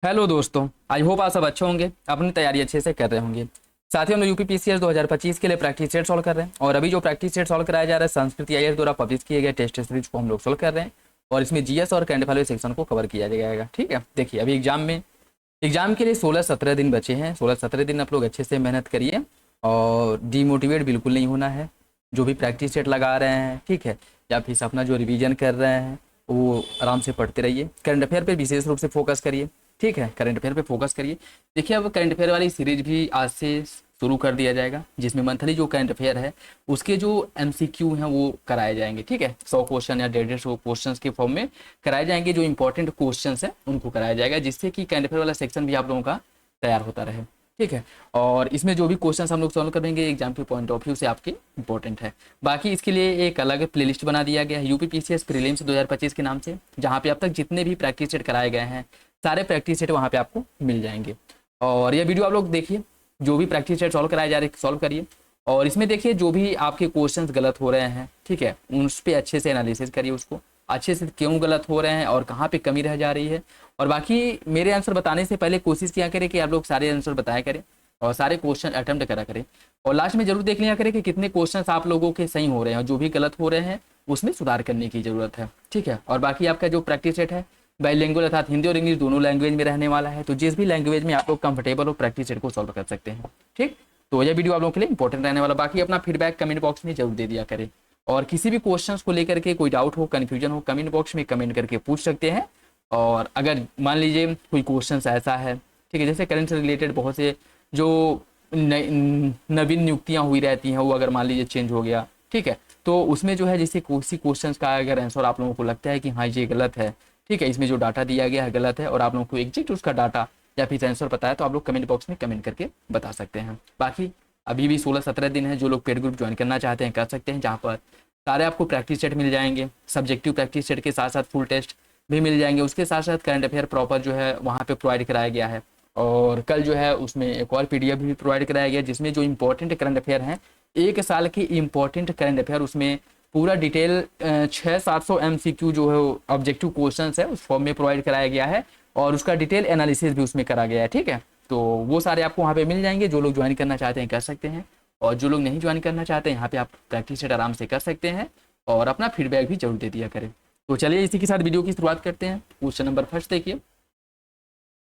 Hello दोस्तों, I hope आप सब अच्छे होंगे, अपनी तैयारी अच्छे से कर रहे होंगे। साथियों, हम लोग यूपी पीसीएस 2025 के लिए प्रैक्टिस सेट सॉल्व कर रहे हैं और अभी जो प्रैक्टिस सेट सॉल्व कराया जा रहा है संस्कृत आईएएस द्वारा पब्लिश किए गए टेस्ट सीरीज को हम लोग सॉल्व कर रहे हैं और इसमें जीएस और करंट अफेयर सेक्शन को कवर किया जाएगा। ठीक है, देखिए अभी एग्जाम के लिए 16-17 दिन बचे हैं। 16-17 दिन आप लोग अच्छे से मेहनत करिए और डीमोटिवेट बिल्कुल नहीं होना है। जो भी प्रैक्टिस सेट लगा रहे हैं, ठीक है, या फिर अपना जो रिवीजन कर रहे हैं वो आराम से पढ़ते रहिए। करंट अफेयर पे विशेष रूप से फोकस करिए। ठीक है, करंट अफेयर पे फोकस करिए। देखिए अब करंट अफेयर वाली सीरीज भी आज से शुरू कर दिया जाएगा, जिसमें मंथली जो करंट अफेयर है उसके जो एमसीक्यू हैं वो कराए जाएंगे। ठीक है, 100 क्वेश्चन या 150 क्वेश्चन के फॉर्म में कराए जाएंगे। जो इंपॉर्टेंट क्वेश्चन है उनको कराया जाएगा, जिससे कि करंट अफेयर वाला सेक्शन भी आप लोगों का तैयार होता रहे। ठीक है, और इसमें जो भी क्वेश्चन हम लोग सॉल्व करेंगे एग्जाम के पॉइंट ऑफ व्यू से आपके इंपॉर्टेंट है। बाकी इसके लिए एक अलग प्लेलिस्ट बना दिया गया है यूपी पीसीएस प्रीलिम्स 2025 के नाम से, जहाँ पे अब तक जितने भी प्रैक्टिस सेट कराए गए हैं सारे प्रैक्टिस सेट वहाँ पे आपको मिल जाएंगे। और ये वीडियो आप लोग देखिए, जो भी प्रैक्टिस सेट सॉल्व कराए जा रहे हैं सॉल्व करिए और इसमें देखिए जो भी आपके क्वेश्चंस गलत हो रहे हैं, ठीक है, उस पर अच्छे से एनालिसिस करिए, उसको अच्छे से क्यों गलत हो रहे हैं और कहाँ पे कमी रह जा रही है। और बाकी मेरे आंसर बताने से पहले कोशिश किया करें कि आप लोग सारे आंसर बताया करें और सारे क्वेश्चन अटेम्प्ट करा करें और लास्ट में जरूर देख लिया करें कि कितने क्वेश्चन आप लोगों के सही हो रहे हैं और जो भी गलत हो रहे हैं उसमें सुधार करने की जरूरत है। ठीक है, और बाकी आपका जो प्रैक्टिस सेट है बाइलिंगुअल अर्थात हिंदी और इंग्लिश दोनों लैंग्वेज में रहने वाला है, तो जिस भी लैंग्वेज में आप लोग कंफर्टेबल हो प्रैक्टिस सेट को सॉल्व कर सकते हैं। ठीक, तो यह वीडियो आप लोगों के लिए इंपॉर्टेंट रहने वाला। बाकी अपना फीडबैक कमेंट बॉक्स में जरूर दे दिया करें और किसी भी क्वेश्चंस को लेकर के कोई डाउट हो, कन्फ्यूजन हो, कमेंट बॉक्स में कमेंट करके पूछ सकते हैं। और अगर मान लीजिए कोई क्वेश्चन ऐसा है, ठीक है, जैसे करंट से रिलेटेड बहुत से जो नवीन नियुक्तियां हुई रहती हैं वो अगर मान लीजिए चेंज हो गया, ठीक है, तो उसमें जो है जैसे किसी क्वेश्चन का अगर आंसर आप लोगों को लगता है कि हाँ ये गलत है, ठीक है, इसमें जो डाटा दिया गया है गलत है और आप लोगों को एग्जैक्ट उसका डाटा या फिर आंसर पता है, तो आप लोग कमेंट बॉक्स में कमेंट करके बता सकते हैं। बाकी अभी भी 16-17 दिन है, जो लोग पेड ग्रुप ज्वाइन करना चाहते हैं कर सकते हैं, जहाँ पर सारे आपको प्रैक्टिस सेट मिल जाएंगे। सब्जेक्टिव प्रैक्टिस सेट के साथ साथ फुल टेस्ट भी मिल जाएंगे, उसके साथ साथ करंट अफेयर प्रॉपर जो है वहाँ पे प्रोवाइड कराया गया है। और कल जो है उसमें एक और पीडीएफ भी प्रोवाइड कराया गया, जिसमें जो इंपॉर्टेंट करंट अफेयर हैं, एक साल की इंपॉर्टेंट करंट अफेयर, उसमें पूरा डिटेल 600-700 एमसीक्यू जो है ऑब्जेक्टिव क्वेश्चन है उस फॉर्म में प्रोवाइड कराया गया है और उसका डिटेल एनालिसिस भी उसमें करा गया है। ठीक है, तो वो सारे आपको वहाँ पे मिल जाएंगे। जो लोग ज्वाइन करना चाहते हैं कर सकते हैं और जो लोग नहीं ज्वाइन करना चाहते हैं यहाँ पे आप प्रैक्टिस सेट आराम से कर सकते हैं और अपना फीडबैक भी जरूर दे दिया करें। तो चलिए इसी के साथ वीडियो की शुरुआत करते हैं। क्वेश्चन नंबर फर्स्ट देखिए,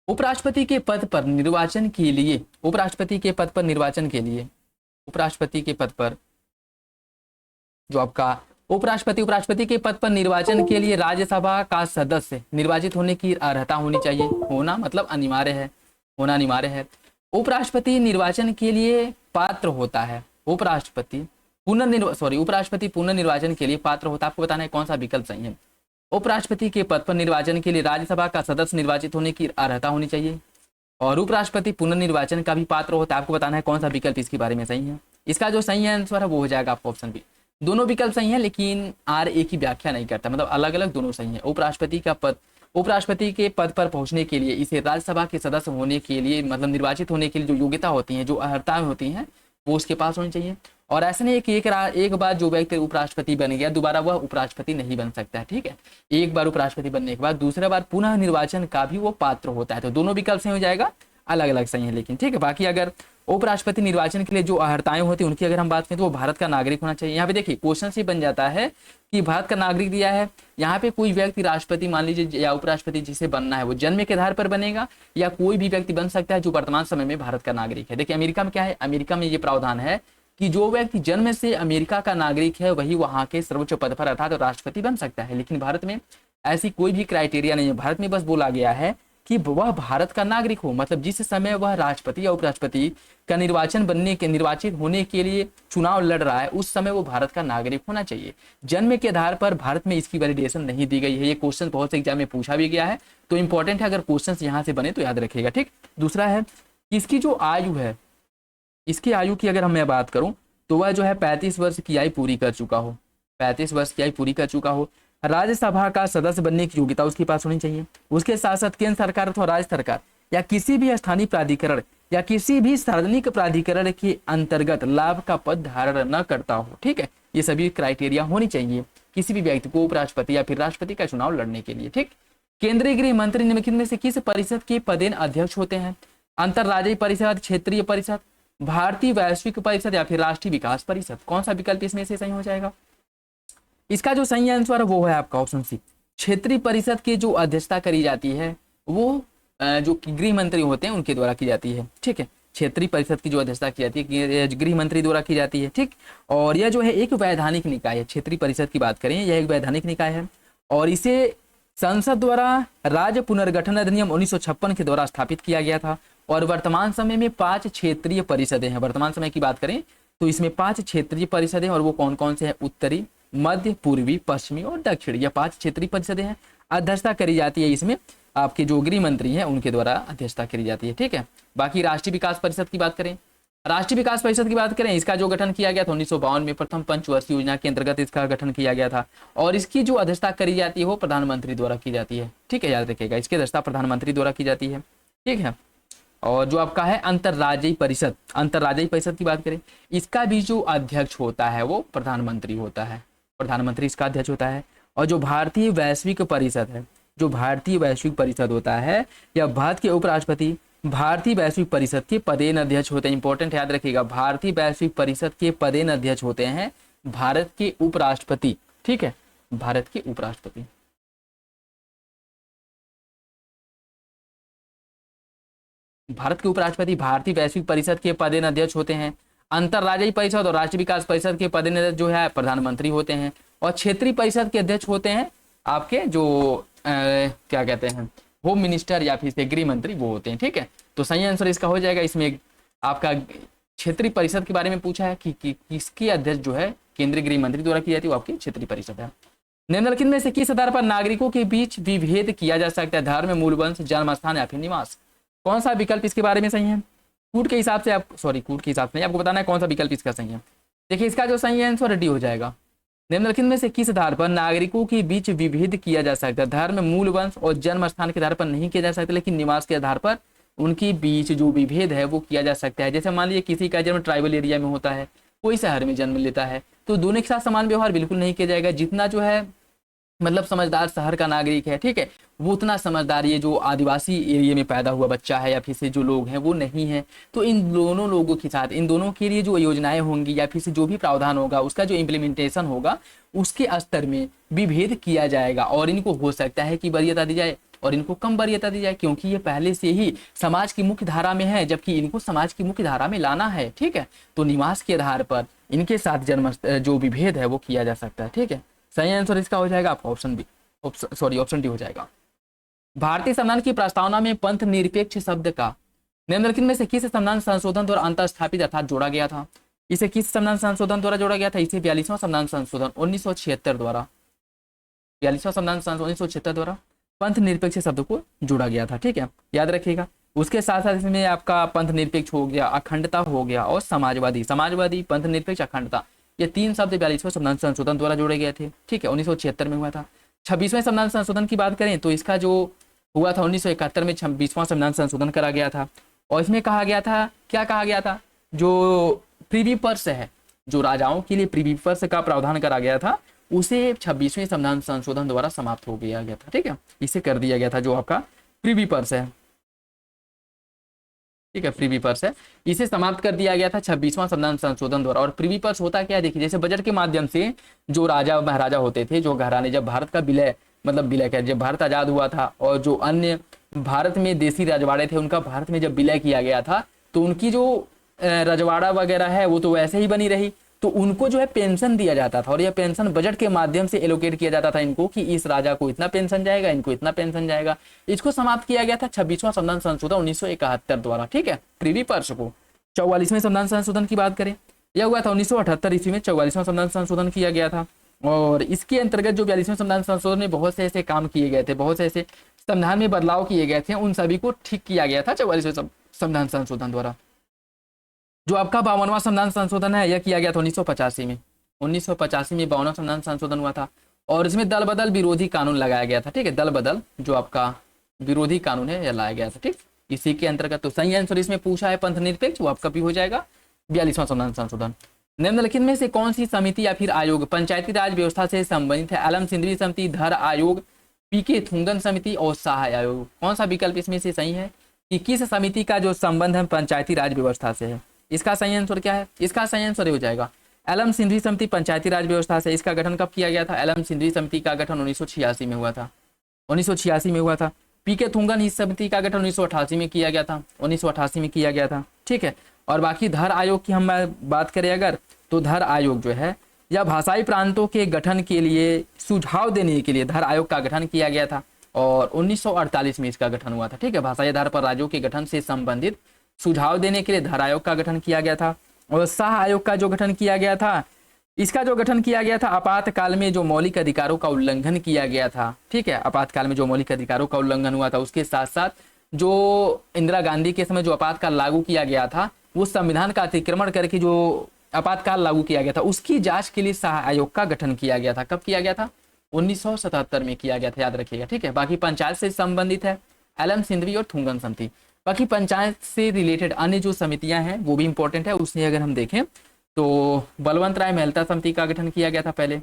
उपराष्ट्रपति के पद पर निर्वाचन के लिए, उपराष्ट्रपति के पद पर निर्वाचन के लिए, उपराष्ट्रपति के पद पर जो आपका उपराष्ट्रपति के पद पर निर्वाचन के लिए राज्यसभा का सदस्य निर्वाचित होने की अर्हता होनी चाहिए। होना मतलब अनिवार्य है, होना अनिवार्य है। उपराष्ट्रपति निर्वाचन के लिए पात्र होता है। उपराष्ट्रपति पुनर्निर्वाचन के लिए पात्र होता है। आपको बताना है कौन सा विकल्प सही है। उपराष्ट्रपति के पद पर निर्वाचन के लिए राज्यसभा का सदस्य निर्वाचित होने की अर्हता होनी चाहिए और उपराष्ट्रपति पुनर्निर्वाचन का भी पात्र होता है। आपको बताना है कौन सा विकल्प इसके बारे में सही है। इसका जो सही आंसर है वो हो जाएगा आपका ऑप्शन बी। दोनों विकल्प सही है लेकिन आर एक ही व्याख्या नहीं करता, मतलब अलग अलग दोनों सही है। उपराष्ट्रपति के पद पर पहुंचने के लिए, इसे राज्यसभा के सदस्य होने के लिए, मतलब निर्वाचित होने के लिए जो योग्यता होती है, जो अर्हताएं होती हैं, वो उसके पास होनी चाहिए। और ऐसे नहीं कि एक बार जो व्यक्ति उपराष्ट्रपति बन गया दोबारा वह उपराष्ट्रपति नहीं बन सकता है। ठीक है, एक बार उपराष्ट्रपति बनने के बाद दूसरा बार पुनः निर्वाचन का भी वो पात्र होता है। तो दोनों विकल्प सही हो जाएगा, अलग अलग सही है लेकिन। ठीक है, बाकी अगर उपराष्ट्रपति निर्वाचन के लिए जो अर्हताएं होती है उनकी अगर हम बात करें तो वो भारत का नागरिक होना चाहिए। यहाँ पे देखिए क्वेश्चन ही बन जाता है कि भारत का नागरिक दिया है, यहाँ पे कोई व्यक्ति राष्ट्रपति मान लीजिए या उपराष्ट्रपति जिसे बनना है वो जन्म के आधार पर बनेगा या कोई भी व्यक्ति बन सकता है जो वर्तमान समय में भारत का नागरिक है। देखिए अमेरिका में क्या है, अमेरिका में ये प्रावधान है कि जो व्यक्ति जन्म से अमेरिका का नागरिक है वही वहां के सर्वोच्च पद पर अर्थात राष्ट्रपति बन सकता है। लेकिन भारत में ऐसी कोई भी क्राइटेरिया नहीं है। भारत में बस बोला गया है कि वह भारत का नागरिक हो, मतलब जिस समय वह राष्ट्रपति या उपराष्ट्रपति का निर्वाचित होने के लिए चुनाव लड़ रहा है उस समय वो भारत का नागरिक होना चाहिए। जन्म के आधार पर भारत में इसकी वैलिडेशन नहीं दी गई है। ये क्वेश्चन बहुत से एग्जाम में पूछा भी गया है, तो इंपॉर्टेंट है, अगर क्वेश्चन यहाँ से बने तो याद रखिएगा। ठीक, दूसरा है इसकी जो आयु है, इसकी आयु की अगर मैं बात करूं तो वह जो है 35 वर्ष की आयु पूरी कर चुका हो, 35 वर्ष की आयु पूरी कर चुका हो। राज्यसभा का सदस्य बनने की योग्यता उसके पास होनी चाहिए। उसके साथ साथ केंद्र सरकार अथवा राज्य सरकार या किसी भी स्थानीय प्राधिकरण या किसी भी सार्वजनिक प्राधिकरण के अंतर्गत लाभ का पद धारण न करता हो। ठीक है, ये सभी क्राइटेरिया होनी चाहिए किसी भी व्यक्ति को उपराष्ट्रपति या फिर राष्ट्रपति का चुनाव लड़ने के लिए। ठीक, केंद्रीय गृह मंत्री निम्नलिखित में से किस परिषद के पदेन अध्यक्ष होते हैं? अंतरराज्यीय परिषद, क्षेत्रीय परिषद, भारतीय वैश्विक परिषद या फिर राष्ट्रीय विकास परिषद? कौन सा विकल्प इसमें से सही हो जाएगा? इसका जो सही आंसर है वो है आपका ऑप्शन सी। क्षेत्रीय परिषद की जो अध्यक्षता करी जाती है वो जो गृह मंत्री होते हैं उनके द्वारा की जाती है। ठीक है, क्षेत्रीय परिषद की जो अध्यक्षता की जाती है गृह मंत्री द्वारा की जाती है। ठीक, और यह जो है एक वैधानिक निकाय है। क्षेत्रीय परिषद की बात करें, यह एक वैधानिक निकाय है और इसे संसद द्वारा राज्य पुनर्गठन अधिनियम 1956 के द्वारा स्थापित किया गया था। और वर्तमान समय में 5 क्षेत्रीय परिषदें हैं। वर्तमान समय की बात करें तो इसमें 5 क्षेत्रीय परिषदें, और वो कौन कौन से हैं? उत्तरी, मध्य, पूर्वी, पश्चिमी और दक्षिण, यह 5 क्षेत्रीय परिषदें हैं। अध्यक्षता करी जाती है इसमें आपके जो गृह मंत्री हैं उनके द्वारा अध्यक्षता करी जाती है। ठीक है, बाकी राष्ट्रीय विकास परिषद की बात करें, राष्ट्रीय विकास परिषद की बात करें, इसका जो गठन किया गया था 1952 में प्रथम पंचवर्षीय योजना के अंतर्गत इसका गठन किया गया था। और इसकी जो अध्यक्षता करी जाती है वो प्रधानमंत्री द्वारा की जाती है। ठीक है, याद रखिएगा, इसकी अध्यक्षता प्रधानमंत्री द्वारा की जाती है। ठीक है, और जो आपका है अंतरराज्यीय परिषद, अंतरराज्यीय परिषद की बात करें, इसका भी जो अध्यक्ष होता है वो प्रधानमंत्री होता है। प्रधानमंत्री इसका अध्यक्ष होता है। और जो भारतीय वैश्विक परिषद है, जो भारतीय वैश्विक परिषद होता है, या भारत के उपराष्ट्रपति भारतीय वैश्विक परिषद के पदेन अध्यक्ष होते हैं। इंपॉर्टेंट याद रखिएगा, भारतीय वैश्विक परिषद के पदेन अध्यक्ष होते हैं भारत के उपराष्ट्रपति। ठीक है, भारत के उपराष्ट्रपति। भारत के उपराष्ट्रपति भारतीय वैश्विक परिषद के पदेन अध्यक्ष होते हैं। अंतरराज्यीय परिषद और राष्ट्रीय विकास परिषद के पदेन अध्यक्ष जो है प्रधानमंत्री होते हैं। और क्षेत्रीय परिषद के अध्यक्ष होते हैं आपके जो क्या कहते हैं, होम मिनिस्टर या फिर गृह मंत्री, वो होते हैं। ठीक है, तो सही आंसर इसका हो जाएगा। इसमें आपका क्षेत्रीय परिषद के बारे में पूछा है कि किसकी अध्यक्ष जो है केंद्रीय गृह मंत्री द्वारा की जाती है, वो आपकी क्षेत्रीय परिषद है। निम्नलिखित में से किस आधार पर नागरिकों के बीच विभेद किया जा सकता है? धर्म, मूल वंश, जन्म स्थान या फिर निवास? कौन सा विकल्प इसके बारे में सही है? कूट के हिसाब से कूट के हिसाब से नहीं, आपको बताना है कौन सा विकल्प इसका सही है। देखिए, इसका जो सही आंसर डी हो जाएगा। निम्नलिखित में से किस आधार पर नागरिकों के बीच विभेद किया जा सकता है? धर्म, मूल वंश और जन्म स्थान के आधार पर नहीं किया जा सकता, लेकिन निवास के आधार पर उनके बीच जो विभेद है वो किया जा सकता है। जैसे मान लीजिए किसी का जन्म ट्राइबल एरिया में होता है, कोई शहर में जन्म लेता है, तो दोनों के साथ समान व्यवहार बिल्कुल नहीं किया जाएगा। जितना जो है मतलब समझदार शहर का नागरिक है, ठीक है, वो उतना समझदार ये जो आदिवासी एरिया में पैदा हुआ बच्चा है या फिर से जो लोग हैं वो नहीं है। तो इन दोनों लोगों के साथ, इन दोनों के लिए जो योजनाएं होंगी या फिर से जो भी प्रावधान होगा उसका जो इम्प्लीमेंटेशन होगा उसके स्तर में विभेद किया जाएगा। और इनको हो सकता है कि वरीयता दी जाए और इनको कम वरीयता दी जाए, क्योंकि ये पहले से ही समाज की मुख्य धारा में है, जबकि इनको समाज की मुख्य धारा में लाना है। ठीक है, तो निवास के आधार पर इनके साथ जन्म जो विभेद है वो किया जा सकता है। ठीक है, सही आंसर इसका हो जाएगा आपका ऑप्शन बी, ऑप्शन डी हो जाएगा। भारतीय संविधान की प्रस्तावना में पंथ निरपेक्ष शब्द का निम्नलिखित में से किस संविधान संशोधन द्वारा अंतर स्थापित अर्थात जोड़ा गया था? इसे किस संविधान संशोधन द्वारा जोड़ा गया था? इसे 42वां संविधान संशोधन 1976 द्वारा, 42वां संविधान संशोधन 1976 द्वारा पंथ निरपेक्ष शब्द को जोड़ा गया था। ठीक है, याद रखिएगा। उसके साथ साथ इसमें आपका पंथ निरपेक्ष हो गया, अखंडता हो गया और समाजवादी, पंथ निरपेक्ष, अखंडता, ये 3 शब्द 42वें संविधान संशोधन द्वारा जोड़े गए थे। ठीक है, 1976 में हुआ था। 26वें संविधान संशोधन की बात करें तो इसका जो हुआ था 1971 में 26वां संविधान संशोधन करा गया था। और इसमें कहा गया था, क्या कहा गया था, जो प्रीवी पर्स है, जो राजाओं के लिए प्रीवी पर्स का प्रावधान करा गया था, उसे 26वें संविधान संशोधन द्वारा समाप्त हो गया था। ठीक है, इसे कर दिया गया था जो आपका प्रीवी पर्स है। ठीक है, प्रीवी पर्स है, इसे समाप्त कर दिया गया था 26वां संविधान संशोधन द्वारा। और प्रीवी पर्स होता क्या है, देखिए, जैसे बजट के माध्यम से जो राजा महाराजा होते थे, जो घराने, जब भारत का विलय क्या, जब भारत आजाद हुआ था और जो अन्य भारत में देसी रजवाड़े थे उनका भारत में जब विलय किया गया था, तो उनकी जो रजवाड़ा वगैरह है वो तो वैसे ही बनी रही, तो उनको जो है पेंशन दिया जाता था। और यह पेंशन बजट के माध्यम से एलोकेट किया जाता था इनको, कि इस राजा को इतना पेंशन जाएगा, इनको इतना पेंशन जाएगा। इसको समाप्त किया गया था 26वां संविधान संशोधन 1971 द्वारा। ठीक है, प्रीवी पर्स को। 44वें संविधान संशोधन की बात करें, यह हुआ था 1978 ईस्वी में 44वां संविधान संशोधन किया गया था। और इसके अंतर्गत जो 42वें संविधान संशोधन में बहुत से ऐसे काम किए गए थे, बहुत से ऐसे संविधान में बदलाव किए गए थे, उन सभी को ठीक किया गया था 44वें संविधान संशोधन द्वारा। जो आपका 52वां संविधान संशोधन है, यह किया गया था 1985 में। 1985 में 52वां संविधान संशोधन हुआ था और इसमें दल बदल विरोधी कानून लगाया गया था। ठीक है, दल बदल जो आपका विरोधी कानून है यह लाया गया था। ठीक, इसी के अंतर्गत। तो सही आंसर इसमें पूछा है पंथ निरपेक्ष, वो आपका भी हो जाएगा 42वां संविधान संशोधन। निम्नलिखित में से कौन सी समिति या फिर आयोग पंचायती राज व्यवस्था से संबंधित है? आलम सिंधवी समिति, धर आयोग, पीके थुंगन समिति और शाह आयोग। कौन सा विकल्प इसमें से सही है कि किस समिति का जो संबंध है पंचायती राज व्यवस्था से है? इसका सही आंसर क्या है? इसका सही आंसर हो जाएगा एलएम सिंधवी समिति पंचायती राज व्यवस्था से। इसका गठन कब किया गया था? एलएम सिंधवी समिति का गठन 1986 में हुआ था। 1986 में हुआ था। पीके थुंगन इस समिति का गठन 1988 में किया गया था। 1988 में किया गया था, ठीक है। और बाकी धर आयोग की हम बात करें अगर, तो धर आयोग जो है या भाषाई प्रांतों के गठन के लिए सुझाव देने के लिए धर आयोग का गठन किया गया था और 1948 में इसका गठन हुआ था, ठीक है। भाषाई आधार पर राज्यों के गठन से संबंधित सुझाव देने के लिए धर आयोग का गठन किया गया था। और शाह आयोग का जो गठन किया गया था, इसका जो गठन किया गया था आपातकाल में जो मौलिक अधिकारों का उल्लंघन किया गया था, ठीक है। आपातकाल में जो मौलिक अधिकारों का उल्लंघन हुआ था, उसके साथ साथ जो इंदिरा गांधी के समय जो आपातकाल लागू किया गया था, वो संविधान का अतिक्रमण करके जो आपातकाल लागू किया गया था, उसकी जांच के लिए शाह आयोग का गठन किया गया था। कब किया गया था? 1977 में किया गया था, याद रखिएगा, ठीक है। बाकी पंचायत से संबंधित है एलएम सिंधवी और थुंगन समिति। बाकी पंचायत से रिलेटेड अन्य जो समितियां हैं वो भी इंपॉर्टेंट है। उसमें अगर हम देखें तो बलवंत राय मेहता समिति का गठन किया गया था पहले,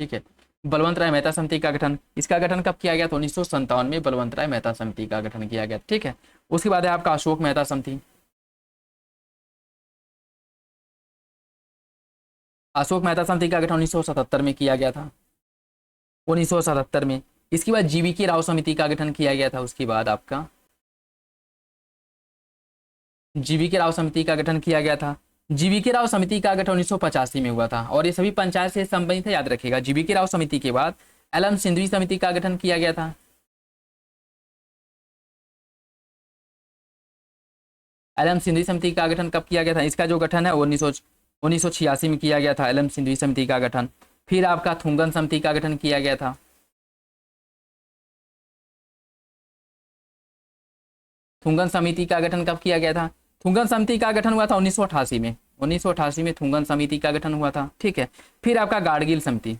ठीक है। बलवंत राय मेहता समिति का गठन, इसका गठन कब किया गया? तो 1957 में बलवंत राय मेहता समिति का गठन किया गया, ठीक है। उसके बाद है आपका अशोक मेहता समिति। अशोक मेहता समिति का गठन 1977 में किया गया था, 1977 में। इसके बाद जीवीके राव समिति का गठन किया गया था। उसके बाद आपका जीवीके राव समिति का गठन किया गया था। जीवीके राव समिति का गठन 1985 में हुआ था और ये सभी पंचायत से संबंधित है, याद रखिएगा। जीवीके राव समिति के बाद एलएम सिंधवी समिति का गठन किया गया था। एलएम सिंधवी समिति का गठन कब किया गया था? इसका जो गठन है 1986 में किया गया था, एलएम सिंधवी समिति का गठन। फिर आपका थुंगन समिति का गठन किया गया था। थुंगन समिति का गठन कब किया गया था? थुंगन समिति का गठन हुआ था 1988 में। 1988 में थुंगन समिति का गठन हुआ था, ठीक है। फिर आपका गाडगिल समिति,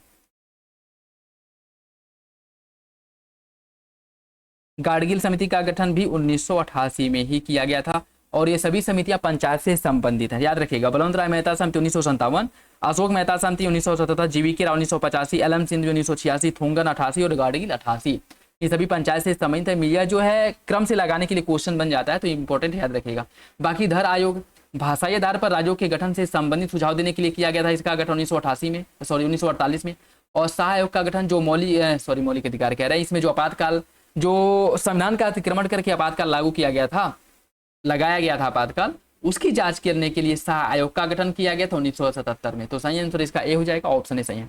गाडगिल समिति का गठन भी 1988 में ही किया गया था और ये सभी समितियां पंचायत से संबंधित है, याद रखिएगा। बलवंत राय मेहता समिति 1957, अशोक मेहता समिति 1977, जीवीके राव 1985, एलएम सिंधवी 1986, थुंगन 88 और गाडगिल 88। ये सभी पंचायत से संबंधित है। मीडिया जो है क्रम से लगाने के लिए क्वेश्चन बन जाता है, तो इंपॉर्टेंट याद रखिएगा। बाकी धर आयोग भाषाई आधार पर राज्यों के गठन से संबंधित सुझाव देने के लिए किया गया था। इसका गठन 1948 में। और शाह आयोग का गठन जो मौलिक अधिकार कह रहे हैं, इसमें जो आपातकाल जो संविधान का अतिक्रमण करके आपातकाल लागू किया गया था, लगाया गया था आपातकाल, उसकी जांच करने के लिए शाह आयोग का गठन किया गया था 1977 में। तो सही आंसर इसका ए हो जाएगा, ऑप्शन ए सही है।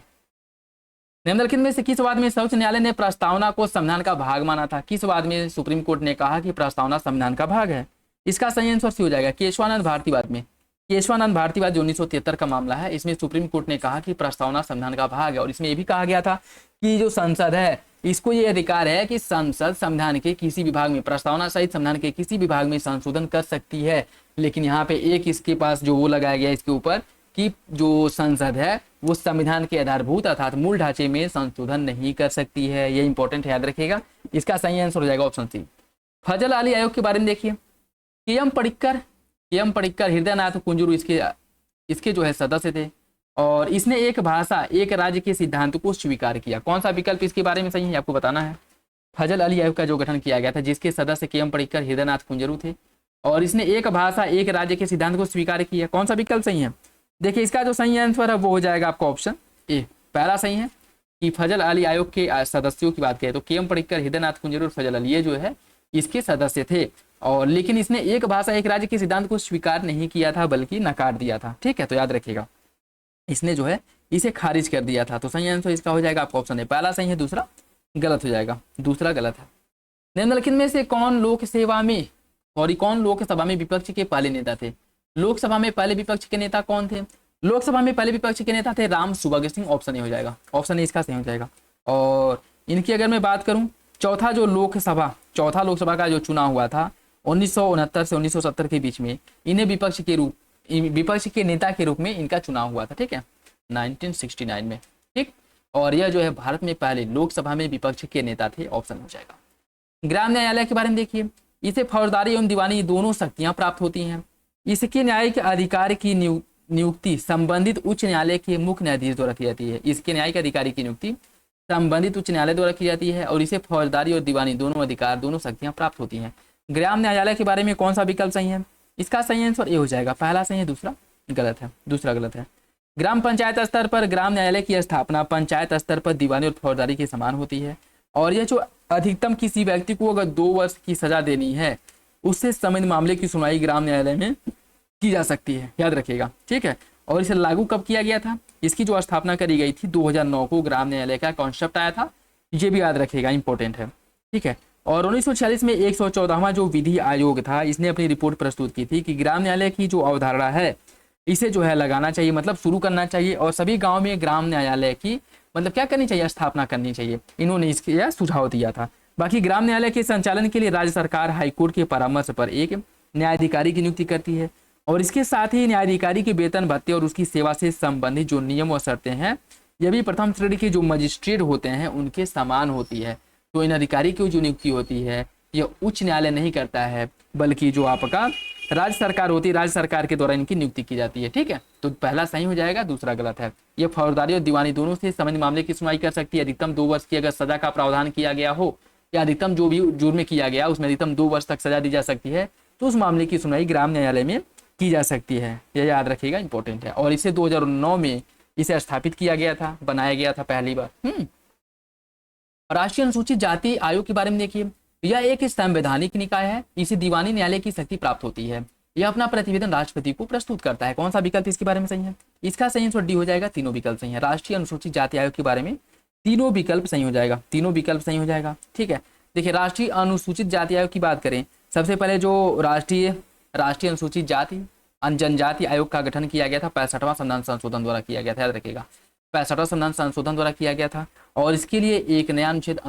निम्नलिखित में से किस वाद में सर्वोच्च न्यायालय ने प्रस्तावना को संविधान का भाग माना था? किस वाद में सुप्रीम कोर्ट ने कहा कि प्रस्तावना संविधान का भाग है? इसका सही आंसर सी हो जाएगा केशवानंद भारतीवाद में। केशवानंद भारतीवाद जो 1973 का मामला है, इसमें सुप्रीम कोर्ट ने कहा कि प्रस्तावना संविधान का भाग है। और इसमें यह भी कहा गया था कि जो संसद है, इसको ये अधिकार है कि संसद संविधान के किसी विभाग में, प्रस्तावना सहित संविधान के किसी विभाग में संशोधन कर सकती है। लेकिन यहाँ पे एक इसके पास जो वो लगाया गया इसके ऊपर कि जो संसद है वो संविधान के आधारभूत अर्थात मूल ढांचे में संशोधन नहीं कर सकती है। ये इंपॉर्टेंट है, याद रखिएगा। इसका सही आंसर हो जाएगा ऑप्शन सी। फजल अली आयोग के बारे में देखिए। केएम पडिक्कर हृदयनाथ कुंजरू इसके जो है सदस्य थे और इसने एक भाषा एक राज्य के सिद्धांत को स्वीकार किया। कौन सा विकल्प इसके बारे में सही है आपको बताना है। फजल अली आयोग का जो गठन किया गया था, जिसके सदस्य केएम पडिक्कर हृदयनाथ कुंजरू थे और इसने एक भाषा एक राज्य के सिद्धांत को स्वीकार किया। कौन सा विकल्प सही है? देखिए, इसका जो सही आंसर है वो हो जाएगा आपका ऑप्शन ए। पहला सही है कि फजल अली आयोग के सदस्यों की बात करें तो केएम पडिक्कर हृदयनाथ कुंजरू और फजल अली ये जो है इसके सदस्य थे और लेकिन इसने एक भाषा एक राज्य के सिद्धांत को स्वीकार नहीं किया था बल्कि नकार दिया था, ठीक है। तो याद रखिएगा, इसने जो है इसे खारिज कर दिया था। तो सही आंसर इसका हो जाएगा आपका ऑप्शन है। पहला सही है, दूसरा गलत हो जाएगा, दूसरा गलत है। निम्नलिखित में से कौन लोकसभा में विपक्ष के पहले नेता थे? लोकसभा में पहले विपक्ष के नेता कौन थे? लोकसभा में पहले विपक्ष के नेता थे राम सुभग सिंह। ऑप्शन ए हो जाएगा, ऑप्शन ए इसका सही हो जाएगा। और इनकी अगर मैं बात करूं, चौथा लोकसभा का जो चुनाव हुआ था 1969 से 1970 के बीच में, इन्हें विपक्ष के नेता के रूप में इनका चुनाव हुआ था, ठीक है, 1969 में, ठीक। और यह जो है भारत में पहले लोकसभा में विपक्ष के नेता थे। ऑप्शन हो जाएगा। ग्राम न्यायालय के बारे में देखिए। इसे फौजदारी एवं दीवानी दोनों शक्तियां प्राप्त होती हैं। इसके न्यायिक अधिकार की नियुक्ति संबंधित उच्च न्यायालय के मुख्य न्यायाधीश द्वारा की जाती है। इसके न्यायिक अधिकारी की नियुक्ति संबंधित उच्च न्यायालय द्वारा की जाती है और इसे फौजदारी और दीवानी दोनों अधिकार, दोनों शक्तियां प्राप्त होती हैं। ग्राम न्यायालय के बारे में कौन सा विकल्प सही है? इसका सही आंसर ए हो जाएगा, पहला सही है, दूसरा गलत है, दूसरा गलत है। ग्राम पंचायत स्तर पर ग्राम न्यायालय की स्थापना पंचायत स्तर पर दीवानी और फौजदारी के समान होती है और यह जो अधिकतम किसी व्यक्ति को अगर 2 वर्ष की सजा देनी है उससे संबंधित मामले की सुनवाई ग्राम न्यायालय में की जा सकती है, याद रखिएगा, ठीक है। और इसे लागू कब किया गया था? इसकी जो स्थापना करी गई थी 2009 को ग्राम न्यायालय का कॉन्सेप्ट आया था, ये भी याद रखिएगा, इंपॉर्टेंट है, ठीक है। और 1946 में 114वां जो विधि आयोग था इसने अपनी रिपोर्ट प्रस्तुत की थी कि ग्राम न्यायालय की जो अवधारणा है इसे जो है लगाना चाहिए, मतलब शुरू करना चाहिए और सभी गांव में ग्राम न्यायालय की मतलब क्या करनी चाहिए, स्थापना करनी चाहिए। इन्होंने इसके यह सुझाव दिया था। बाकी ग्राम न्यायालय के संचालन के लिए राज्य सरकार हाईकोर्ट के परामर्श पर एक न्यायाधिकारी की नियुक्ति करती है और इसके साथ ही न्यायाधिकारी के वेतन भत्ते और उसकी सेवा से संबंधित जो नियम और शर्तें हैं यह भी प्रथम श्रेणी के जो मजिस्ट्रेट होते हैं उनके समान होती है। तो इन अधिकारी की जो नियुक्ति होती है यह उच्च न्यायालय नहीं करता है बल्कि जो आपका राज्य सरकार होती है, राज्य सरकार के द्वारा इनकी नियुक्ति की जाती है, ठीक है। तो पहला सही हो जाएगा, दूसरा गलत है। यह फौजदारी और दीवानी दोनों से संबंधित मामले की सुनवाई कर सकती है। अधिकतम 2 वर्ष की अगर सजा का प्रावधान किया गया हो या अधिकतम जो भी जुर्म किया गया उसमें अधिकतम 2 वर्ष तक सजा दी जा सकती है तो उस मामले की सुनवाई ग्राम न्यायालय में की जा सकती है, यह याद रखिएगा, इंपॉर्टेंट है। और इसे 2009 में इसे स्थापित किया गया था, बनाया गया था पहली बार। राष्ट्रीय अनुसूचित जाति आयोग के बारे में देखिए, यह एक संवैधानिक निकाय है, इसे दीवानी न्यायालय की शक्ति प्राप्त होती है। यह अपना प्रतिवेदन राष्ट्रपति को प्रस्तुत करता है। कौन सा विकल्प इसके बारे में सही है? इसका सही आंसर डी हो जाएगा, तीनों विकल्प सही है। राष्ट्रीय अनुसूचित जाति आयोग के बारे में तीनों विकल्प सही हो जाएगा, तीनों विकल्प सही हो जाएगा, ठीक है। देखिए राष्ट्रीय अनुसूचित जाति आयोग की बात करें, सबसे पहले जो राष्ट्रीय अनुसूचित जाति जनजाति आयोग का गठन किया गया था 65वां संविधान संशोधन द्वारा किया गया था, याद रखिएगा, 65वां संविधान संशोधन द्वारा किया गया था और इसके लिए एक नया अनुच्छेद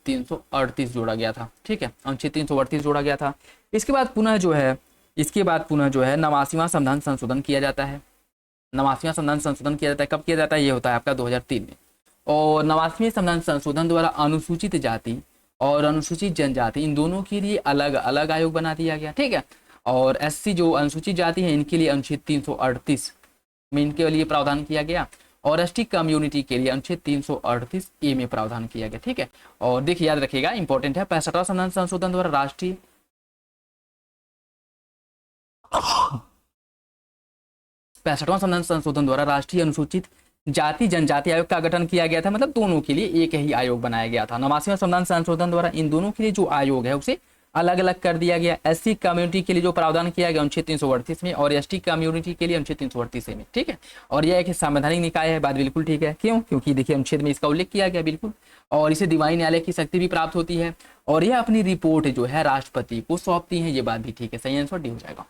338 जोड़ा गया था, ठीक है, अनुच्छेद 338 जोड़ा गया था। इसके बाद पुनः जो है 89वां संविधान संशोधन किया जाता है। 89वां संविधान संशोधन किया जाता है, कब किया जाता है? ये होता है आपका 2003 में। और 89वें संविधान संशोधन द्वारा अनुसूचित जाति और अनुसूचित जनजाति इन दोनों के लिए अलग अलग आयोग बना दिया गया, ठीक है। और एससी जो अनुसूचित जाति है इनके लिए अनुच्छेद 338 में इनके लिए प्रावधान किया गया और एसटी कम्युनिटी के लिए अनुच्छेद 338 ए में प्रावधान किया गया, ठीक है। और देखिए याद रखिएगा, इंपॉर्टेंट है, 65वां संविधान संशोधन द्वारा 65वां संविधान संशोधन द्वारा राष्ट्रीय अनुसूचित जाति जनजाति आयोग का गठन किया गया था, मतलब दोनों के लिए एक ही आयोग बनाया गया था। 89वां संविधान संशोधन द्वारा इन दोनों के लिए जो आयोग है उसे अलग अलग कर दिया गया। एससी कम्युनिटी के लिए जो प्रावधान किया गया अनुच्छेद 338 में और एसटी कम्युनिटी के लिए अनुच्छेद 338 में, ठीक है। और यह एक संवैधानिक निकाय है, बात बिल्कुल ठीक है। क्यों? क्योंकि देखिए अनुच्छेद में इसका उल्लेख किया गया, बिल्कुल। और इसे दीवानी न्यायालय की शक्ति भी प्राप्त होती है और यह अपनी रिपोर्ट जो है राष्ट्रपति को सौंपती है, ये बात भी ठीक है, सही आंसर डी हो जाएगा।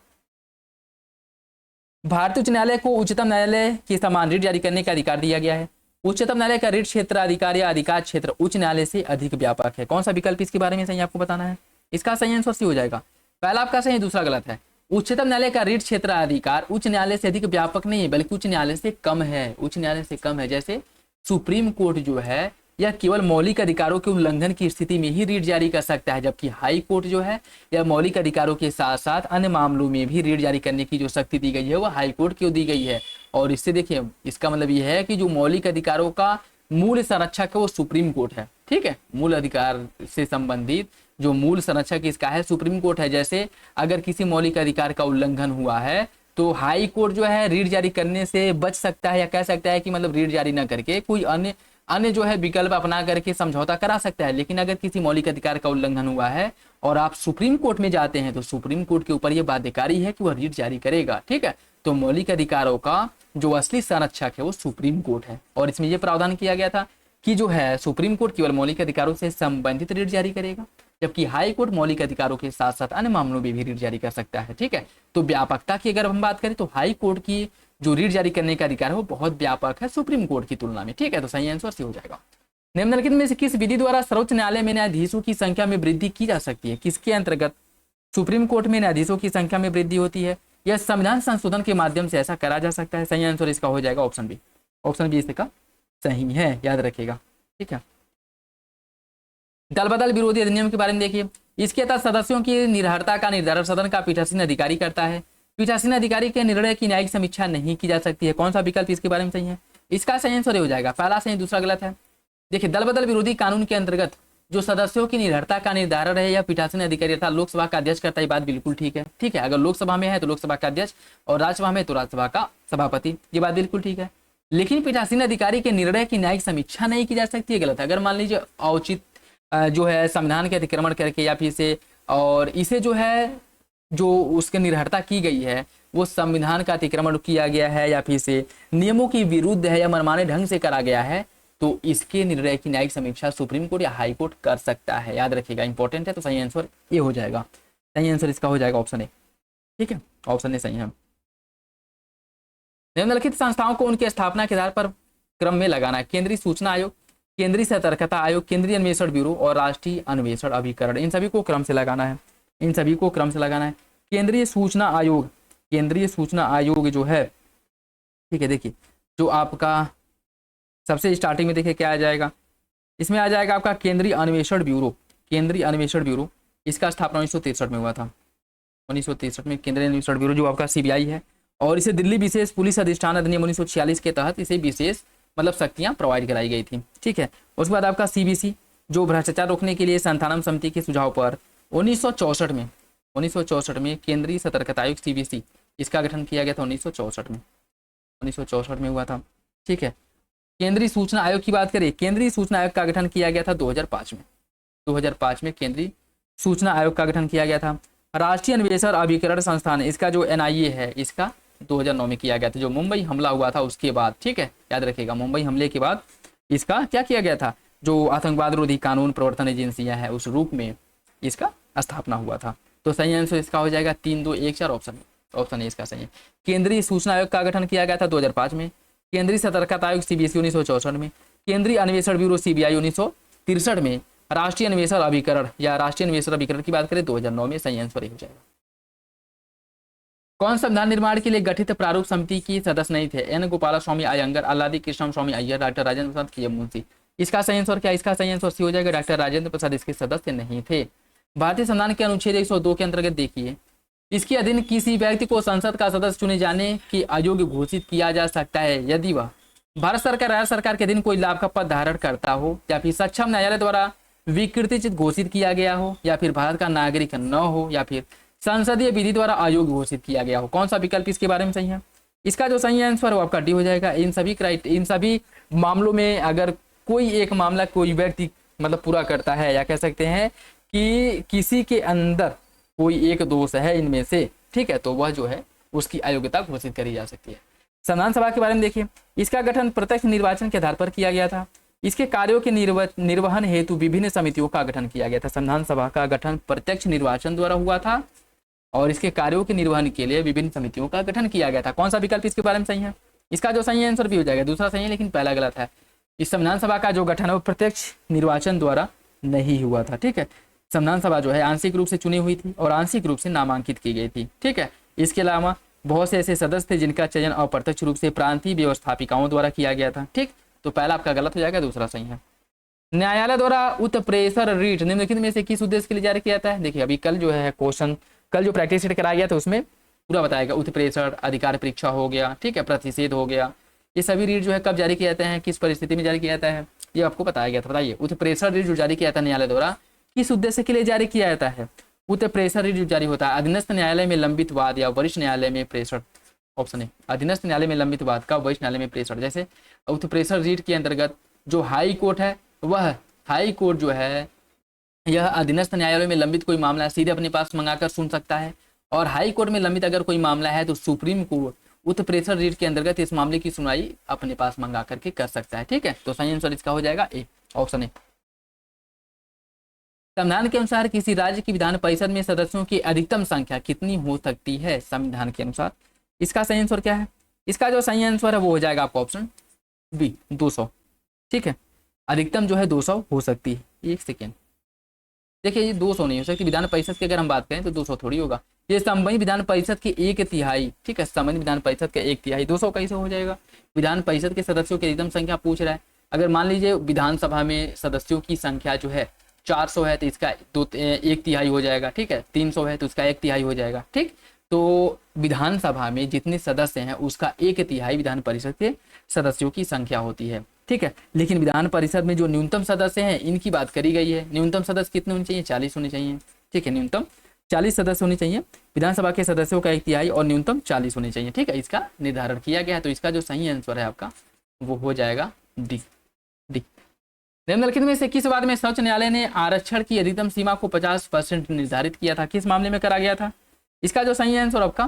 भारतीय उच्च न्यायालय को उच्चतम न्यायालय के समान रिट जारी करने का अधिकार दिया गया है। उच्चतम न्यायालय का रिट क्षेत्र अधिकार या अधिकार क्षेत्र उच्च न्यायालय से अधिक व्यापक है। कौन सा विकल्प इसके बारे में सही आपको बताना है? इसका सही आंसर सी हो जाएगा, पहला आपका सही, दूसरा गलत है। उच्चतम न्यायालय का रिट क्षेत्र अधिकार उच्च न्यायालय से अधिक व्यापक नहीं है बल्कि उच्च न्यायालय से कम है, उच्च न्यायालय से कम है। जैसे सुप्रीम कोर्ट जो है यह केवल मौलिक अधिकारों के उल्लंघन की स्थिति में ही रिट जारी कर सकता है, जबकि हाई कोर्ट जो है यह मौलिक अधिकारों के साथ साथ अन्य मामलों में भी रिट जारी करने की जो शक्ति दी गई है वह हाई कोर्ट को दी गई है। और इससे देखिए इसका मतलब यह है कि जो मौलिक अधिकारों का मूल संरक्षक है वो सुप्रीम कोर्ट है, ठीक है। मूल अधिकार से संबंधित जो मूल संरक्षक इसका है सुप्रीम कोर्ट है। जैसे अगर किसी मौलिक अधिकार का उल्लंघन हुआ है तो हाई कोर्ट जो है रिट जारी करने से बच सकता है या कह सकता है कि मतलब रिट जारी न करके कोई अन्य जो है विकल्प अपना करके समझौता करा सकता है। लेकिन अगर किसी मौलिक अधिकार का उल्लंघन हुआ है और आप सुप्रीम कोर्ट में जाते हैं तो सुप्रीम कोर्ट के ऊपर यह बाध्यकारी है कि वह रिट जारी करेगा, ठीक है। तो मौलिक अधिकारों का जो असली संरक्षक है वो सुप्रीम कोर्ट है और इसमें यह प्रावधान किया गया था कि जो है सुप्रीम कोर्ट केवल मौलिक अधिकारों से संबंधित रिट जारी करेगा, जबकि हाई कोर्ट मौलिक अधिकारों के साथ साथ अन्य मामलों में भी रिट जारी कर सकता है, ठीक है। तो व्यापकता की अगर हम बात करें तो हाई कोर्ट की जो रिट जारी करने का अधिकार है वो बहुत व्यापक है सुप्रीम कोर्ट की तुलना में, ठीक है। तो सही आंसर सी हो जाएगा। निम्नलिखित में से किस विधि द्वारा सर्वोच्च न्यायालय में न्यायाधीशों की संख्या में वृद्धि की जा सकती है? किसके अंतर्गत सुप्रीम कोर्ट में न्यायाधीशों की संख्या में वृद्धि होती है? यह संविधान संशोधन के माध्यम से ऐसा करा जा सकता है। सही आंसर इसका हो जाएगा ऑप्शन बी, ऑप्शन बी इसका सही है, याद रखिएगा, ठीक है। दल बदल विरोधी अधिनियम के बारे में देखिए, इसके तहत सदस्यों की निर्भरता का निर्धारण सदन का पीठासीन अधिकारी करता है। पीठासीन अधिकारी के निर्णय की न्यायिक समीक्षा नहीं की जा सकती है। कौन सा विकल्प इसके बारे में सही है? इसका सही आंसर हो जाएगा पहला सही, दूसरा गलत है। देखिए, दल बदल विरोधी कानून के अंतर्गत जो सदस्यों की निर्भरता का निर्धारण है या पीठासीन अधिकारी अर्थात लोकसभा का अध्यक्ष करता है, ये बात बिल्कुल ठीक है। ठीक है, अगर लोकसभा में है तो लोकसभा का अध्यक्ष और राज्यसभा में तो राज्यसभा का सभापति, ये बात बिल्कुल ठीक है। लेकिन पीठासीन अधिकारी के निर्णय की न्यायिक समीक्षा नहीं की जा सकती है, गलत है। अगर मान लीजिए औचित जो है संविधान के अतिक्रमण करके या फिर से और इसे जो है जो उसके निर्भरता की गई है वो संविधान का अतिक्रमण किया गया है या फिर से नियमों की विरुद्ध है या मनमाने ढंग से करा गया है, तो इसके निर्णय की न्यायिक समीक्षा सुप्रीम कोर्ट या हाई कोर्ट कर सकता है। याद रखिएगा, इंपॉर्टेंट है। तो सही आंसर ये हो जाएगा, सही आंसर इसका हो जाएगा ऑप्शन ए। ठीक है, ऑप्शन ए सही है। निम्नलिखित संस्थाओं को उनके स्थापना के आधार पर क्रम में लगाना है। केंद्रीय सूचना आयोग, केंद्रीय सतर्कता आयोग, केंद्रीय अन्वेषण ब्यूरो और राष्ट्रीय अन्वेषण अभिकरण, इन सभी को क्रम से लगाना है। इन सभी को क्रम से लगाना है। केंद्रीय सूचना आयोग, केंद्रीय सूचना आयोग जो है, ठीक है, देखिए जो आपका सबसे स्टार्टिंग में देखिए क्या आ जाएगा, इसमें आ जाएगा आपका केंद्रीय अन्वेषण ब्यूरो। केंद्रीय अन्वेषण ब्यूरो इसका स्थापना 1963 में हुआ था। 1963 में केंद्रीय अन्वेषण ब्यूरो जो आपका सीबीआई है, और इसे दिल्ली विशेष पुलिस अधिष्ठान अधिनियम 1946 के तहत इसे विशेष मतलब शक्तियां प्रोवाइड कराई गई थी। ठीक है, उसके बाद आपका सीबीसी जो भ्रष्टाचार रोकने के लिए संथानम समिति के सुझाव पर 1964 में केंद्रीय सतर्कता आयोग सीबीसी इसका गठन किया गया था। 1964 में हुआ था। ठीक है, केंद्रीय सूचना आयोग की बात करें, केंद्रीय सूचना आयोग का गठन किया गया था 2005 में। 2005 में केंद्रीय सूचना आयोग का गठन किया गया था। राष्ट्रीय अन्वेषण अभिकरण संस्थान, इसका जो एनआईए है, इसका 2009 में किया गया था, जो मुंबई हमला हुआ था उसके बाद। ठीक है, याद रखिएगा, मुंबई हमले के बाद इसका क्या किया गया था, जो आतंकवाद विरोधी कानून प्रवर्तन एजेंसियां हैं उस रूप में इसका स्थापना हुआ था। तो सही आंसर इसका हो जाएगा 3, 2, 1, 4 ऑप्शन है इसका सही है। केंद्रीय सूचना आयोग का गठन किया गया था 2005 में। केंद्रीय सतर्कता आयोग सीबीएसई 1964 में। केंद्रीय अन्वेषण ब्यूरो सीबीआई 1963 में। राष्ट्रीय अन्वेषण अभिकरण या राष्ट्रीय अन्वेषण अभिकरण की बात करें 2009 में। सही आंसर हो जाएगा। कौन संविधान निर्माण के लिए गठित प्रारूप समिति की सदस्य नहीं थे? एन गोपालस्वामी अयंगर, अल्लादी कृष्ण स्वामी अय्यर, डॉक्टर राजेंद्र प्रसाद के मुंशी। इसका सही आंसर क्या? इसका सही आंसर सी हो जाएगा, डॉक्टर राजेंद्र प्रसाद इसके सदस्य नहीं थे। भारतीय संविधान के अनुच्छेद 102 के अंतर्गत देखिए, इसके अधीन किसी व्यक्ति को संसद का सदस्य चुने जाने के अयोग्य घोषित किया जा सकता है यदि वह भारत सरकार, राज्य सरकार के अधीन कोई लाभ का पद धारण करता हो, या फिर सक्षम न्यायालय द्वारा विकृतिचित घोषित किया गया हो, या फिर भारत का नागरिक न हो, या फिर संसदीय विधि द्वारा अयोग्य घोषित किया गया हो। कौन सा विकल्प इसके बारे में सही है? इसका जो सही आंसर हो आपका डी हो जाएगा। इन सभी मामलों में अगर कोई एक मामला कोई व्यक्ति मतलब पूरा करता है, या कह सकते हैं कि किसी के अंदर कोई एक दोष है इनमें से, ठीक है, तो वह जो है उसकी अयोग्यता घोषित करी जा सकती है। संविधान सभा के बारे में देखिए, इसका गठन प्रत्यक्ष निर्वाचन के आधार पर किया गया था। इसके कार्यों के निर्वहन हेतु विभिन्न समितियों का गठन किया गया था। संविधान सभा का गठन प्रत्यक्ष निर्वाचन द्वारा हुआ था और इसके कार्यों के निर्वहन के लिए विभिन्न समितियों का गठन किया गया था। कौन सा विकल्प इसके बारे में सही है? इसका जो सही आंसर भी हो जाएगा, दूसरा सही है लेकिन पहला गलत है। इस संविधान सभा का जो गठन है वो प्रत्यक्ष निर्वाचन द्वारा नहीं हुआ था। ठीक है, संविधान सभा जो है आंशिक रूप से चुनी हुई थी और आंशिक रूप से नामांकित की गई थी। ठीक है, इसके अलावा बहुत से ऐसे सदस्य थे जिनका चयन अप्रत्यक्ष रूप से प्रांतीय व्यवस्थापिकाओं द्वारा किया गया था। ठीक, तो पहला आपका गलत हो जाएगा, दूसरा सही है। न्यायालय द्वारा उत्प्रेषर रीट निम्नलिखित में से किस उद्देश्य के लिए जारी किया जाता है? देखिए, अभी कल जो है क्वेश्चन, कल जो प्रैक्टिस सेट कराया गया था उसमें पूरा बताएगा। उत्प्रेषण, अधिकार परीक्षा हो गया, ठीक है, प्रतिषेध हो गया, ये सभी रीट जो है कब जारी किया जाते हैं, किस परिस्थिति में जारी किया जाता है, ये आपको बताया गया था। बताइए, उत्प्रेषण रीट जो जारी किया जाता है न्यायालय द्वारा किस उद्देश्य के लिए जारी किया जाता है? उत्प्रेषण रीट जो जारी होता है अधीनस्थ न्यायालय में लंबित वाद या वरिष्ठ न्यायालय में प्रेषण। ऑप्शन है, अधीनस्थ न्यायालय में लंबित वाद का वरिष्ठ न्यायालय में प्रेषण। जैसे उत्प्रेषण रीट के अंतर्गत जो हाई कोर्ट है, वह हाई कोर्ट जो है यह अधीनस्थ न्यायालय में लंबित कोई मामला सीधे अपने पास मंगाकर सुन सकता है, और हाई कोर्ट में लंबित अगर कोई मामला है तो सुप्रीम कोर्ट उत्प्रेषण रीट के अंतर्गत इस मामले की सुनवाई अपने पास मंगा करके कर सकता है। ठीक है, तो सही आंसर इसका हो जाएगा ए, ऑप्शन ए। संविधान के अनुसार किसी राज्य की विधान परिषद में सदस्यों की अधिकतम संख्या कितनी हो सकती है? संविधान के अनुसार इसका सही आंसर क्या है? इसका जो सही आंसर है वो हो जाएगा आपका ऑप्शन बी, 200। ठीक है, अधिकतम जो है 200 हो सकती है। एक सेकेंड, देखिए ये 200 नहीं हो सकती। विधान परिषद की अगर हम बात करें तो 200 थोड़ी होगा, ये संबंधित विधान परिषद की 1/3। ठीक है, संबंधित विधान परिषद के 1/3, 200 कैसे हो जाएगा? विधान परिषद के सदस्यों की अधिकतम संख्या पूछ रहा है। अगर मान लीजिए विधानसभा में सदस्यों की संख्या जो है 400 है तो इसका 1/3 हो जाएगा। ठीक है, 300 है तो इसका 1/3 हो जाएगा। ठीक, तो विधानसभा में जितने सदस्य हैं उसका 1/3 विधान परिषद के सदस्यों की संख्या होती है, ठीक है। लेकिन विधान परिषद में जो न्यूनतम सदस्य हैं इनकी बात करी गई है। न्यूनतम सदस्य कितने होने चाहिए? 40 होने चाहिए, ठीक है। न्यूनतम 40 सदस्य होने चाहिए विधानसभा के सदस्यों का 1/3 और न्यूनतम 40 होने चाहिए, ठीक है। इसका निर्धारण किया गया है। तो इसका जो सही आंसर है आपका वो हो जाएगा डी। निम्नलिखित में से किस बात में सर्वोच्च न्यायालय ने आरक्षण की अधिकतम सीमा को 50% निर्धारित किया था? किस मामले में करा गया था? इसका जो सही आंसर आपका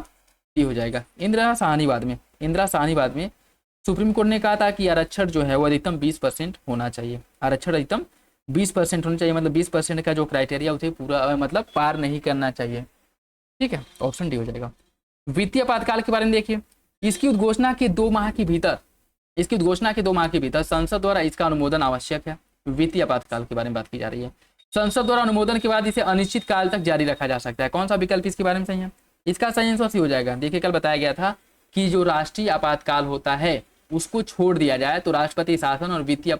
डी हो जाएगा। इंदिरा साहनीवाद में सुप्रीम कोर्ट ने कहा था कि आरक्षण जो है वो अधिकतम 20% होना चाहिए। आरक्षण अधिकतम 20% होना चाहिए, मतलब 20% का जो क्राइटेरिया उसे पूरा मतलब पार नहीं करना चाहिए, ठीक है। ऑप्शन डी हो जाएगा। वित्तीय आपातकाल के बारे में देखिए, इसकी उद्घोषणा के 2 माह के भीतर संसद द्वारा इसका अनुमोदन आवश्यक है। वित्तीय आपातकाल के बारे में बात की जा रही है। संसद द्वारा अनुमोदन के बाद इसे अनिश्चित काल तक जारी रखा जा सकता है। कौन सा विकल्प इसके बारे में सही है? इसका सही आंसर सी हो जाएगा। देखिए कल बताया गया था कि जो राष्ट्रीय आपातकाल होता है उसको छोड़ दिया जाए तो राष्ट्रपति शासन और वित्तीय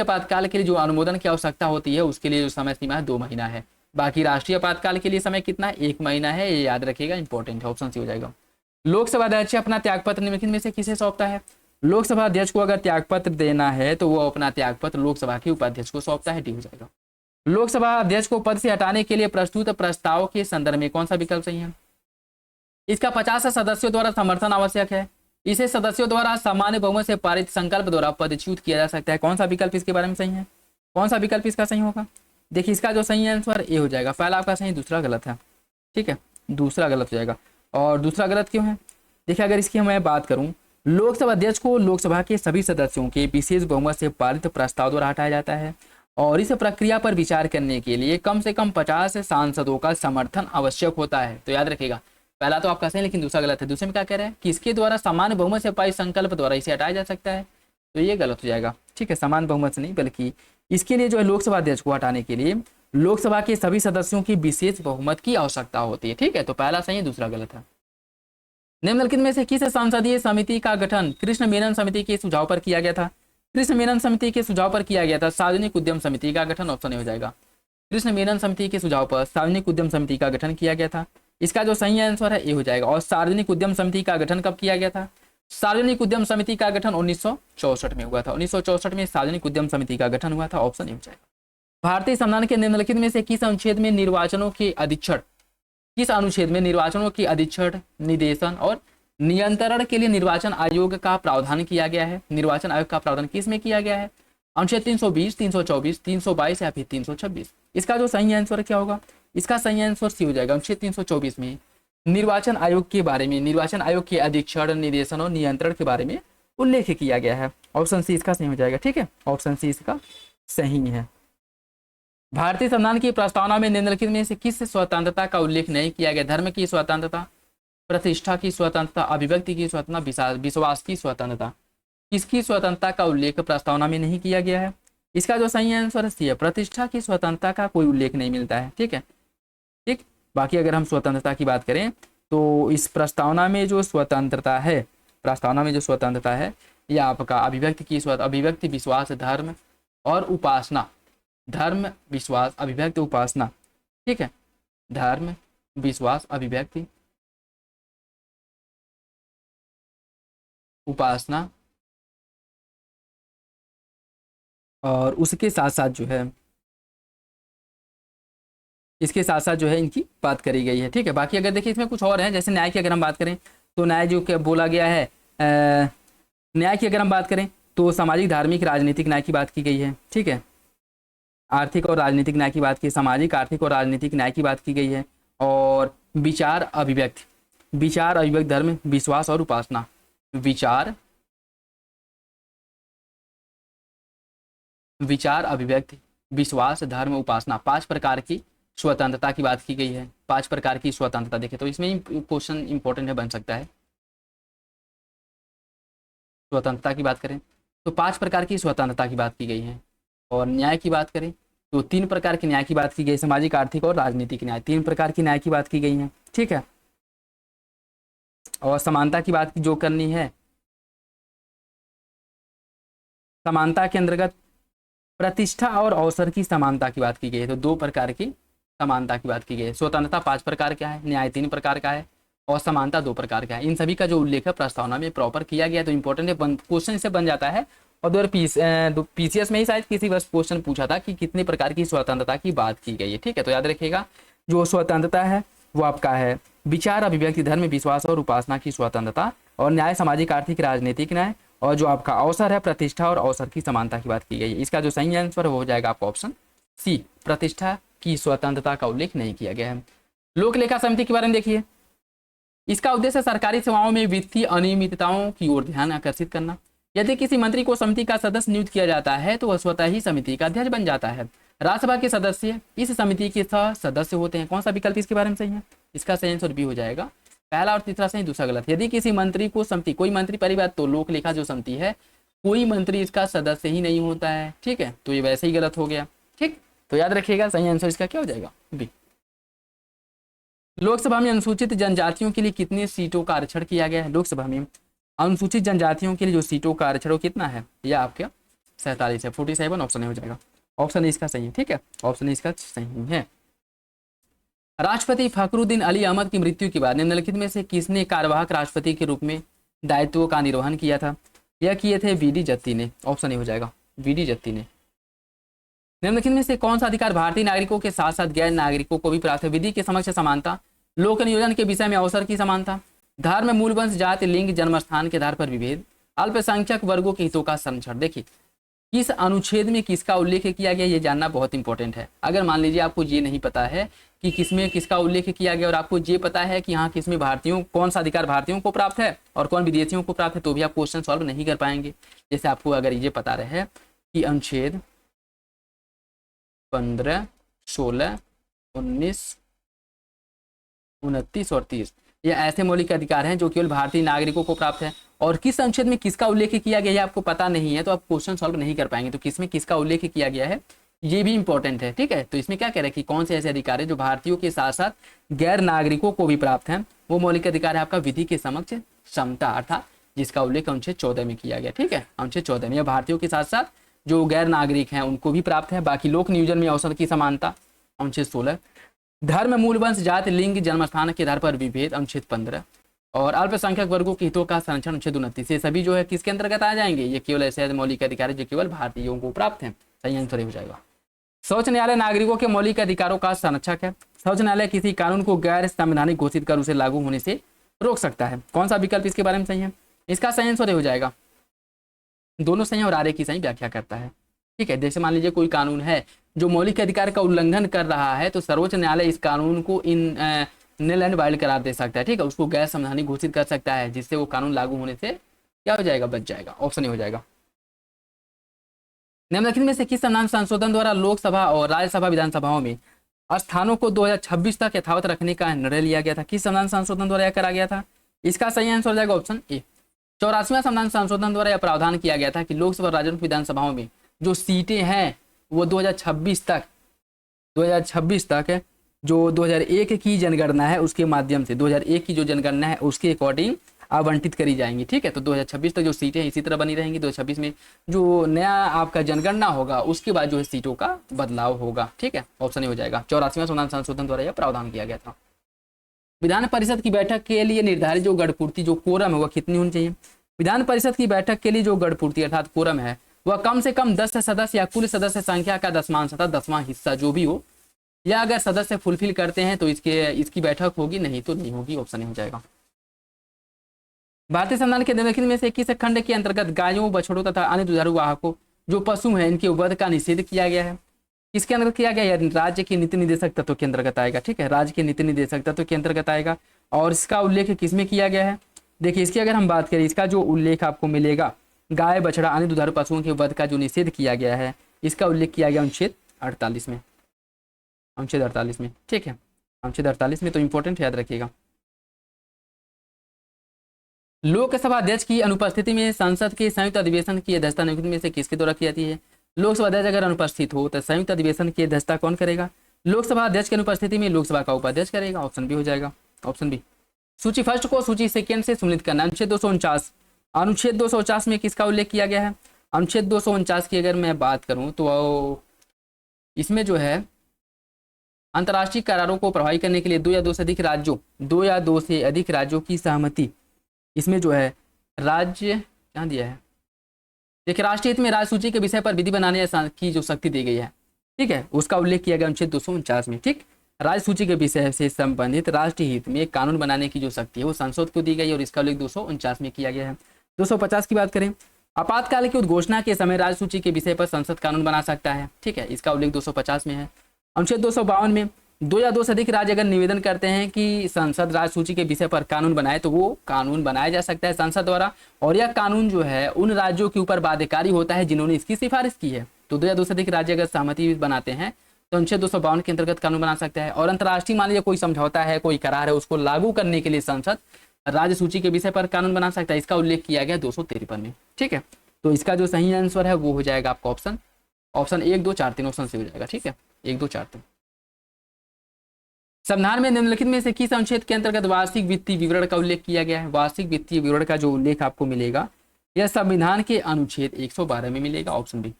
आपातकाल के लिए जो अनुमोदन की आवश्यकता होती है उसके लिए जो समय सीमा है 2 महीना है। बाकी राष्ट्रीय आपातकाल के लिए समय कितना है? 1 महीना है, ये याद रखिएगा, इंपॉर्टेंट है। ऑप्शन सी हो जाएगा। लोकसभा अध्यक्ष अपना त्यागपत्र निम्नलिखित में से किसे सौंपता है? लोकसभा अध्यक्ष को अगर त्यागपत्र देना है तो वो अपना त्यागपत्र लोकसभा के उपाध्यक्ष को सौंपता है, डी हो जाएगा। लोकसभा अध्यक्ष को पद से हटाने के लिए प्रस्तुत प्रस्ताव के संदर्भ में कौन सा विकल्प सही है? इसका 50 सदस्यों द्वारा समर्थन आवश्यक है। इसे सदस्यों द्वारा सामान्य बहुमत से पारित संकल्प द्वारा पदच्युत किया जा सकता है। कौन सा विकल्प इसके बारे में सही है? कौन सा विकल्प इसका सही होगा? देखिए इसका जो सही आंसर ए हो जाएगा। पहला आपका सही, दूसरा गलत है, ठीक है। दूसरा गलत हो जाएगा। और दूसरा गलत क्यों है? देखिए अगर इसकी मैं बात करूं, लोकसभा अध्यक्ष को लोकसभा के सभी सदस्यों के विशेष बहुमत से पारित प्रस्ताव द्वारा हटाया जाता है और इस प्रक्रिया पर विचार करने के लिए कम से कम 50 सांसदों का समर्थन आवश्यक होता है। तो याद रखिएगा, पहला तो आपका सही लेकिन दूसरा गलत है। दूसरे में क्या कह रहे हैं कि इसके द्वारा सामान्य बहुमत से पारित संकल्प द्वारा इसे हटाया जा सकता है, तो ये गलत हो जाएगा, ठीक है। समान बहुमत से नहीं बल्कि इसके लिए जो है लोकसभा अध्यक्ष को हटाने के लिए लोकसभा के सभी सदस्यों की विशेष बहुमत की आवश्यकता होती है, ठीक है। तो पहला सही है, दूसरा गलत है। निम्नलिखित में से किस संसदीय समिति का गठन कृष्ण मेनन समिति के सुझाव पर किया गया था? कृष्ण मेनन समिति के सुझाव पर किया गया था सार्वजनिक उद्यम समिति का गठन। ऑप्शन ए हो जाएगा। कृष्ण मेनन समिति के सुझाव पर सार्वजनिक उद्यम समिति का गठन किया गया था। इसका जो सही आंसर है ए हो जाएगा। और सार्वजनिक उद्यम समिति का गठन कब किया गया था? सार्वजनिक उद्यम समिति का गठन 1964 में हुआ था। 1964 में सार्वजनिक उद्यम समिति का गठन हुआ था। ऑप्शन ए हो जाएगा। भारतीय संविधान के निम्नलिखित में से किस अनुच्छेद में निर्वाचनों के अधीक्षण निदेशन और नियंत्रण के लिए निर्वाचन आयोग का प्रावधान किया गया है? निर्वाचन आयोग का प्रावधान किस में किया गया है? अनुच्छेद 320, 324, 322 या फिर 326? इसका जो सही आंसर क्या होगा? इसका सही आंसर सी हो जाएगा। अनुच्छेद 324 में निर्वाचन आयोग के बारे में, निर्वाचन आयोग के अधीक्षण, निदेशन और नियंत्रण के बारे में उल्लेख किया गया है। ऑप्शन सी इसका सही हो जाएगा, ठीक है। ऑप्शन सी इसका सही है। भारतीय संविधान की प्रस्तावना में निम्नलिखित में से किस स्वतंत्रता का उल्लेख नहीं किया गया? धर्म की स्वतंत्रता, प्रतिष्ठा की स्वतंत्रता, अभिव्यक्ति की स्वतंत्रता, विश्वास की स्वतंत्रता, किसकी स्वतंत्रता का उल्लेख प्रस्तावना में नहीं किया गया है? इसका जो सही आंसर है प्रतिष्ठा की स्वतंत्रता का कोई उल्लेख नहीं मिलता है, ठीक है। ठीक, बाकी अगर हम स्वतंत्रता की बात करें तो इस प्रस्तावना में जो स्वतंत्रता है, यह आपका अभिव्यक्ति, विश्वास, धर्म और उपासना, धर्म, विश्वास, अभिव्यक्ति, उपासना, ठीक है। धर्म, विश्वास, अभिव्यक्ति, उपासना और उसके साथ साथ जो है इसके साथ साथ जो है इनकी बात करी गई है, ठीक है। बाकी अगर देखिए इसमें कुछ और है, जैसे न्याय की अगर हम बात करें तो न्याय जो क्या बोला गया है, न्याय की अगर हम बात करें तो सामाजिक, धार्मिक, राजनीतिक न्याय की बात की गई है, ठीक है। आर्थिक और राजनीतिक न्याय की बात की, सामाजिक, आर्थिक और राजनीतिक न्याय की बात की गई है। और विचार, अभिव्यक्ति, धर्म, विश्वास और उपासना, विचार, अभिव्यक्ति, विश्वास, धर्म, उपासना, 5 प्रकार की स्वतंत्रता की बात की गई है। 5 प्रकार की स्वतंत्रता देखें तो इसमें क्वेश्चन इंपॉर्टेंट है, बन सकता है। स्वतंत्रता की बात करें तो 5 प्रकार की स्वतंत्रता की बात की गई है। और न्याय की बात करें तो 3 प्रकार के न्याय की बात की गई, सामाजिक, आर्थिक और राजनीतिक न्याय, 3 प्रकार की न्याय की बात की गई है, ठीक है। और समानता की बात जो करनी है, समानता के अंतर्गत प्रतिष्ठा और अवसर की समानता की बात की गई है। तो 2 प्रकार की समानता की बात की गई है। स्वतंत्रता 5 प्रकार का है, न्याय 3 प्रकार का है और समानता 2 प्रकार का है। इन सभी का जो उल्लेख है प्रस्तावना में प्रॉपर किया गया है, तो इंपॉर्टेंट है, क्वेश्चन इससे बन जाता है। और 2000 पीसीएस में ही शायद किसी वर्ष क्वेश्चन पूछा था कि कितने प्रकार की स्वतंत्रता की बात की गई है। ठीक है, तो याद रखिएगा जो स्वतंत्रता है वो आपका है विचार, अभिव्यक्ति, धर्म, विश्वास और उपासना की स्वतंत्रता, और न्याय सामाजिक, आर्थिक, राजनीतिक न्याय, और जो आपका अवसर है प्रतिष्ठा और अवसर की समानता की बात की गई है। इसका जो सही आंसर वो हो जाएगा आपका ऑप्शन सी, प्रतिष्ठा की स्वतंत्रता का उल्लेख नहीं किया गया है। लोक लेखा समिति के बारे में देखिए, इसका उद्देश्य सरकारी सेवाओं में वित्तीय अनियमितताओं की ओर ध्यान आकर्षित करना। यदि किसी मंत्री को समिति का सदस्य नियुक्त किया जाता है तो वह स्वतः ही समिति का अध्यक्ष बन जाता है। राज्यसभा के सदस्य इस समिति के सदस्य होते हैं। कौन सा विकल्प इसके बारे में सही है? इसका सही आंसर बी हो जाएगा। पहला और तीसरा सही, दूसरा गलत। यदि किसी मंत्री को समिति, कोई मंत्री पहली बात तो लोक लेखा जो समिति है कोई मंत्री इसका सदस्य ही नहीं होता है। ठीक है, तो ये वैसे ही गलत हो गया। ठीक, तो याद रखिएगा सही आंसर इसका क्या हो जाएगा? बी। लोकसभा में अनुसूचित जनजातियों के लिए कितनी सीटों का आरक्षण किया गया है? लोकसभा में अनुसूचित जनजातियों के लिए जो सीटों का आरक्षण वो कितना है? यह आपके 47 है, 47 ऑप्शन ए हो जाएगा। ऑप्शन इसका सही है। ठीक है, ऑप्शन इसका सही है। राष्ट्रपति फखरुद्दीन अली अहमद की मृत्यु के बाद निम्नलिखित में से किसने कार्यवाहक राष्ट्रपति के रूप में दायित्वों का निर्वहन किया था? यह किए थे वीडी जत्ती ने। ऑप्शन ए हो जाएगा, वीडी जत्ती ने। निम्नलिखित में से कौन सा अधिकार भारतीय नागरिकों के साथ साथ गैर नागरिकों को भी प्राप्त है? विधि के समक्ष समानता, लोक नियोजन के विषय में अवसर की समानता, धर्म, मूल वंश, जाति, लिंग, जन्मस्थान के आधार पर विभेद, अल्पसंख्यक वर्गों के हितों का संरक्षण। देखिए किस अनुच्छेद में किसका उल्लेख किया गया ये जानना बहुत इंपॉर्टेंट है। अगर मान लीजिए आपको ये नहीं पता है कि किसमें किसका उल्लेख किया गया और आपको ये पता है कि हाँ किसमें भारतीयों, कौन सा अधिकार भारतीयों को प्राप्त है और कौन विदेशियों को प्राप्त है, तो भी आप क्वेश्चन सॉल्व नहीं कर पाएंगे। जैसे आपको अगर ये पता रहे कि अनुच्छेद 15, 16, 19, 29 और 30 ये ऐसे मौलिक अधिकार हैं जो केवल भारतीय नागरिकों को प्राप्त है, और किस अनुच्छेद में किसका उल्लेख किया गया है आपको पता नहीं है तो आप क्वेश्चन सॉल्व नहीं कर पाएंगे। तो किसमें किसका उल्लेख किया गया है ये भी इंपॉर्टेंट है। ठीक है, तो इसमें क्या कह रहे हैं कि कौन से ऐसे अधिकार है जो भारतीयों के साथ साथ गैर नागरिकों को भी प्राप्त है। वो मौलिक अधिकार है आपका विधि के समक्ष समता, अर्थात जिसका उल्लेख अनुच्छेद 14 में किया गया। ठीक है, अनुच्छेद 14 में भारतीयों के साथ साथ जो गैर नागरिक हैं उनको भी प्राप्त है। बाकी लोक नियोजन में अवसर की समानता अनुच्छेद 16, धर्म, मूल वंश, जाति, लिंग, जन्मस्थान के आधार पर विभेद अनुच्छेद 15, और अल्पसंख्यक वर्गों के हितों का संरक्षण अनुच्छेद 29। ये सभी जो है किसके अंतर्गत आ जाएंगे? ये केवल ऐसे मौलिक अधिकार है जो केवल भारतीयों को प्राप्त है। सही आंसर हो जाएगा। सर्वोच्च न्यायालय नागरिकों के मौलिक अधिकारों का संरक्षक है। सर्वोच्च न्यायालय किसी कानून को गैर संवैधानिक घोषित कर उसे लागू होने से रोक सकता है। कौन सा विकल्प इसके बारे में सही है? इसका सही आंसर हो जाएगा, दोनों सही और आरे की सही व्याख्या करता है। ठीक है, जैसे मान लीजिए कोई कानून है जो मौलिक अधिकार का उल्लंघन कर रहा है तो सर्वोच्च न्यायालय इस कानून को नल एंड वाइल्ड करार दे सकता है। ठीक है, उसको गैर संवैधानिक घोषित कर सकता है जिससे वो कानून लागू होने से क्या हो जाएगा? बच जाएगा। ऑप्शन ए हो जाएगा। निम्नलिखित में से किस संविधान संशोधन द्वारा लोकसभा और राज्यसभा विधानसभाओं में स्थानों को 2026 तक यथावत रखने का निर्णय लिया गया था? किस संविधान संशोधन द्वारा यह करा गया था? इसका सही आंसर हो जाएगा ऑप्शन ए। 84वां संविधान संशोधन द्वारा यह प्रावधान किया गया था कि लोकसभा और राज्य विधानसभाओं में जो सीटें हैं वो 2026 तक जो 2001 की जनगणना है उसके माध्यम से 2001 की जो जनगणना है उसके अकॉर्डिंग आवंटित करी जाएंगी। ठीक है, तो 2026 तक जो सीटें इसी तरह बनी रहेंगी। 2026 में जो नया आपका जनगणना होगा उसके बाद जो है सीटों का बदलाव होगा। ठीक है, ऑप्शन ए हो जाएगा। 84वां संविधान संशोधन द्वारा यह प्रावधान किया गया था। विधान परिषद की बैठक के लिए निर्धारित जो गढ़पूर्ति जो कोरम है वह कितनी होनी चाहिए? विधान परिषद की बैठक के लिए जो गढ़पूर्ति अर्थात कोरम है वह कम से कम 10 सदस्य या कुल सदस्य संख्या का 10वां हिस्सा जो भी हो, या अगर सदस्य फुलफिल करते हैं तो इसकी बैठक होगी, नहीं तो नहीं होगी। ऑप्शन ए हो जाएगा। भारतीय संविधान के निम्नलिखित में से किस खंड के अंतर्गत गायों, बछड़ों तथा अन्य दुधारू वाहकों जो पशु हैं इनके वध का निषेध किया गया है? किसके अंतर्गत किया गया है? राज्य के नीति निर्देशक तत्व के अंतर्गत आएगा। ठीक है, राज्य के नीति निर्देशक तत्व के अंतर्गत आएगा। और इसका उल्लेख किसमें किया गया है? देखिए इसकी अगर हम बात करें, इसका जो उल्लेख आपको मिलेगा गाय, बछड़ा, अन्य दुधारू पशुओं के वध का जो निषेध किया गया है इसका उल्लेख किया गया अनुच्छेद 48 में। अनुच्छेद 48 में। ठीक है, अनुच्छेद 48 में, तो इंपॉर्टेंट याद रखिएगा। लोकसभा अध्यक्ष की अनुपस्थिति में संसद के संयुक्त अधिवेशन की अध्यक्षता निम्नलिखित में से किसके द्वारा की जाती है? लोकसभा अध्यक्ष अगर अनुपस्थित हो तो संयुक्त अधिवेशन की अध्यक्षता कौन करेगा? लोकसभा अध्यक्ष की अनुपस्थिति में लोकसभा का उपाध्यक्ष करेगा। ऑप्शन बी हो जाएगा। Option B. सूची फर्स्ट को सूची सेकेंड से सम्मिलित करना। अनुच्छेद 249, अनुच्छेद 249 में किसका उल्लेख किया गया है? अनुच्छेद 249 की अगर मैं बात करूं तो इसमें जो है अंतर्राष्ट्रीय करारों को प्रभावी करने के लिए दो या दो से अधिक राज्यों की सहमति। इसमें जो है राज्य क्या दिया है, देखिए राष्ट्रीय हित में राज्य सूची के विषय पर विधि बनाने की जो शक्ति दी गई है, ठीक है, उसका उल्लेख किया गया अनुच्छेद 249 में। ठीक, राज्य सूची के विषय से संबंधित राष्ट्रीय हित में कानून बनाने की जो शक्ति है वो संसद को दी गई और इसका उल्लेख 249 में किया गया है। 250 की बात करें, आपातकाल की उद्घोषणा के समय राज्य सूची के विषय पर संसद कानून बना सकता है। ठीक है, इसका उल्लेख 250 में है। अनुच्छेद 252 में दो या दो से अधिक राज्य अगर निवेदन करते हैं कि संसद राज्य सूची के विषय पर कानून बनाए तो वो कानून बनाया जा सकता है संसद द्वारा, और यह कानून जो है उन राज्यों के ऊपर बाध्यकारी होता है जिन्होंने इसकी सिफारिश की है। तो दो या दो से अधिक राज्य अगर सहमति बनाते हैं तो अनुच्छेद 252 के अंतर्गत कानून बना सकता है। और अंतर्राष्ट्रीय मान लीजिए कोई समझौता है, कोई करार है, उसको लागू करने के लिए संसद राज्य सूची के विषय पर कानून बना सकता है। इसका उल्लेख किया गया 253 में। ठीक है, तो इसका जो सही आंसर है वो हो जाएगा आपका ऑप्शन 1, 2, 4, 3 ऑप्शन से हो जाएगा। ठीक है, 1, 2, 4, 3। संविधान में निम्नलिखित में से किस अनुच्छेद के अंतर्गत वार्षिक वित्तीय विवरण का उल्लेख किया गया है? वार्षिक वित्तीय विवरण का जो उल्लेख आपको मिलेगा यह संविधान के अनुच्छेद 112 में मिलेगा, ऑप्शन बी।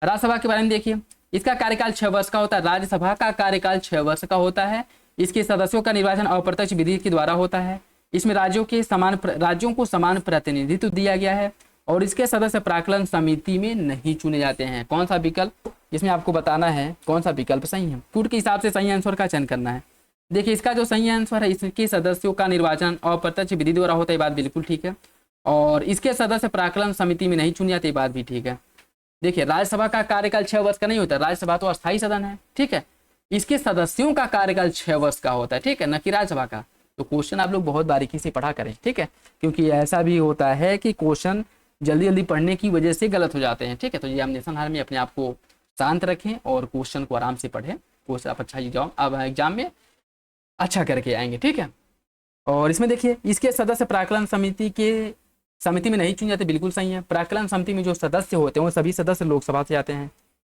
राज्यसभा के बारे में देखिए, इसका कार्यकाल 6 वर्ष का होता है। राज्यसभा का कार्यकाल 6 वर्ष का होता है। इसके सदस्यों का निर्वाचन अप्रत्यक्ष विधि के द्वारा होता है। इसमें राज्यों को समान प्रतिनिधित्व दिया गया है और इसके सदस्य प्राक्कलन समिति में नहीं चुने जाते हैं। कौन सा विकल्प, इसमें आपको बताना है कौन सा विकल्प सही है। कूट के हिसाब से सही आंसर का चयन करना है। देखिए इसका जो सही आंसर है, इसके सदस्यों का निर्वाचन अप्रत्यक्ष विधि द्वारा होता है, बात बिल्कुल ठीक है। और इसके सदस्य प्राक्कलन समिति में नहीं चुने जाते, बात भी ठीक है। देखिए राज्यसभा का कार्यकाल 6 वर्ष का नहीं होता, राज्यसभा तो अस्थायी सदन है। ठीक है, इसके सदस्यों का कार्यकाल 6 वर्ष का होता है। ठीक है, न कि राज्यसभा का। तो क्वेश्चन आप लोग बहुत बारीकी से पढ़ा करें। ठीक है, क्योंकि ऐसा भी होता है कि क्वेश्चन जल्दी जल्दी पढ़ने की वजह से गलत हो जाते हैं। ठीक है, तो एग्जामिनेशन हॉल में अपने आप को शांत रखें और क्वेश्चन को आराम से पढ़ें। क्वेश्चन आप अच्छा एग्जाम में अच्छा करके आएंगे। ठीक है, और इसमें देखिए इसके सदस्य प्राक्कलन समिति में नहीं चुने जाते, बिल्कुल सही है। प्राक्कलन समिति में जो सदस्य होते हैं वो सभी सदस्य लोकसभा से आते हैं।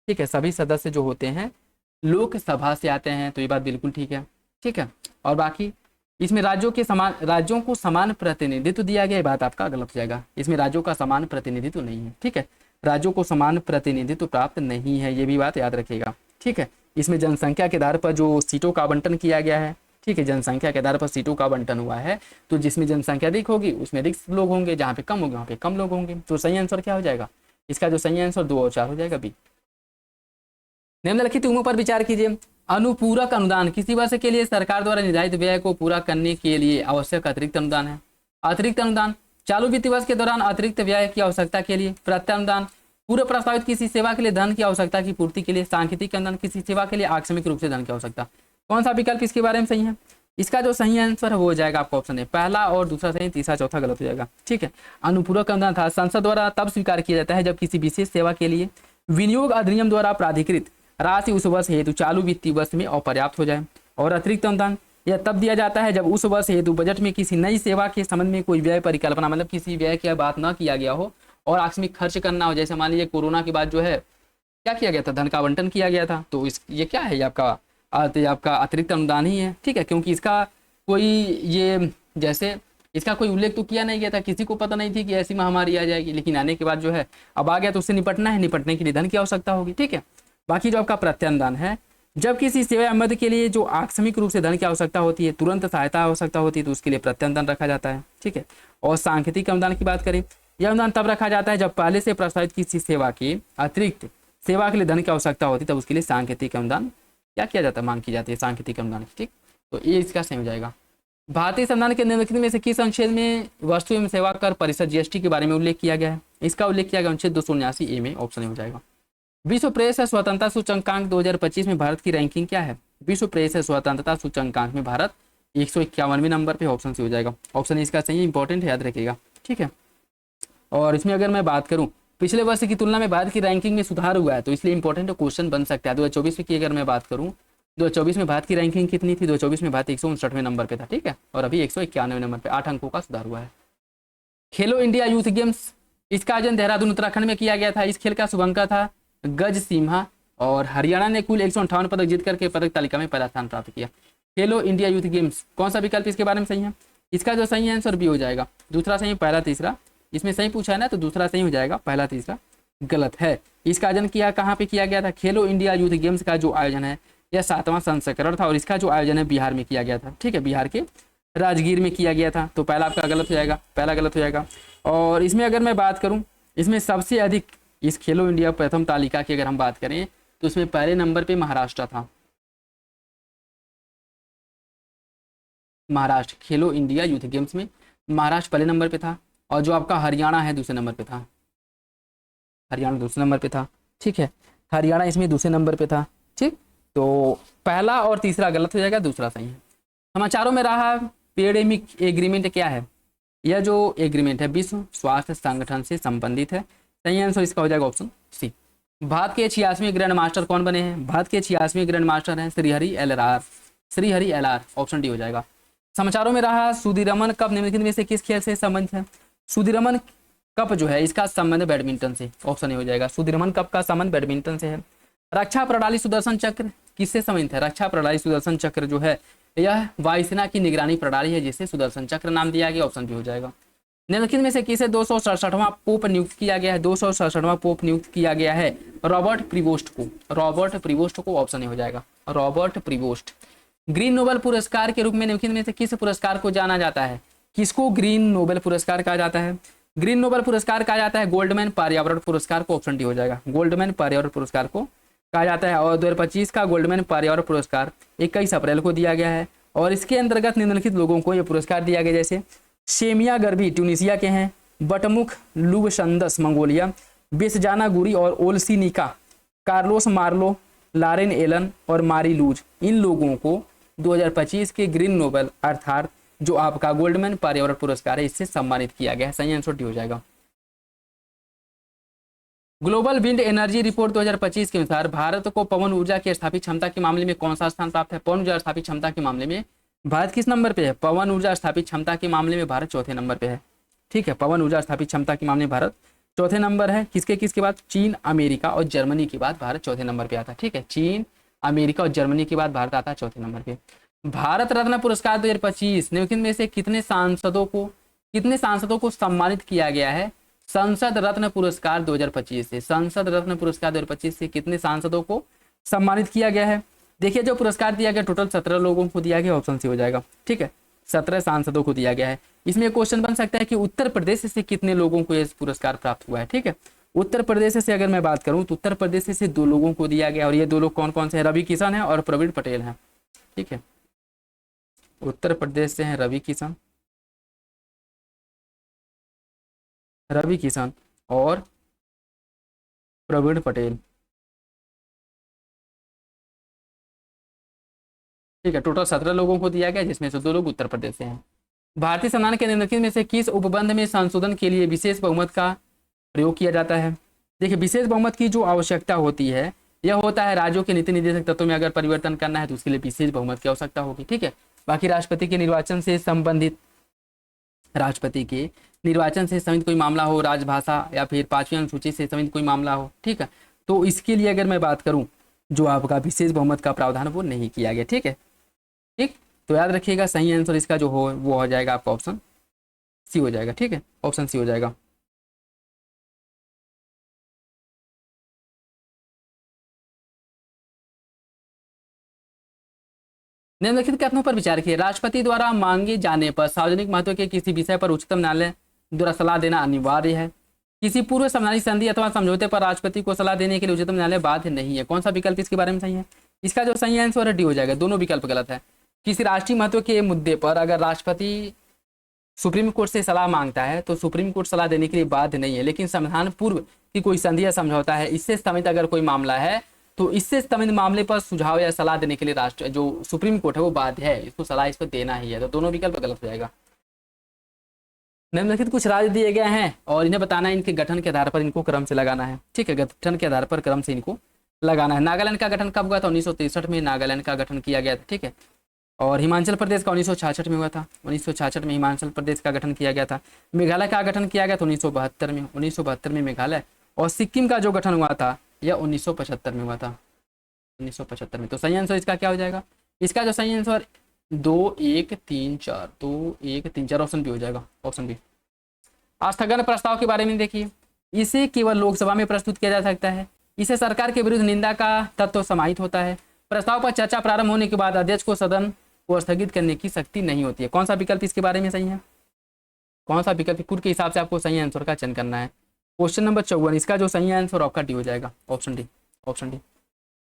ठीक है, सभी सदस्य जो होते हैं लोकसभा से आते हैं, तो ये बात बिल्कुल ठीक है। ठीक है, और बाकी इसमें राज्यों को समान प्रतिनिधित्व दिया गया, बात आपका गलत हो जाएगा। इसमें राज्यों का समान प्रतिनिधित्व नहीं है। ठीक है, राज्यों को समान प्रतिनिधित्व प्राप्त नहीं है, ये भी बात याद रखिएगा। ठीक है, इसमें जनसंख्या के आधार पर जो सीटों का आवंटन किया गया है। ठीक है, जनसंख्या के आधार पर सीटों का आवंटन हुआ है, तो जिसमें जनसंख्या अधिक होगी उसमें अधिक लोग होंगे, जहाँ पे कम होंगे वहाँ पे कम लोग होंगे। तो सही आंसर क्या हो जाएगा? इसका जो सही आंसर 2 और 4 हो जाएगा, बी। निम्नलिखित उम्मीदों पर विचार कीजिए। अनुपूरक अनुदान किसी वर्ष के लिए सरकार द्वारा निर्धारित व्यय को पूरा करने के लिए आवश्यक अतिरिक्त अनुदान है। अतिरिक्त अनुदान चालू वित्तीय वर्ष के दौरान अतिरिक्त व्यय की आवश्यकता के लिए। प्रत्यानुदान पूर्व प्रस्तावित किसी सेवा के लिए धन की आवश्यकता की पूर्ति के लिए। सांकेतिक अनुदान किसी सेवा के लिए आकस्मिक रूप से धन की आवश्यकता। कौन सा विकल्प इसके बारे में सही है? इसका जो सही आंसर है वो हो जाएगा आपका ऑप्शन है, पहला और दूसरा सही, तीसरा चौथा गलत हो जाएगा। ठीक है, अनुपूरक अनुदान था संसद द्वारा तब स्वीकार किया जाता है जब किसी विशेष सेवा के लिए विनियोग अधिनियम द्वारा प्राधिकृत राशि उस वर्ष हेतु चालू वित्तीय वर्ष में अपर्याप्त हो जाए। और अतिरिक्त अनुदान यह तब दिया जाता है जब उस वर्ष हेतु बजट में किसी नई सेवा के संबंध में कोई व्यय परिकल्पना, मतलब किसी व्यय की बात न किया गया हो और आकस्मिक खर्च करना हो। जैसे मान लीजिए कोरोना के बाद जो है क्या किया गया था, धन का आवंटन किया गया था, तो ये क्या है, ये आपका अतिरिक्त अनुदान ही है। ठीक है, क्योंकि इसका कोई उल्लेख तो किया नहीं गया था, किसी को पता नहीं थी कि ऐसी महामारी आ जाएगी, लेकिन आने के बाद जो है अब आ गया तो उससे निपटना है, निपटने के लिए धन की आवश्यकता होगी। ठीक है, बाकी जो आपका प्रत्यानुदान है, जब किसी सेवा या मद के लिए जो आकस्मिक रूप से धन की आवश्यकता होती है, तुरंत सहायता आवश्यकता होती है, तो उसके लिए प्रत्यानुदान रखा जाता है। ठीक है, और सांकेतिक अनुदान की बात करें, यह अनुदान तब रखा जाता है जब पहले से प्रस्तावित किसी सेवा की अतिरिक्त सेवा के लिए धन की आवश्यकता होती है, तब उसके लिए सांकेतिक अनुदान क्या किया जाता है, मांग की जाती है सांकेतिक अनुदान। ठीक, तो ये इसका सही हो जाएगा। भारतीय संविधान के निम्नलिखित में से किस अनुच्छेद में वस्तु एवं सेवा कर परिषद जीएसटी के बारे में उल्लेख किया गया है? इसका उल्लेख किया गया अनुच्छेद 279 में, ऑप्शन हो जाएगा। विश्व प्रेस स्वतंत्रता सूचकांक 2025 में भारत की रैंकिंग क्या है? विश्व प्रेस स्वतंत्रता सूचकांक में भारत 151वें नंबर पे, ऑप्शन से हो जाएगा। ऑप्शन इसका सही, इंपॉर्टेंट है, याद रखिएगा। ठीक है, और इसमें अगर मैं बात करूं पिछले वर्ष की तुलना में भारत की रैंकिंग में सुधार हुआ है, तो इसलिए इंपॉर्टेंट क्वेश्चन बन सकता है। 2024 की अगर मैं बात करूं, 2024 में भारत की रैंकिंग कितनी थी? 2024 में भारत 159वें नंबर पे था। ठीक है, और अभी 191वें नंबर पे, 8 अंकों का सुधार हुआ है। खेलो इंडिया यूथ गेम्स, इसका आयोजन देहरादून उत्तराखंड में किया गया था। इस खेल का शुभंकर था गज सिम्हा, और हरियाणा ने कुल 158 पदक जीत करके पदक तालिका में पहला स्थान प्राप्त किया। खेलो इंडिया यूथ गेम्स, कौन सा विकल्प इसके बारे में सही है? इसका जो सही आंसर बी हो जाएगा। दूसरा सही, पहला तीसरा, इसमें सही पूछा है ना, तो दूसरा सही हो जाएगा, पहला तीसरा गलत है। इसका आयोजन कहाँ पे किया गया था? खेलो इंडिया यूथ गेम्स का जो आयोजन है यह 7वां संस्करण था और इसका जो आयोजन है बिहार में किया गया था। ठीक है, बिहार के राजगीर में किया गया था। तो पहला आपका गलत हो जाएगा, पहला गलत हो जाएगा। और इसमें अगर मैं बात करूं, इसमें सबसे अधिक इस खेलो इंडिया प्रथम तालिका की अगर हम बात करें तो उसमें पहले नंबर पे महाराष्ट्र था। महाराष्ट्र खेलो इंडिया यूथ गेम्स में महाराष्ट्र पहले नंबर पे था और जो आपका हरियाणा है दूसरे नंबर पे था। हरियाणा दूसरे नंबर पे था। ठीक है, हरियाणा इसमें दूसरे नंबर पे था। ठीक, तो पहला और तीसरा गलत हो जाएगा, दूसरा सही है। समाचारों में रहा पेडेमिक एग्रीमेंट क्या है? यह जो एग्रीमेंट है विश्व स्वास्थ्य संगठन से संबंधित है। सही आंसर इसका हो जाएगा ऑप्शन सी। भारत के 86वें ग्रैंड मास्टर कौन बने हैं? भारत के 86वें ग्रैंड मास्टर हैं Shrihari LR. Shrihari LR, option D हो जाएगा। समाचारों में रहा सुधीरमन कप निम्नलिखित में से किस खेल से संबंधित है? सुधीरमन कप जो है इसका संबंध बैडमिंटन से, ऑप्शन ए हो जाएगा। सुधीरमन कप का संबंध बैडमिंटन से है। रक्षा प्रणाली सुदर्शन चक्र किससे संबंधित है? रक्षा प्रणाली सुदर्शन चक्र जो है यह वायुसेना की निगरानी प्रणाली है जिसे सुदर्शन चक्र नाम दिया गया, ऑप्शन बी हो जाएगा। निम्नलिखित में से किसे 267वां पोप नियुक्त किया गया है? 267वां पोप नियुक्त किया गया है रॉबर्ट प्रीवोस्ट को। रॉबर्ट प्रीवोस्ट को, ऑप्शन ए हो जाएगा, रॉबर्ट प्रीवोस्ट। ग्रीन नोबेल पुरस्कार के रूप में निम्नलिखित में से किस पुरस्कार को जाना जाता है? किसको ग्रीन नोबेल पुरस्कार कहा जाता है? ग्रीन नोबेल पुरस्कार कहा जाता है गोल्डमैन पर्यावरण पुरस्कार को, ऑप्शन डी हो जाएगा। गोल्डमैन पर्यावरण पुरस्कार को कहा जाता है और 2025 का गोल्डमैन पर्यावरण पुरस्कार 21 अप्रैल को दिया गया है और इसके अंतर्गत निम्नलिखित लोगों को यह पुरस्कार दिया गया, जैसे शेमिया गर्बी ट्यूनिसिया के हैं, बटमुख लुबसंदस मंगोलिया, बेसजाना गुरी और ओल्सिनिका, कार्लोस मार्लो, लारेन एलन और मारी लूज, इन लोगों को 2025 के ग्रीन नोबेल अर्थात जो आपका गोल्डमैन पर्यावरण पुरस्कार है इससे सम्मानित किया गया है। सही आंसर डी हो जाएगा। ग्लोबल विंड एनर्जी रिपोर्ट 2025 के अनुसार भारत को पवन ऊर्जा की स्थापित क्षमता के मामले में कौन सा स्थान प्राप्त है? पवन ऊर्जा स्थापित क्षमता के मामले में भारत किस नंबर पे है? पवन ऊर्जा स्थापित क्षमता के मामले में भारत चौथे नंबर पे है। ठीक है, पवन ऊर्जा स्थापित क्षमता के मामले में भारत चौथे नंबर है। किसके बाद? चीन, अमेरिका और जर्मनी के बाद भारत चौथे नंबर पे आता है। ठीक है, चीन, अमेरिका और जर्मनी के बाद भारत आता है चौथे नंबर पे। भारत रत्न पुरस्कार 2025 निम्नलिखित में से कितने सांसदों को सम्मानित किया गया है? संसद रत्न पुरस्कार 2025 से, संसद रत्न पुरस्कार 2025 से कितने सांसदों को सम्मानित किया गया है? देखिए, जो पुरस्कार दिया गया टोटल 17 लोगों को दिया गया, ऑप्शन सी हो जाएगा। ठीक है, 17 सांसदों को दिया गया है। इसमें क्वेश्चन बन सकता है कि उत्तर प्रदेश से कितने लोगों को यह पुरस्कार प्राप्त हुआ है। ठीक है, उत्तर प्रदेश से अगर मैं बात करूं तो उत्तर प्रदेश से 2 लोगों को दिया गया और ये 2 लोग कौन कौन से हैं? रवि किशन है और प्रवीण पटेल हैं। ठीक है, उत्तर प्रदेश से हैं रवि किशन और प्रवीण पटेल। ठीक है, टोटल 17 लोगों को दिया गया जिसमें से 2 लोग उत्तर प्रदेश से हैं। भारतीय संविधान के निम्नलिखित में से किस उपबंध में संशोधन के लिए विशेष बहुमत का प्रयोग किया जाता है? देखिए, विशेष बहुमत की जो आवश्यकता होती है यह होता है राज्यों के नीति निर्देशक तत्वों में अगर परिवर्तन करना है तो उसके लिए विशेष बहुमत की आवश्यकता होगी। ठीक है, बाकी राष्ट्रपति के निर्वाचन से संबंधित कोई मामला हो, राजभाषा या फिर 5वीं अनुसूची से संबंधित कोई मामला हो, ठीक है, तो इसके लिए अगर मैं बात करूं जो आपका विशेष बहुमत का प्रावधान वो नहीं किया गया। ठीक है, ठीक, तो याद रखिएगा सही आंसर इसका जो हो वो हो जाएगा आपका ऑप्शन सी हो जाएगा। ठीक है, ऑप्शन सी हो जाएगा। निम्नलिखित कथनों पर विचार किए। राष्ट्रपति द्वारा मांगे जाने पर सार्वजनिक महत्व के किसी विषय पर उच्चतम न्यायालय द्वारा सलाह देना अनिवार्य है। किसी पूर्व संवैधानिक संधि अथवा समझौते पर राष्ट्रपति को सलाह देने के लिए उच्चतम न्यायालय बाध्य नहीं है। कौन सा विकल्प इसके बारे में सही है? इसका जो सही आंसर है डी हो जाएगा। दोनों विकल्प गलत है। किसी राष्ट्रीय महत्व के मुद्दे पर अगर राष्ट्रपति सुप्रीम कोर्ट से सलाह मांगता है तो सुप्रीम कोर्ट सलाह देने के लिए बाध्य नहीं है, लेकिन संविधान पूर्व की कोई संधि या समझौता है इससे संबंधित अगर कोई मामला है तो इससे संबंधित मामले पर सुझाव या सलाह देने के लिए राष्ट्र जो सुप्रीम कोर्ट है वो बाध्य है, इसको सलाह इस पर देना ही है। तो दोनों विकल्प गलत हो जाएगा। निम्नलिखित कुछ राज्य दिए गए हैं और इन्हें बताना है इनके गठन के आधार पर इनको क्रम से लगाना है। ठीक है, गठन के आधार पर क्रम से इनको लगाना है। नागालैंड का गठन कब हुआ था? 1963 में नागालैंड का गठन किया गया था। ठीक है, और हिमाचल प्रदेश का 1966 में हुआ था। 1966 में हिमाचल प्रदेश का गठन किया गया था। मेघालय का गठन किया गया था 1972 में मेघालय। और सिक्किम का जो गठन हुआ था यह 1975 में हुआ था, 1975 में। तो सही आंसर इसका क्या हो जाएगा? इसका जो सही आंसर 2 1 3 4 2 1 3 4 ऑप्शन बी हो जाएगा, ऑप्शन बी। स्थगन प्रस्ताव के बारे में देखिए, इसे केवल लोकसभा में प्रस्तुत किया जा सकता है। इसे सरकार के विरुद्ध निंदा का तत्व समाहित होता है। प्रस्ताव पर चर्चा प्रारंभ होने के बाद अध्यक्ष को सदन को स्थगित करने की शक्ति नहीं होती है। कौन सा विकल्प इसके बारे में सही है? कौन सा विकल्प खुद के हिसाब से आपको सही आंसर का चयन करना है। क्वेश्चन नंबर 54, इसका जो सही आंसर आपका डी हो जाएगा, ऑप्शन डी, ऑप्शन डी।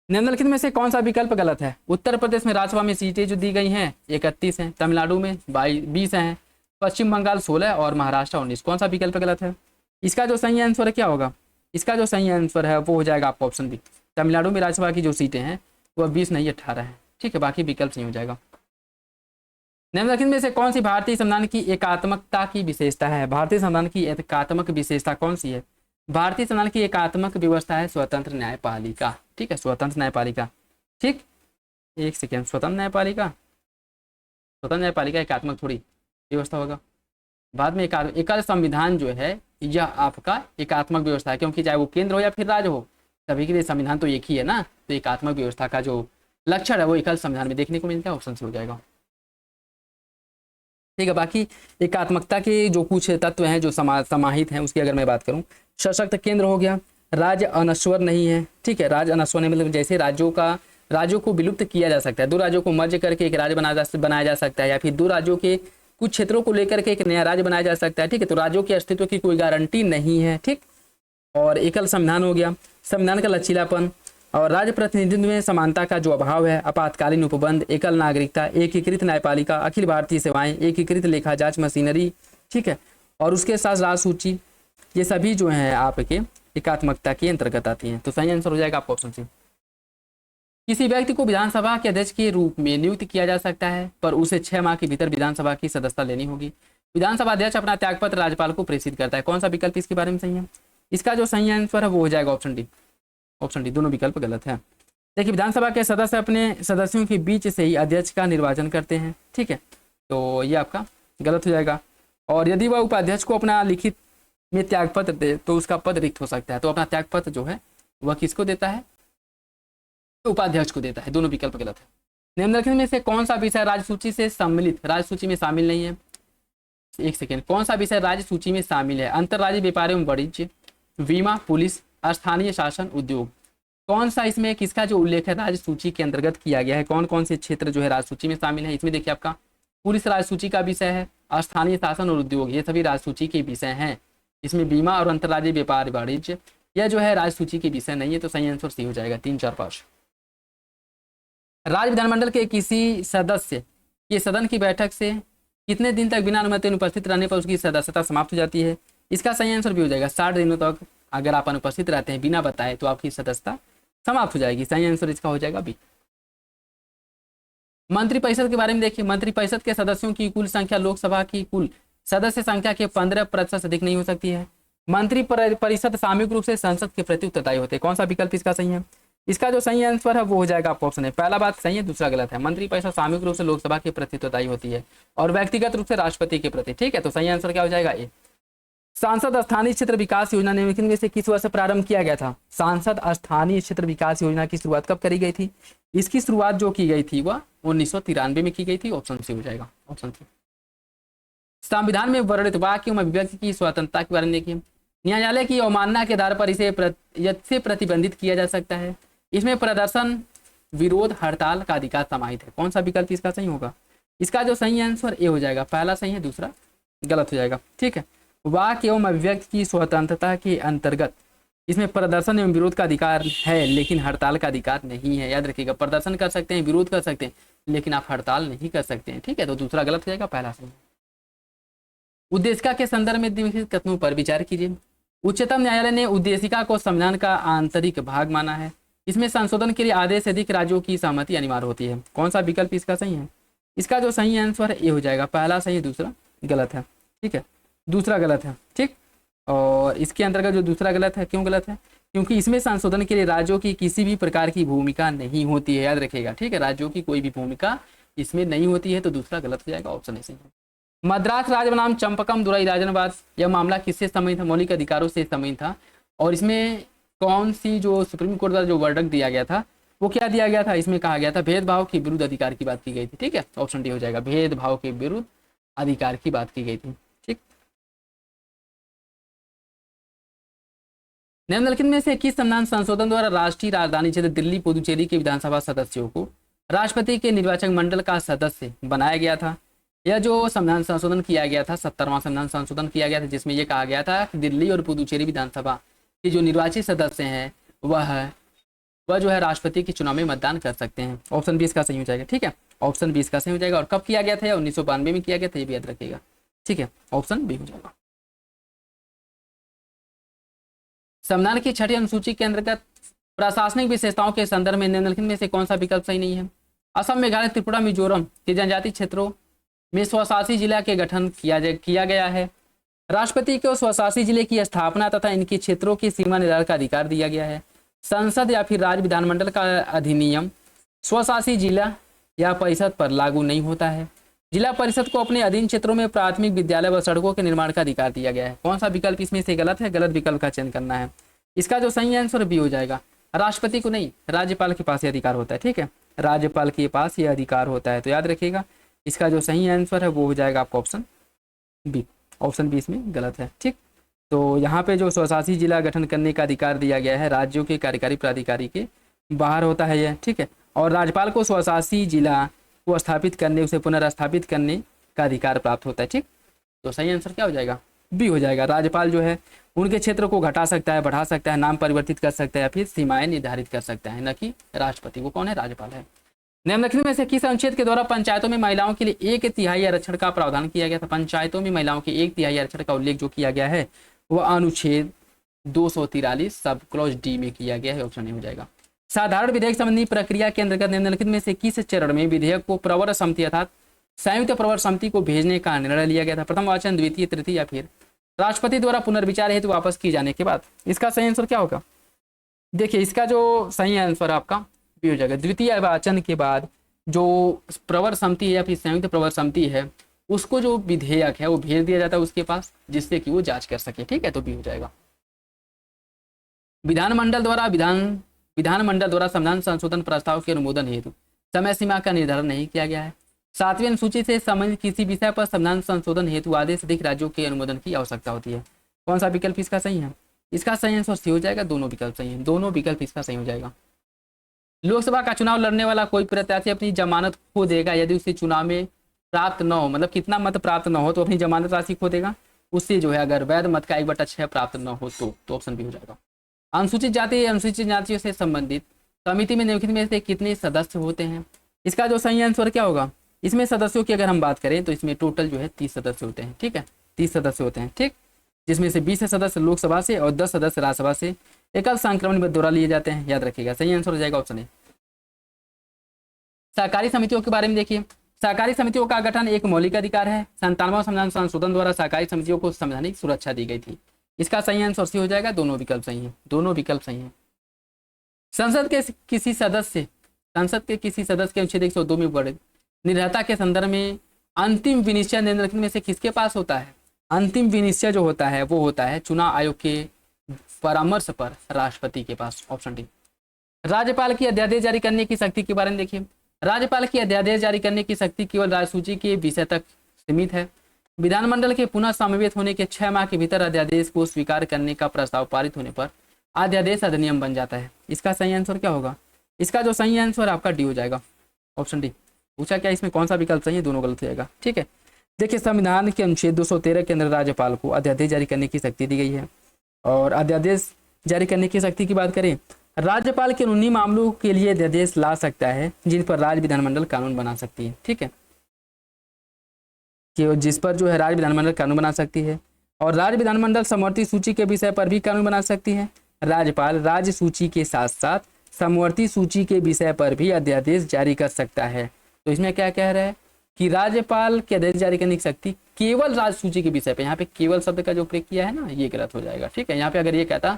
निम्नलिखित में से कौन सा विकल्प गलत है? उत्तर प्रदेश में राज्यसभा में सीटें जो दी गई हैं 31 हैं, तमिलनाडु में 20 हैं, पश्चिम बंगाल 16 और महाराष्ट्र 19। कौन सा विकल्प गलत है? इसका जो सही आंसर है क्या होगा? इसका जो सही आंसर है वो हो जाएगा आपका ऑप्शन बी। तमिलनाडु में राज्यसभा की जो सीटें हैं वह 20 नहीं 18 है। ठीक है, बाकी विकल्प सही हो जाएगा। निम्नलिखित में से कौन सी भारतीय संविधान की एकात्मकता की विशेषता है? भारतीय संविधान की एकात्मक विशेषता कौन सी है? भारतीय संविधान की एकात्मक व्यवस्था है स्वतंत्र न्यायपालिका। ठीक है, स्वतंत्र न्यायपालिका। ठीक, एक सेकेंड, स्वतंत्र न्यायपालिका, स्वतंत्र न्यायपालिका एकात्मक थोड़ी व्यवस्था होगा। बाद में एकल संविधान जो है यह आपका एकात्मक व्यवस्था है, क्योंकि चाहे वो केंद्र हो या फिर राज्य हो, सभी के लिए संविधान तो एक ही है ना। तो एकात्मक व्यवस्था का जो लक्षण है वो एकल संविधान में देखने को मिलता है, ऑप्शन से हो जाएगा। ठीक है, बाकी एकात्मकता के जो कुछ तत्व हैं जो समाहित हैं उसकी अगर मैं बात करूं, सशक्त केंद्र हो गया, राज्य अनश्वर नहीं है। ठीक है, राज्य अनश्वर नहीं मतलब जैसे राज्यों को विलुप्त किया जा सकता है, दो राज्यों को मर्ज करके एक राज्य बनाया जा सकता है, या फिर दो राज्यों के कुछ क्षेत्रों को लेकर के एक नया राज्य बनाया जा सकता है। ठीक है, तो राज्यों के अस्तित्व की कोई गारंटी नहीं है। ठीक, और एकल संविधान हो गया, संविधान का लचीलापन और राज्य प्रतिनिधित्व में समानता का जो अभाव है, आपातकालीन उपबंध, एकल नागरिकता, एकीकृत न्यायपालिका, अखिल भारतीय सेवाएं, एकीकृत लेखा जांच मशीनरी। ठीक है, और उसके साथ राज सूची, ये सभी जो है आपके एकात्मकता के अंतर्गत आती हैं। तो सही आंसर हो जाएगा आपका ऑप्शन सी। किसी व्यक्ति को विधानसभा के अध्यक्ष के रूप में नियुक्त किया जा सकता है, पर उसे 6 माह के भीतर विधानसभा की सदस्यता लेनी होगी। विधानसभा अध्यक्ष अपना त्यागपत्र राज्यपाल को प्रेषित करता है। कौन सा विकल्प इसके बारे में सही है? इसका जो सही आंसर है वो हो जाएगा ऑप्शन डी, ऑप्शन डी। दोनों विकल्प गलत है। देखिए, विधानसभा के सदस्य अपने सदस्यों के बीच से ही अध्यक्ष का निर्वाचन करते हैं। ठीक है, तो ये आपका गलत हो जाएगा। और यदि वह उपाध्यक्ष को अपना लिखित में त्यागपत्र दे तो उसका पद रिक्त हो सकता है। तो अपना त्यागपत्र जो है वह किसको देता है? तो उपाध्यक्ष को देता है। दोनों विकल्प गलत है। निम्नलिखित में से कौन सा विषय राज्य सूची से सम्मिलित राज्य सूची में शामिल नहीं है? एक सेकेंड, कौन सा विषय राज्य सूची में शामिल है? अंतरराज्यीय व्यापार एवं वाणिज्य, बीमा, पुलिस, स्थानीय शासन, उद्योग। कौन सा इसमें किसका जो उल्लेख है राज्य सूची के अंतर्गत किया गया है? कौन कौन से क्षेत्र जो है राज्य सूची में शामिल है? इसमें देखिए आपका पुलिस राज्य सूची का विषय है, स्थानीय शासन और उद्योग ये सभी राज्य सूची के विषय हैं। इसमें बीमा और अंतरराज्यीय व्यापार वाणिज्य यह जो है राज्य सूची के विषय नहीं है। तो सही आंसर सी हो जाएगा। 3, 4, 5। राज्य विधानमंडल के किसी सदस्य के सदन की बैठक से कितने दिन तक बिना अनुमति अनुपस्थित रहने पर उसकी सदस्यता समाप्त हो जाती है? इसका सही आंसर भी हो जाएगा 60 दिनों तक अगर आप अनुपस्थित रहते हैं बिना बताए तो आपकी सदस्यता समाप्त हो जाएगी। सही आंसर इसका हो जाएगा बी। मंत्रिपरिषद के बारे में देखिए, मंत्रिपरिषद के सदस्यों की कुल संख्या लोकसभा की कुल सदस्य संख्या के 15% से अधिक नहीं हो सकती है। मंत्री परिषद सामूहिक रूप से संसद के प्रति उत्तरदायी होते हैं। कौन सा विकल्प इसका सही है? इसका जो सही आंसर है वो हो जाएगा आपका ऑप्शन है। पहला बात सही है, दूसरा गलत है। मंत्री परिषद सामूहिक रूप से लोकसभा के प्रति उत्तरदायी होती है और व्यक्तिगत रूप से राष्ट्रपति के प्रति। ठीक है, तो सही आंसर क्या हो जाएगा? ए। सांसद स्थानीय क्षेत्र विकास योजना निम्नलिखित में से किस वर्ष से प्रारंभ किया गया था? सांसद स्थानीय क्षेत्र विकास योजना की शुरुआत कब करी गई थी? इसकी शुरुआत जो की गई थी वह 1993 में की गई थी। ऑप्शन सी हो जाएगा, ऑप्शन सी। संविधान में वर्णित वाक्य में अभिव्यक्ति की स्वतंत्रता के बारे में देखिए, न्यायालय की अवमानना के आधार पर इसे प्रतिबंधित किया जा सकता है। इसमें प्रदर्शन, विरोध, हड़ताल का अधिकार समाहित है। कौन सा विकल्प इसका सही होगा? इसका जो सही आंसर ए हो जाएगा। पहला सही है, दूसरा गलत हो जाएगा। ठीक है, वाक्य एवं अभिव्यक्ति की स्वतंत्रता के अंतर्गत इसमें प्रदर्शन एवं विरोध का अधिकार है लेकिन हड़ताल का अधिकार नहीं है। याद रखिएगा, प्रदर्शन कर सकते हैं, विरोध कर सकते हैं, लेकिन आप हड़ताल नहीं कर सकते हैं। ठीक है, तो दूसरा गलत हो जाएगा, पहला सही। उद्देशिका के संदर्भ में निम्नलिखित कथनों पर विचार कीजिए। उच्चतम न्यायालय ने उद्देशिका को संविधान का आंतरिक भाग माना है। इसमें संशोधन के लिए आधे से अधिक राज्यों की सहमति अनिवार्य होती है। कौन सा विकल्प इसका सही है? इसका जो सही आंसर है ए हो जाएगा। पहला सही है, दूसरा गलत है। ठीक है, दूसरा गलत है। ठीक, और इसके अंतर्गत जो दूसरा गलत है, क्यों गलत है? क्योंकि इसमें संशोधन के लिए राज्यों की किसी भी प्रकार की भूमिका नहीं होती है। याद रखिएगा, ठीक है, राज्यों की कोई भी भूमिका इसमें नहीं होती है। तो दूसरा गलत हो जाएगा, ऑप्शन सही है। मद्रास राज्य बनाम चंपकम दुराई राजनवाद, यह मामला किससे संबंधित था? मौलिक अधिकारों से संबंधित था। और इसमें कौन सी जो सुप्रीम कोर्ट द्वारा जो वर्डिक्ट दिया गया था वो क्या दिया गया था? इसमें कहा गया था भेदभाव के विरुद्ध अधिकार की बात की गई थी। ठीक है, ऑप्शन डी हो जाएगा, भेदभाव के विरुद्ध अधिकार की बात की गई थी। ठीक। निम्नलिखित में से किस संविधान संशोधन द्वारा राष्ट्रीय राजधानी क्षेत्र दिल्ली पुदुचेरी के विधानसभा सदस्यों को राष्ट्रपति के निर्वाचक मंडल का सदस्य बनाया गया था? यह जो संविधान संशोधन किया गया था, 70वां संविधान संशोधन किया गया था, जिसमें यह कहा गया था कि दिल्ली और पुदुचेरी विधानसभा के जो निर्वाचित सदस्य हैं वह जो है राष्ट्रपति के चुनाव में मतदान कर सकते हैं। ऑप्शन 20 का सही हो जाएगा। ठीक है, ऑप्शन 20 का सही हो जाएगा। और कब किया गया था? 1992 में किया गया था, ये भी याद रखिएगा। ठीक है, ऑप्शन बी हो जाएगा। संविधान की छठी अनुसूची के अंतर्गत प्रशासनिक विशेषताओं के संदर्भ में निम्नलिखित में से कौन सा विकल्प सही नहीं है? असम, मेघालय, त्रिपुरा, मिजोरम के जनजातीय क्षेत्रों में स्वशासी जिला के गठन किया गया है। राष्ट्रपति को स्वशासी जिले की स्थापना तथा इनके क्षेत्रों की सीमा निर्धारण का अधिकार दिया गया है। संसद या फिर राज्य विधानमंडल का अधिनियम स्वशासी जिला या परिषद पर लागू नहीं होता है। जिला परिषद को अपने अधीन क्षेत्रों में प्राथमिक विद्यालय व सड़कों के निर्माण का अधिकार दिया गया है। कौन सा विकल्प इसमें से गलत है? गलत विकल्प का चयन करना है। इसका जो सही आंसर बी हो जाएगा। राष्ट्रपति को नहीं, राज्यपाल के पास ये अधिकार होता है। ठीक है, राज्यपाल के पास ये अधिकार होता है, तो याद रखिएगा। इसका जो सही आंसर है वो हो जाएगा आपका ऑप्शन बी। ऑप्शन बी इसमें गलत है। ठीक, तो यहाँ पे जो स्वशासी जिला गठन करने का अधिकार दिया गया है राज्यों के कार्यकारी प्राधिकारी के बाहर होता है यह। ठीक है, और राज्यपाल को स्वशासी जिला को स्थापित करने, उसे पुनर्स्थापित करने का अधिकार प्राप्त होता है। ठीक, तो सही आंसर क्या हो जाएगा? बी हो जाएगा। राज्यपाल जो है उनके क्षेत्र को घटा सकता है, बढ़ा सकता है, नाम परिवर्तित कर सकता है या फिर सीमाएं निर्धारित कर सकता है, न कि राष्ट्रपति। वो कौन है? राज्यपाल है। निम्नलिखित में से किस अनुच्छेद के द्वारा पंचायतों में महिलाओं के लिए 1/3 आरक्षण का प्रावधान किया गया था? पंचायतों में महिलाओं के 1/3 आरक्षण का उल्लेख जो किया गया है वह अनुच्छेद 243 सब क्लॉज डी में किया गया है। ऑप्शन नहीं हो जाएगा। साधारण विधेयक संबंधी प्रक्रिया के अंतर्गत निम्नलिखित में से किस चरण में विधेयक को प्रवर समिति अर्थात संयुक्त प्रवर समिति को भेजने का निर्णय लिया गया था? प्रथम वाचन, द्वितीय, तृतीय या फिर राष्ट्रपति द्वारा पुनर्विचार हेतु वापस किए जाने के बाद? इसका सही आंसर क्या होगा? देखिए, इसका जो सही आंसर आपका बी हो जाएगा। द्वितीय वाचन के बाद जो प्रवर समिति है या फिर संयुक्त प्रवर समिति है उसको जो विधेयक है वो भेज दिया जाता है उसके पास, जिससे कि वो जांच कर सके। ठीक है, तो बी हो जाएगा। विधानमंडल द्वारा संविधान संशोधन प्रस्ताव के अनुमोदन हेतु समय सीमा का निर्धारण नहीं किया गया है। 7वीं अनुसूची से संबंधित किसी विषय पर संविधान संशोधन हेतु आधे से अधिक राज्यों के अनुमोदन की आवश्यकता होती है। कौन सा विकल्प इसका सही है? इसका सही आंसर सी हो जाएगा। दोनों विकल्प सही है, दोनों विकल्प इसका सही हो जाएगा। लोकसभा का चुनाव लड़ने वाला कोई प्रत्याशी अपनी जमानत खो देगा यदि उसे चुनाव में प्राप्त न हो, मतलब कितना मत प्राप्त न हो तो अपनी जमानत राशि खो देगा। उससे जो है अगर वैध मत का 1/6 प्राप्त न हो तो ऑप्शन बी हो जाएगा। अनुसूचित जाति अनुसूचित जातियों से संबंधित समिति में निम्नलिखित में से कितने सदस्य होते हैं? इसका जो सही आंसर क्या होगा? इसमें सदस्यों की अगर हम बात करें तो इसमें टोटल जो है 30 सदस्य होते हैं। ठीक है, 30 सदस्य होते हैं। ठीक, जिसमें से 20 सदस्य लोकसभा से और 10 सदस्य राज्यसभा से एकल संक्रमण में द्वारा लिए जाते हैं। याद रखिएगा, सही आंसर हो जाएगा ऑप्शन ए। सहकारी समितियों के बारे में देखिए। सहकारी समितियों का गठन एक मौलिक अधिकार है। 97वां संविधान संशोधन द्वारा सहकारी समितियों को संवैधानिक सुरक्षा दी गई थी। इसका सही आंसर सी हो जाएगा। दोनों विकल्प सही हैं, दोनों विकल्प सही हैं। संसद के किसी सदस्य के अनुच्छेद 102 में वर्णित निर्भरता के संदर्भ में अंतिम विनिश्चय निम्नलिखित में से किसके पास होता है? अंतिम विनिश्चय जो होता है वो होता है चुनाव आयोग के परामर्श पर राष्ट्रपति के पास। Option D. राज्यपाल की अध्यादेश जारी करने की शक्ति के बारे में देखिए। राज्यपाल की अध्यादेश जारी करने की शक्ति केवल राज्यसूची के विषय तक सीमित है। विधानमंडल के पुनः समवेत होने के 6 माह के भीतर अध्यादेश को स्वीकार करने का प्रस्ताव पारित होने पर अध्यादेश अधिनियम बन जाता है। इसका सही आंसर क्या होगा? इसका जो सही आंसर आपका डी हो जाएगा। Option D. पूछा क्या इसमें कौन सा विकल्प सही है? दोनों गलत हो जाएगा। ठीक है, देखिए संविधान के अनुच्छेद 213 के अंदर राज्यपाल को अध्यादेश जारी करने की शक्ति दी गई है। और अध्यादेश जारी करने की शक्ति की बात करें, राज्यपाल के उन्हीं मामलों के लिए अध्यादेश ला सकता है जिन पर राज्य विधानमंडल कानून बना सकती है। ठीक है, कि जिस पर जो है राज्य विधानमंडल कानून बना सकती है। और राज्य विधानमंडल समवर्ती सूची के विषय पर भी कानून बना सकती है। राज्यपाल राज्य सूची के साथ साथ समवर्ती सूची के विषय पर भी अध्यादेश जारी कर सकता है। तो इसमें क्या कह रहा है कि राज्यपाल के अध्यादेश जारी करने की शक्ति केवल राज्य सूची के विषय पर, यहाँ पे केवल शब्द का जो प्रयोग किया है ना, ये गलत हो जाएगा। ठीक है, यहाँ पे अगर ये कहता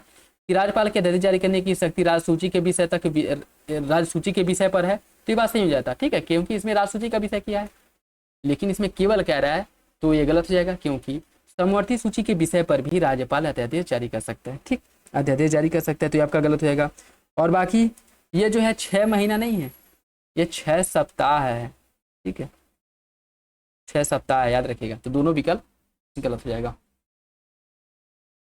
कि राज्यपाल के अध्यादेश जारी करने की शक्ति राज्य सूची के विषय तक, राज्य सूची के विषय पर है, तो ये बात सही हो जाता। ठीक है, क्योंकि इसमें राज्य सूची का विषय किया है, लेकिन इसमें केवल कह रहा है तो ये गलत हो जाएगा, क्योंकि समवर्ती सूची के विषय पर भी राज्यपाल अध्यादेश जारी कर सकता है। ठीक, अध्यादेश जारी कर सकता है, तो ये आपका गलत हो जाएगा। और बाकी ये जो है 6 महीना नहीं है, ये 6 सप्ताह है। ठीक है, 6 सप्ताह है, याद रखिएगा। तो दोनों विकल्प गलत हो जाएगा।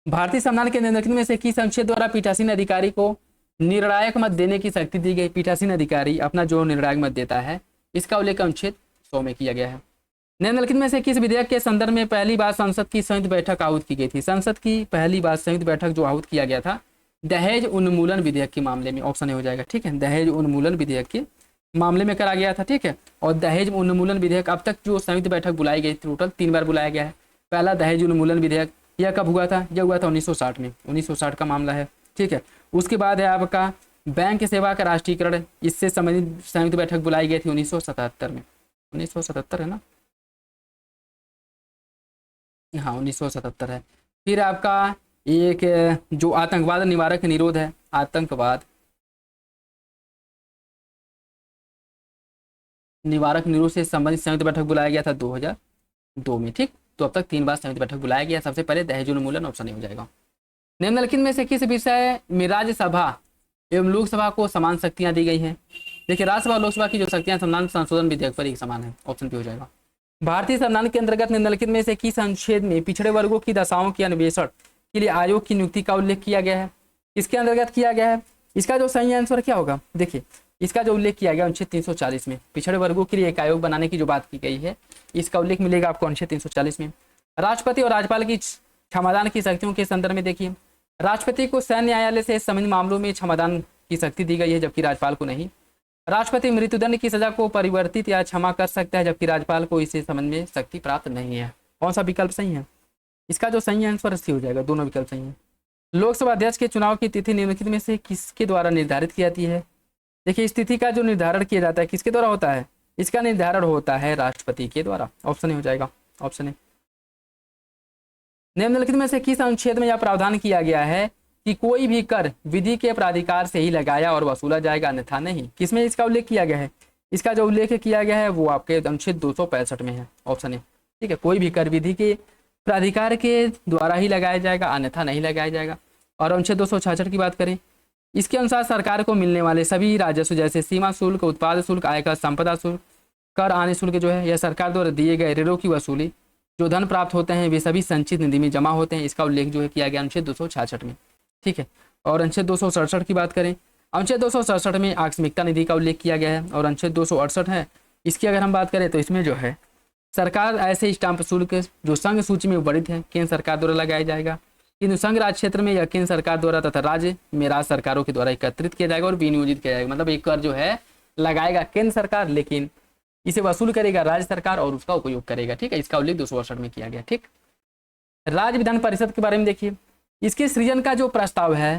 भारतीय संविधान के निम्नलिखित में से किस अनुच्छेद द्वारा पीठासीन अधिकारी को निर्णायक मत देने की शक्ति दी गई? पीठासीन अधिकारी अपना जो निर्णायक मत देता है, इसका उल्लेख अनुच्छेद 100 में किया गया है। निम्नलिखित में से किस विधेयक के संदर्भ में पहली बार संसद की संयुक्त बैठक आहूत की गई थी? संसद की पहली बार संयुक्त बैठक जो आहूत किया गया था दहेज उन्मूलन विधेयक के मामले में, ऑप्शन ए हो जाएगा। ठीक है, दहेज उन्मूलन विधेयक के मामले में करा गया था। ठीक है, और दहेज उन्मूलन विधेयक अब तक जो संयुक्त बैठक बुलाई गई, टोटल 3 बार बुलाया गया है। पहला दहेज उन्मूलन विधेयक यह कब हुआ था? यह हुआ था 1960 में, 1960 का मामला है। ठीक है, उसके बाद है आपका बैंक सेवा का राष्ट्रीयकरण, इससे संबंधित संयुक्त बैठक बुलाई गई थी 1977 में, 1977 है ना, हाँ 1977 है। फिर आपका एक जो आतंकवाद निवारक निरोध है, आतंकवाद निवारक निरोध से संबंधित संयुक्त बैठक बुलाया गया था 2002 में। ठीक, तो अब तक 3 बार संयुक्त बैठक बुलाया गया। सबसे पहले दहेज उन्मूलन ऑप्शन हो जाएगा। निम्नलिखित में से किस विषय में राज्यसभा एवं लोकसभा को समान शक्तियां दी गई हैं? देखिए, राज्यसभा और लोकसभा की जो शक्तियां संविधान संशोधन विधेयक पर एक समान है, ऑप्शन बी हो जाएगा। भारतीय संविधान के अंतर्गत निम्नलिखित में से किस अनुच्छेद में पिछड़े वर्गों की दशाओं के अन्वेषण के लिए आयोग की नियुक्ति का उल्लेख किया गया है? इसके अंतर्गत किया गया है। इसका जो सही आंसर क्या होगा? देखिए, इसका जो उल्लेख किया गया अनुच्छेद 340 में पिछड़े वर्गों के लिए एक आयोग बनाने की जो बात की गई है, इसका उल्लेख मिलेगा आपको अनुच्छेद 340 में। राष्ट्रपति और राज्यपाल की क्षमादान की शक्तियों के संदर्भ में देखिए, राष्ट्रपति को सैन्य न्यायालय से संबंधित मामलों में क्षमादान की शक्ति दी गई है, जबकि राज्यपाल को नहीं। राष्ट्रपति मृत्युदंड की सजा को परिवर्तित या क्षमा कर सकता है, जबकि राज्यपाल को इसे संबंध में शक्ति प्राप्त नहीं है। कौन सा विकल्प सही है? इसका जो सही आंसर सी हो जाएगा, दोनों विकल्प सही है। लोकसभा अध्यक्ष के चुनाव की तिथि निम्नलिखित में से किसके द्वारा निर्धारित की जाती है? देखिए, इस तिथि का जो निर्धारण किया जाता है किसके द्वारा होता है? इसका निर्धारण होता है राष्ट्रपति के द्वारा, ऑप्शन ए हो जाएगा, ऑप्शन ए। निम्नलिखित में से किस अनुच्छेद में यह प्रावधान किया गया है कि कोई भी कर विधि के प्राधिकार से ही लगाया और वसूला जाएगा, अन्यथा नहीं? किसमें इसका उल्लेख किया गया है? इसका जो उल्लेख किया गया है वो आपके अनुच्छेद 265 में है, ऑप्शन ए। ठीक है, कोई भी कर विधि के प्राधिकार के द्वारा ही लगाया जाएगा, अन्यथा नहीं लगाया जाएगा। और अनुच्छेद 266 की बात करें, इसके अनुसार सरकार को मिलने वाले सभी राजस्व जैसे सीमा शुल्क, उत्पाद शुल्क, आयकर, संपदा शुल्क, कर, आने शुल्क जो है, यह सरकार द्वारा दिए गए ऋणों की वसूली, जो धन प्राप्त होते हैं वे सभी संचित निधि में जमा होते हैं। इसका उल्लेख जो है किया गया अनुच्छेद 266 में। ठीक है, और अनुच्छेद 267 की बात करें, अनुच्छेद 267 में आकस्मिकता निधि का उल्लेख किया गया है। और अनुच्छेद 268 है, इसकी अगर हम बात करें तो इसमें जो है सरकार ऐसे स्टाम्प शुल्क जो संघ सूची में वर्णित है केंद्र सरकार द्वारा लगाया जाएगा, किंतु संघ राज्य क्षेत्र में या केंद्र सरकार द्वारा तथा राज्य में राज्य सरकारों के द्वारा एकत्रित किया जाएगा और विनियोजित किया जाएगा। मतलब एक कर जो है लगाएगा केंद्र सरकार, लेकिन इसे वसूल करेगा राज्य सरकार और उसका उपयोग करेगा। ठीक है, इसका उल्लेख 268 में किया गया। ठीक, राज्य विधान परिषद के बारे में देखिए, इसके सृजन का जो प्रस्ताव है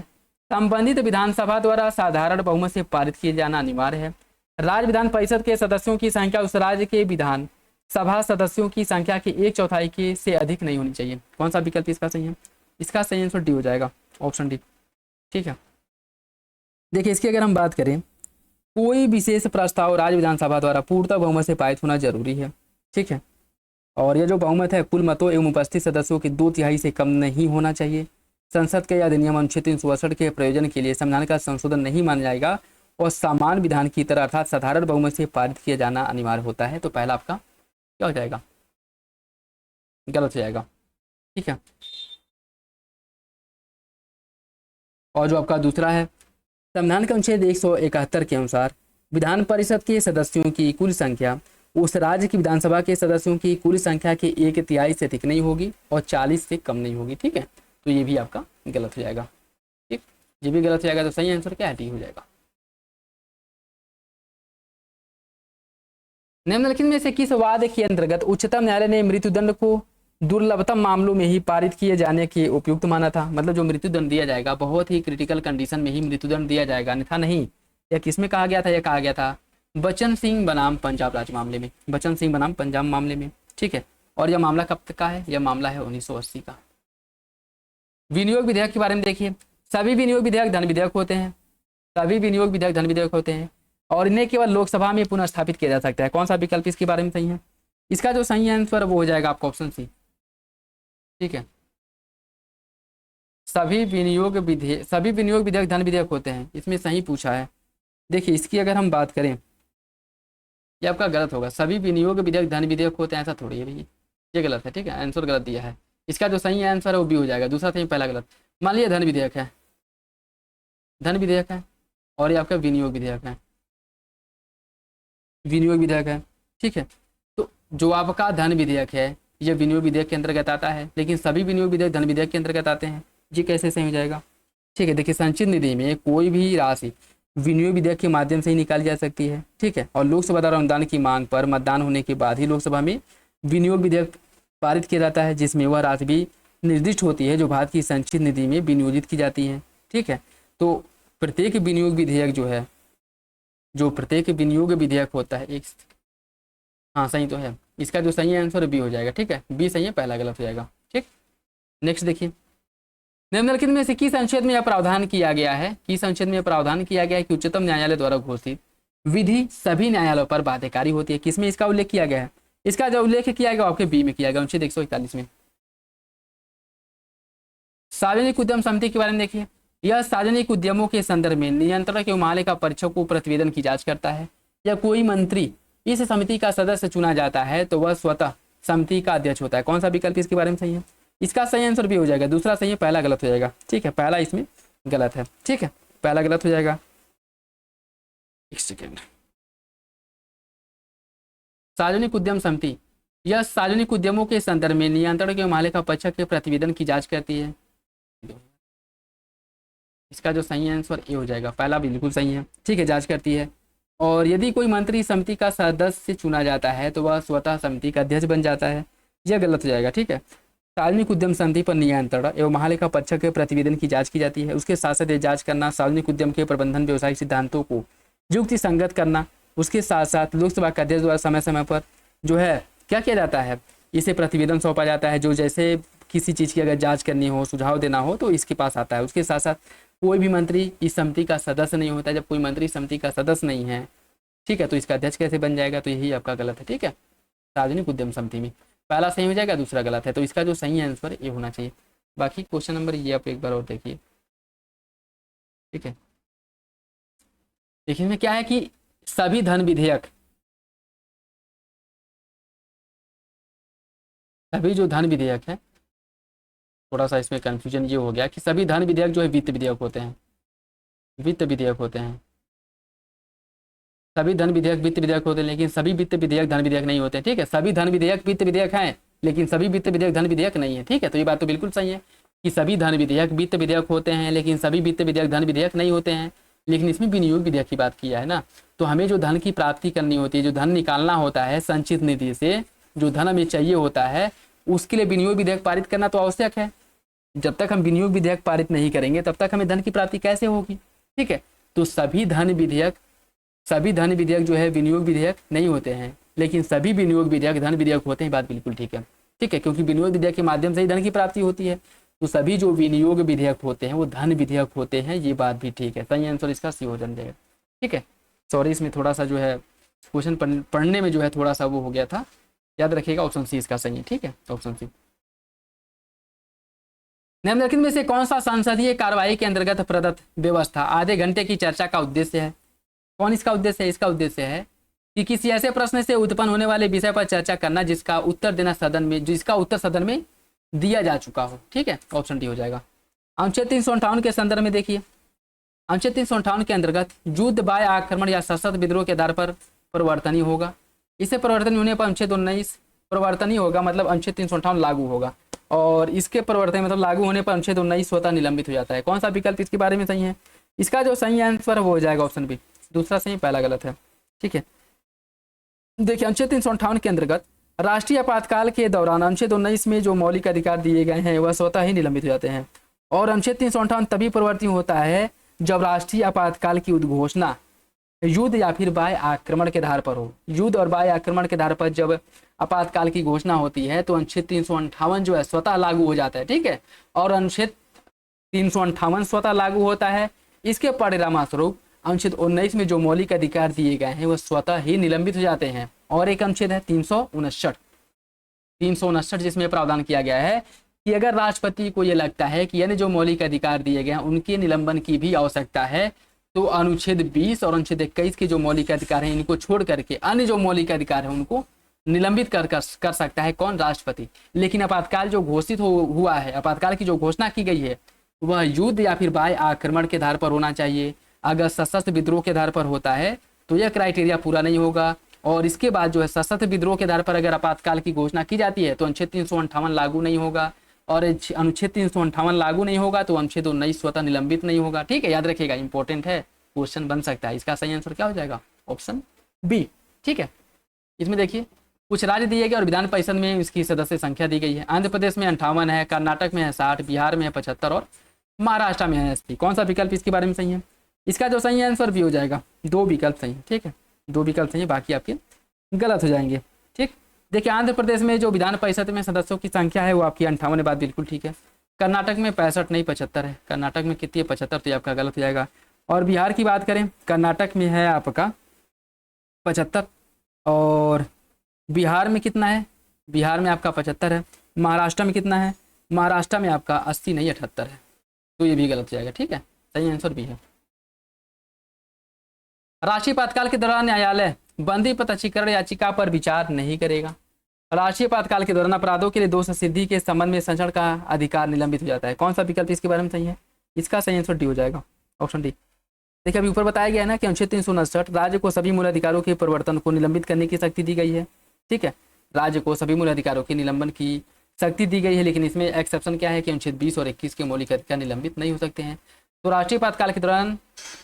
संबंधित विधानसभा द्वारा साधारण बहुमत से पारित किए जाना अनिवार्य है। राज्य विधान परिषद के सदस्यों की संख्या उस राज्य के विधान सभा सदस्यों की संख्या के 1/4 के से अधिक नहीं होनी चाहिए। कौन सा विकल्प इसका सही है? इसका सही आंसर डी हो जाएगा, ऑप्शन डी। ठीक है, देखिए इसकी अगर हम बात करें, कोई विशेष प्रस्ताव राज्य विधानसभा द्वारा पूर्णतः बहुमत से पारित होना जरूरी है। ठीक है, और यह जो बहुमत है कुल मतों एवं उपस्थित सदस्यों के 2/3 से कम नहीं होना चाहिए। संसद के अधिनियम अनुच्छेद 362 के प्रयोजन के लिए संविधान का संशोधन नहीं माना जाएगा और समान विधान की तरह अर्थात साधारण बहुमत से पारित किया जाना अनिवार्य होता है। तो पहला आपका क्या हो जाएगा? गलत हो जाएगा। ठीक है, और जो आपका दूसरा है, संविधान के अनुच्छेद 171 के अनुसार विधान परिषद के सदस्यों की कुल संख्या उस राज्य की विधानसभा के सदस्यों की कुल संख्या के 1/3 से अधिक नहीं होगी और 40 से कम नहीं होगी। ठीक है, तो ये भी आपका गलत हो जाएगा। ठीक, ये भी गलत हो जाएगा। तो सही आंसर क्या है? डी हो जाएगा। निम्नलिखित में से किस वाद के अंतर्गत उच्चतम न्यायालय ने मृत्युदंड को दुर्लभतम मामलों में ही पारित किए जाने के उपयुक्त माना था? मतलब जो मृत्युदंड दिया जाएगा बहुत ही क्रिटिकल कंडीशन में ही मृत्युदंड दिया जाएगा, अन्यथा नहीं। यह किसमें कहा गया था? यह कहा गया था बचन सिंह बनाम पंजाब राज्य मामले में, बचन सिंह बनाम पंजाब मामले में। ठीक है, और यह मामला कब तक का है? यह मामला है 1980 का। विनियोग विधेयक के बारे में देखिए, सभी विनियोग विधेयक धन विधेयक होते हैं, सभी विनियोग विधेयक धन विधेयक होते हैं और इन्हें केवल लोकसभा में पुनः स्थापित किया जा सकता है। कौन सा विकल्प इसके बारे में सही है? इसका जो सही आंसर वो हो जाएगा आपका ऑप्शन सी। ठीक है, सभी विनियोग विधेयक धन विधेयक होते हैं, इसमें सही पूछा है। देखिए इसकी अगर हम बात करें, ये आपका गलत होगा। सभी विनियोग विधेयक धन विधेयक होते हैं ऐसा थोड़ी है भैया, ये गलत है। ठीक है, आंसर गलत दिया है। इसका जो सही आंसर है वो बी हो जाएगा, दूसरा सही पहला गलत। मान लिया धन विधेयक है, धन विधेयक है, और ये आपका विनियोग विधेयक है, विनियोग विधेयक है, ठीक है। तो जो आपका धन विधेयक है ये विनियोग विधेयक के अंतर्गत आता है, लेकिन सभी विनियोग विधेयक धन विधेयक के अंतर्गत आते हैं। ये कैसे सही हो जाएगा? ठीक है, देखिए संचित निधि में कोई भी राशि विनियोग विधेयक के माध्यम से ही निकाली जा सकती है, ठीक है। और लोकसभा द्वारा अनुदान की मांग पर मतदान होने के बाद ही लोकसभा में विनियोग विधेयक पारित किया जाता है, जिसमें वह राशि भी निर्दिष्ट होती है जो भारत की संचित निधि में विनियोजित की जाती है, ठीक है। तो प्रत्येक विनियोग विधेयक जो है, जो प्रत्येक विनियोग विधेयक होता है एक, हाँ सही तो है, इसका जो सही आंसर बी हो जाएगा, ठीक है, बी सही है, पहला गलत हो जाएगा, ठीक। नेक्स्ट देखिए, निम्नलिखित में से किस अनुच्छेद में यह प्रावधान किया गया है, किस अनुच्छेद में यह प्रावधान किया गया है कि उच्चतम न्यायालय द्वारा घोषित विधि सभी न्यायालयों पर बाध्यकारी होती है? किसमें इसका उल्लेख किया गया है? इसका जो उल्लेख किया गया आपके बी में किया गया, अनुच्छेद 141 में। सार्वजनिक उद्यम समिति के बारे में देखिए, यह सार्वजनिक उद्यमों के संदर्भ में नियंत्रण के मामले का परीक्षक को प्रतिवेदन की जांच करता है। या कोई मंत्री इस समिति का सदस्य चुना जाता है तो वह स्वतः समिति का अध्यक्ष होता है। कौन सा विकल्प इसके बारे में सही है? इसका सही आंसर भी हो जाएगा, दूसरा सही है, पहला गलत हो जाएगा, ठीक है, पहला इसमें गलत है, ठीक है, पहला गलत हो जाएगा। एक सेकेंड, सार्वजनिक उद्यम समिति यह सार्वजनिक उद्यमों के संदर्भ में नियंत्रण के मामले का परीक्षक के प्रतिवेदन की जांच करती है। इसका जो सही आंसर ए हो जाएगा, पहला बिल्कुल सही है, ठीक है, जांच करती है। और यदि कोई मंत्री समिति का सदस्य चुना जाता है तो वह स्वतः समिति का अध्यक्ष बन जाता है, यह गलत हो जाएगा, ठीक है। सार्वजनिक उद्यम समिति पर नियंत्रण एवं महालेखा परीक्षक के प्रतिवेदन की जांच की जाती है। उसके साथ साथ ये जांच करना, सार्वजनिक उद्यम के प्रबंधन व्यवसायिक सिद्धांतों को युक्ति संगत करना, उसके साथ साथ लोकसभा के अध्यक्ष द्वारा समय समय पर जो है क्या किया जाता है, इसे प्रतिवेदन सौंपा जाता है, जो जैसे किसी चीज़ की अगर जांच करनी हो, सुझाव देना हो तो इसके पास आता है। उसके साथ साथ कोई भी मंत्री इस समिति का सदस्य नहीं होता। जब कोई मंत्री समिति का सदस्य नहीं है, ठीक है, तो इसका अध्यक्ष कैसे बन जाएगा? तो यही आपका गलत है, ठीक है। सार्वजनिक उद्यम समिति में पहला सही हो जाएगा, दूसरा गलत है, तो इसका जो सही आंसर ये होना चाहिए। बाकी क्वेश्चन नंबर ये आप एक बार और देखिए, ठीक है। देखिए इसमें क्या है कि सभी धन विधेयक, सभी जो धन विधेयक है, थोड़ा सा इसमें कंफ्यूजन ये हो गया कि सभी धन विधेयक जो है वित्त विधेयक होते हैं, वित्त विधेयक होते हैं, सभी धन विधेयक वित्त विधेयक होते हैं, लेकिन सभी वित्त विधेयक धन विधेयक नहीं होते, ठीक है। सभी धन विधेयक वित्त विधेयक हैं, लेकिन सभी वित्त विधेयक धन विधेयक नहीं है, ठीक है। तो ये बात तो बिल्कुल सही है कि सभी धन विधेयक वित्त विधेयक होते हैं, लेकिन सभी वित्त विधेयक धन विधेयक नहीं होते हैं। लेकिन इसमें विनियोग विधेयक की बात किया है ना, तो हमें जो धन की प्राप्ति करनी होती है, जो धन निकालना होता है संचित निधि से, जो धन हमें चाहिए होता है, उसके लिए विनियोग विधेयक पारित करना तो आवश्यक है। जब तक हम विनियोग विधेयक पारित नहीं करेंगे तब तक हमें धन की प्राप्ति कैसे होगी, ठीक है। तो सभी धन विधेयक जो है विनियोग विधेयक नहीं होते हैं, लेकिन सभी विनियोग विधेयक धन विधेयक होते हैं, बात बिल्कुल ठीक है, ठीक है, क्योंकि विनियोग विधेयक के माध्यम से ही धन की प्राप्ति होती है। तो सभी जो विनियोग विधेयक होते हैं वो धन विधेयक होते हैं, ये बात भी ठीक है। सही आंसर इसका सी हो जाएगा, ठीक है। सॉरी, इसमें थोड़ा सा जो है क्वेश्चन पढ़ने में जो है थोड़ा सा वो हो गया था, याद रखिएगा ऑप्शन सी इसका सही है, ठीक है, ऑप्शन सी। निम्नलिखित में से कौन सा संसदीय कार्रवाई के अंतर्गत प्रदत्त व्यवस्था आधे घंटे की चर्चा का उद्देश्य है? कौन इसका उद्देश्य है? इसका उद्देश्य है कि किसी ऐसे प्रश्न से उत्पन्न होने वाले विषय पर चर्चा करना जिसका उत्तर सदन में दिया जा चुका हो, ठीक है, ऑप्शन डी हो जाएगा। अनुच्छेद 358 के संदर्भ में देखिए, अनुच्छेद 358 के अंतर्गत युद्ध, बाह्य आक्रमण या सशस्त्र विद्रोह के आधार पर परिवर्तनीय होगा। इसे परिवर्तनीय होने पर अनुच्छेद 19 परिवर्तनीय होगा, मतलब अनुच्छेद 358 लागू होगा, और इसके परिवर्तन मतलब लागू होने पर अनुच्छेद 19 स्वतः निलंबित हो जाता है। कौन सा विकल्प इसके बारे में सही है? इसका जो सही आंसर वो हो जाएगा ऑप्शन बी, दूसरा सही, पहला गलत है, ठीक है। देखिए अनुच्छेद 358 के अंतर्गत राष्ट्रीय आपातकाल के दौरान अनुच्छेद 19 में जो मौलिक अधिकार दिए गए हैं वह स्वतः ही निलंबित हो जाते हैं, और अनुच्छेद 358 तभी परिवर्तनीय होता है जब राष्ट्रीय आपातकाल की उद्घोषणा युद्ध या फिर बाह्य आक्रमण के आधार पर हो। युद्ध और बाह्य आक्रमण के आधार पर जब आपातकाल की घोषणा होती है तो अनुच्छेद 358 जो है स्वतः लागू हो जाता है, ठीक है। और अनुच्छेद 358 स्वतः लागू होता है, इसके परिणाम स्वरूप अनुच्छेद 19 में जो मौलिक अधिकार दिए गए हैं वह स्वतः ही निलंबित हो जाते हैं। और एक अनुच्छेद है 359 जिसमें प्रावधान किया गया है कि अगर राष्ट्रपति को यह लगता है कि यानी जो मौलिक अधिकार दिए गए हैं उनके निलंबन की भी आवश्यकता है, तो अनुच्छेद 20 और अनुच्छेद 21 के जो मौलिक अधिकार हैं इनको छोड़ करके अन्य जो मौलिक अधिकार है उनको निलंबित कर सकता है कौन? राष्ट्रपति। लेकिन आपातकाल जो घोषित हुआ है, आपातकाल की जो घोषणा की गई है वह युद्ध या फिर बाह्य आक्रमण के आधार पर होना चाहिए। अगर सशस्त्र विद्रोह के आधार पर होता है तो यह क्राइटेरिया पूरा नहीं होगा। और इसके बाद जो है सशस्त्र विद्रोह के आधार पर अगर आपातकाल की घोषणा की जाती है तो अनुच्छेद 358 लागू नहीं होगा, और अनुच्छेद 358 लागू नहीं होगा तो अनुच्छेद 19 स्वतः निलंबित नहीं होगा। ठीक है, याद रखिएगा, इंपॉर्टेंट है, क्वेश्चन बन सकता है। इसका सही आंसर क्या हो जाएगा? Option B. ठीक है, इसमें देखिए कुछ राज्य दिए गए और विधान परिषद में इसकी सदस्य संख्या दी गई है। आंध्र प्रदेश में 58 है, कर्नाटक में है 60, बिहार में है 75 और महाराष्ट्र में है 80। कौन सा विकल्प इसके बारे में सही है? इसका जो सही आंसर भी हो जाएगा, 2 विकल्प सही है। ठीक है, 2 विकल्प सही है, बाकी आपके गलत हो जाएंगे। ठीक, देखिए आंध्र प्रदेश में जो विधान परिषद में सदस्यों की संख्या है वो आपकी 58 बात बिल्कुल ठीक है। कर्नाटक में 65 नहीं 75 है। कर्नाटक में कितनी है? 75, तो ये आपका गलत हो जाएगा। और बिहार की बात करें, कर्नाटक में है आपका 75 और बिहार में कितना है? बिहार में आपका 75 है। महाराष्ट्र में कितना है? महाराष्ट्र में आपका 80 नहीं 78 है, तो ये भी गलत हो जाएगा। ठीक है, सही आंसर भी है। राष्ट्रीय आपातकाल के दौरान न्यायालय बंदी प्रत्यक्षीकरण याचिका पर विचार नहीं करेगा। राष्ट्रीय आपातकाल के दौरान अपराधों के लिए दोष सिद्धि के संबंध में संरक्षण का अधिकार निलंबित हो जाता है। कौन सा विकल्प इसके बारे में सही है? इसका सही आंसर डी हो जाएगा, ऑप्शन डी। देखिए अभी ऊपर बताया गया है ना कि अनुच्छेद 359 राज्य को सभी मूल अधिकारों के परिवर्तन को निलंबित करने की शक्ति दी गई है। ठीक है, राज्य को सभी मूल अधिकारों के निलंबन की शक्ति दी गई है, लेकिन इसमें एक्सेप्शन क्या है कि अनुच्छेद 20 और 21 के मौलिक अधिकार निलंबित नहीं हो सकते हैं। तो राष्ट्रीय आपातकाल के दौरान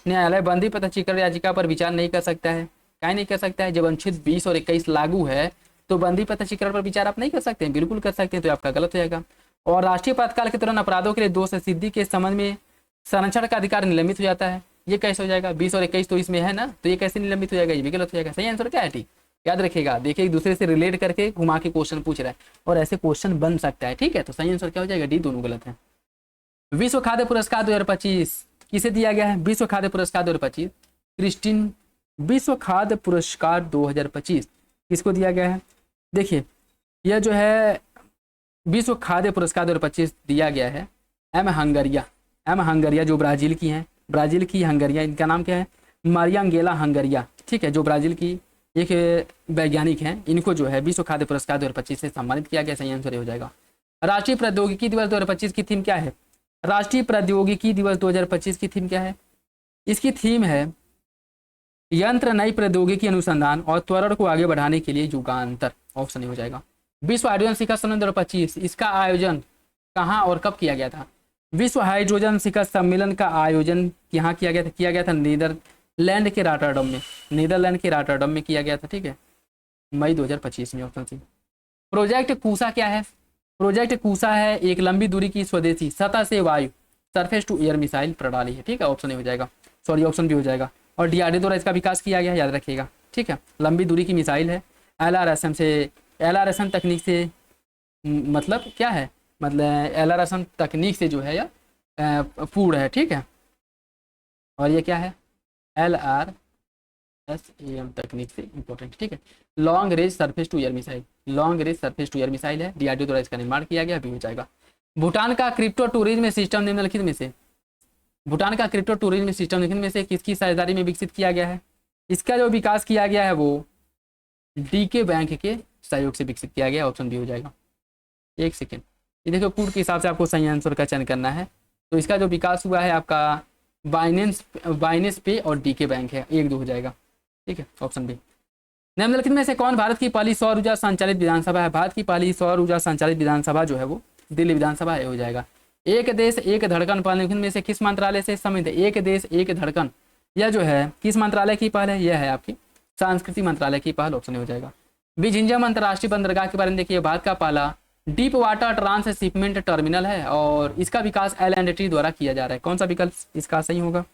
न्यायालय बंदी प्रत्यक्षीकरण याचिका पर विचार नहीं कर सकता है। क्या नहीं कर सकता है? जब अनुच्छेद 20 और 21 लागू है तो बंदी प्रत्यक्षीकरण पर विचार आप नहीं कर सकते हैं। बिल्कुल कर सकते हैं, तो आपका गलत हो जाएगा। और राष्ट्रीय आपातकाल के दौरान अपराधों के लिए दोष सिद्धि के संबंध में संरक्षण का अधिकार निलंबित हो जाता है। ये कैसे हो जाएगा? 20 और 21 तो इसमें है ना, तो ये कैसे निलंबित हो जाएगा? ये भी गलत हो जाएगा। सही आंसर क्या है? ठीक, याद रखिएगा, देखिए एक दूसरे से रिलेट करके घुमा के क्वेश्चन पूछ रहा है और ऐसे क्वेश्चन बन सकता है। ठीक है, तो सही आंसर क्या हो जाएगा? डी, दोनों गलत है। विश्व खाद्य पुरस्कार 2025 किसे दिया गया है? विश्व खाद्य पुरस्कार 2025 क्रिस्टीन, विश्व खाद्य पुरस्कार 2025 किसको दिया गया है? देखिए यह जो है विश्व खाद्य पुरस्कार 2025 दिया गया है एम हंगरिया जो ब्राजील की हैं, ब्राजील की हंगरिया, इनका नाम क्या है? मारियांगेला हंगरिया। ठीक है, जो ब्राजील की एक वैज्ञानिक हैं, इनको जो है विश्व खाद्य पुरस्कार 2025 से सम्मानित किया गया। सही आंसर हो जाएगा। राष्ट्रीय प्रौद्योगिकी दिवस 2025 की थीम क्या है? राष्ट्रीय प्रौद्योगिकी दिवस 2025 की थीम क्या है? इसकी थीम है यंत्र नई प्रौद्योगिकी अनुसंधान और त्वरण को आगे बढ़ाने के लिए युगांतर। ऑप्शन हो जाएगा। विश्व हाइड्रोजन शिखर सम्मेलन 2025 इसका आयोजन कहाँ और कब किया गया था? विश्व हाइड्रोजन शिखर सम्मेलन का आयोजन यहाँ किया गया था नीदरलैंड के रॉटरडम में, नीदरलैंड के रॉटरडम में किया गया था। ठीक है, मई 2025 में। Option C. प्रोजेक्ट कूसा क्या है? प्रोजेक्ट कूसा है एक लंबी दूरी की स्वदेशी सतह से वायु सरफेस टू एयर मिसाइल प्रणाली है। ठीक है, ऑप्शन हो जाएगा, सॉरी ऑप्शन भी हो जाएगा। और डीआरडीओ द्वारा इसका विकास किया गया है, याद रखिएगा। ठीक है, लंबी दूरी की मिसाइल है। LRSM तकनीक से मतलब क्या है? मतलब LRSM तकनीक से जो है यह पूर्ण है। ठीक है, और ये क्या है? LRSAM तकनीक से इंपॉर्टेंट। ठीक है, long range surface to air missile, long range surface to air missile है। डीआरडीओ द्वारा इसका निर्माण किया गया, भी हो जाएगा। भूटान का क्रिप्टो टूरिज्म सिस्टम निम्नलिखित में से, भूटान का क्रिप्टो टूरिज्म सिस्टम निम्नलिखित में से किसकी साझेदारी में विकसित किया गया है? इसका जो विकास किया गया है वो डीके बैंक के सहयोग से विकसित किया गया। ऑप्शन भी हो जाएगा। एक सेकेंड, ये देखो कोड के हिसाब से आपको सही आंसर का चयन करना है। तो इसका जो विकास हुआ है आपका बाइनेंस पे और डीके बैंक है, 1-2 हो जाएगा। ठीक है, ऑप्शन बी। निम्नलिखित में से कौन भारत की पहली सौर ऊर्जा संचालित विधानसभा है? भारत की पहली सौर ऊर्जा संचालित विधानसभा जो है वो दिल्ली विधानसभा है, हो जाएगा। एक देश एक धड़कन पहल निम्नलिखित में से किस मंत्रालय से संबंधित है? एक देश एक धड़कन, यह जो है किस मंत्रालय की पहल है? यह है आपकी संस्कृति मंत्रालय की पहल। ऑप्शन हो जाएगा। विझिंजम अंतर्राष्ट्रीय बंदरगाह के बारे में देखिए, भारत का पहला डीप वाटर ट्रांसशिपमेंट टर्मिनल है और इसका विकास L&T द्वारा किया जा रहा है। कौन सा विकल्प इसका सही होगा?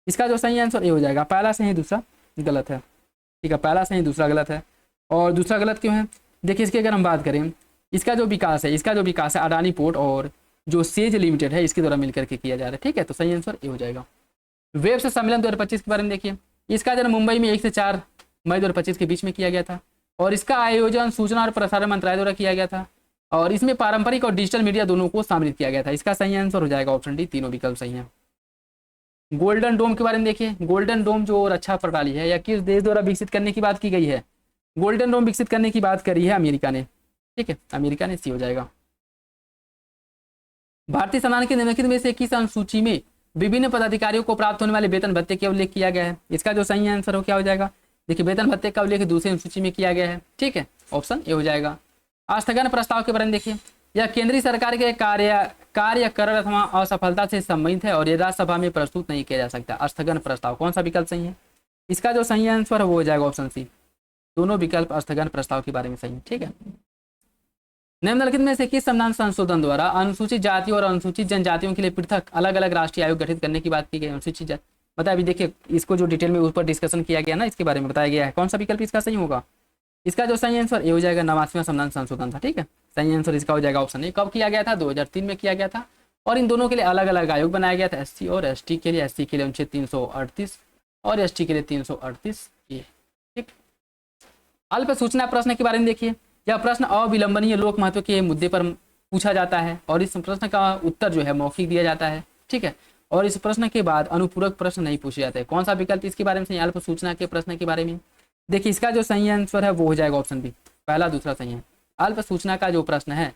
इसका जो सही आंसर ये हो जाएगा, पहला सही दूसरा गलत है। ठीक है, पहला सही दूसरा गलत है। और दूसरा गलत क्यों है? देखिए इसकी अगर हम बात करें, इसका जो विकास है अडानी पोर्ट और जो सेज लिमिटेड है इसके द्वारा मिलकर के किया जा रहा है। ठीक है, तो सही आंसर ये हो जाएगा। वेब से सम्मेलन 2025 के बारे में देखिए, इसका जन्म मुंबई में 1 से 4 मई 2025 के बीच में किया गया था और इसका आयोजन सूचना और प्रसारण मंत्रालय द्वारा किया गया था और इसमें पारंपरिक और डिजिटल मीडिया दोनों को शामिल किया गया था। इसका सही आंसर हो जाएगा ऑप्शन डी, तीनों विकल्प सही हैं। गोल्डन डोम के बारे में देखिए, गोल्डन डोम जो रक्षा प्रणाली है या किस देश द्वारा विकसित करने की बात की गई है? गोल्डन रोम विकसित करने की बात करी है अमेरिका ने, ठीक है, अमेरिका ने, सी हो जाएगा। भारतीय संविधान के निम्नलिखित में से किस अनुसूची में विभिन्न पदाधिकारियों को प्राप्त होने वाले वेतन भत्ते का उल्लेख किया गया है? इसका जो सही आंसर हो क्या हो जाएगा? देखिए वेतन भत्ते का उल्लेख दूसरी अनुसूची में किया गया है, ठीक है, ऑप्शन ए हो जाएगा। स्थगन प्रस्ताव के बारे में देखिए, यह केंद्रीय सरकार के कार्यकरण अथवा असफलता से संबंधित है और ये राज्यसभा में प्रस्तुत नहीं किया जा सकता। स्थगन प्रस्ताव कौन सा विकल्प सही है? इसका जो सही आंसर है वो हो जाएगा ऑप्शन सी, दोनों विकल्प स्थगन प्रस्ताव के बारे में सही है, ठीक है। निम्नलिखित में से किस संविधान संशोधन द्वारा अनुसूचित जातियों और अनुसूचित जनजातियों के लिए पृथक अलग अलग राष्ट्रीय आयोग गठित करने की बात की गई? अनुसूचित जाति मतलब अभी देखिए इसको जो डिटेल में ऊपर डिस्कशन किया गया ना, इसके बारे में बताया गया है। कौन सा विकल्प इसका सही होगा? इसका जो सही आंसर ये हो जाएगा 89वां संविधान संशोधन था, ठीक है, सही आंसर इसका हो जाएगा ऑप्शन ए। कब किया गया था? 2003 में किया गया था और इन दोनों के लिए अलग अलग आयोग बनाया गया था, एससी और एसटी के लिए। एससी के लिए अनुच्छेद 338 और एसटी के लिए 338 ये, ठीक। अल्प सूचना प्रश्न के बारे में देखिए, यह प्रश्न अविलंबनीय लोक महत्व के मुद्दे पर पूछा जाता है और इस प्रश्न का उत्तर जो है मौखिक दिया जाता है, ठीक है, और इस प्रश्न के बाद अनुपूरक प्रश्न नहीं पूछे जाते। कौन सा विकल्प इसके बारे में सही? अल्प सूचना के प्रश्न के बारे में देखिए, इसका जो सही आंसर है वो हो जाएगा ऑप्शन बी, पहला दूसरा सही है। अल्प सूचना का जो प्रश्न है,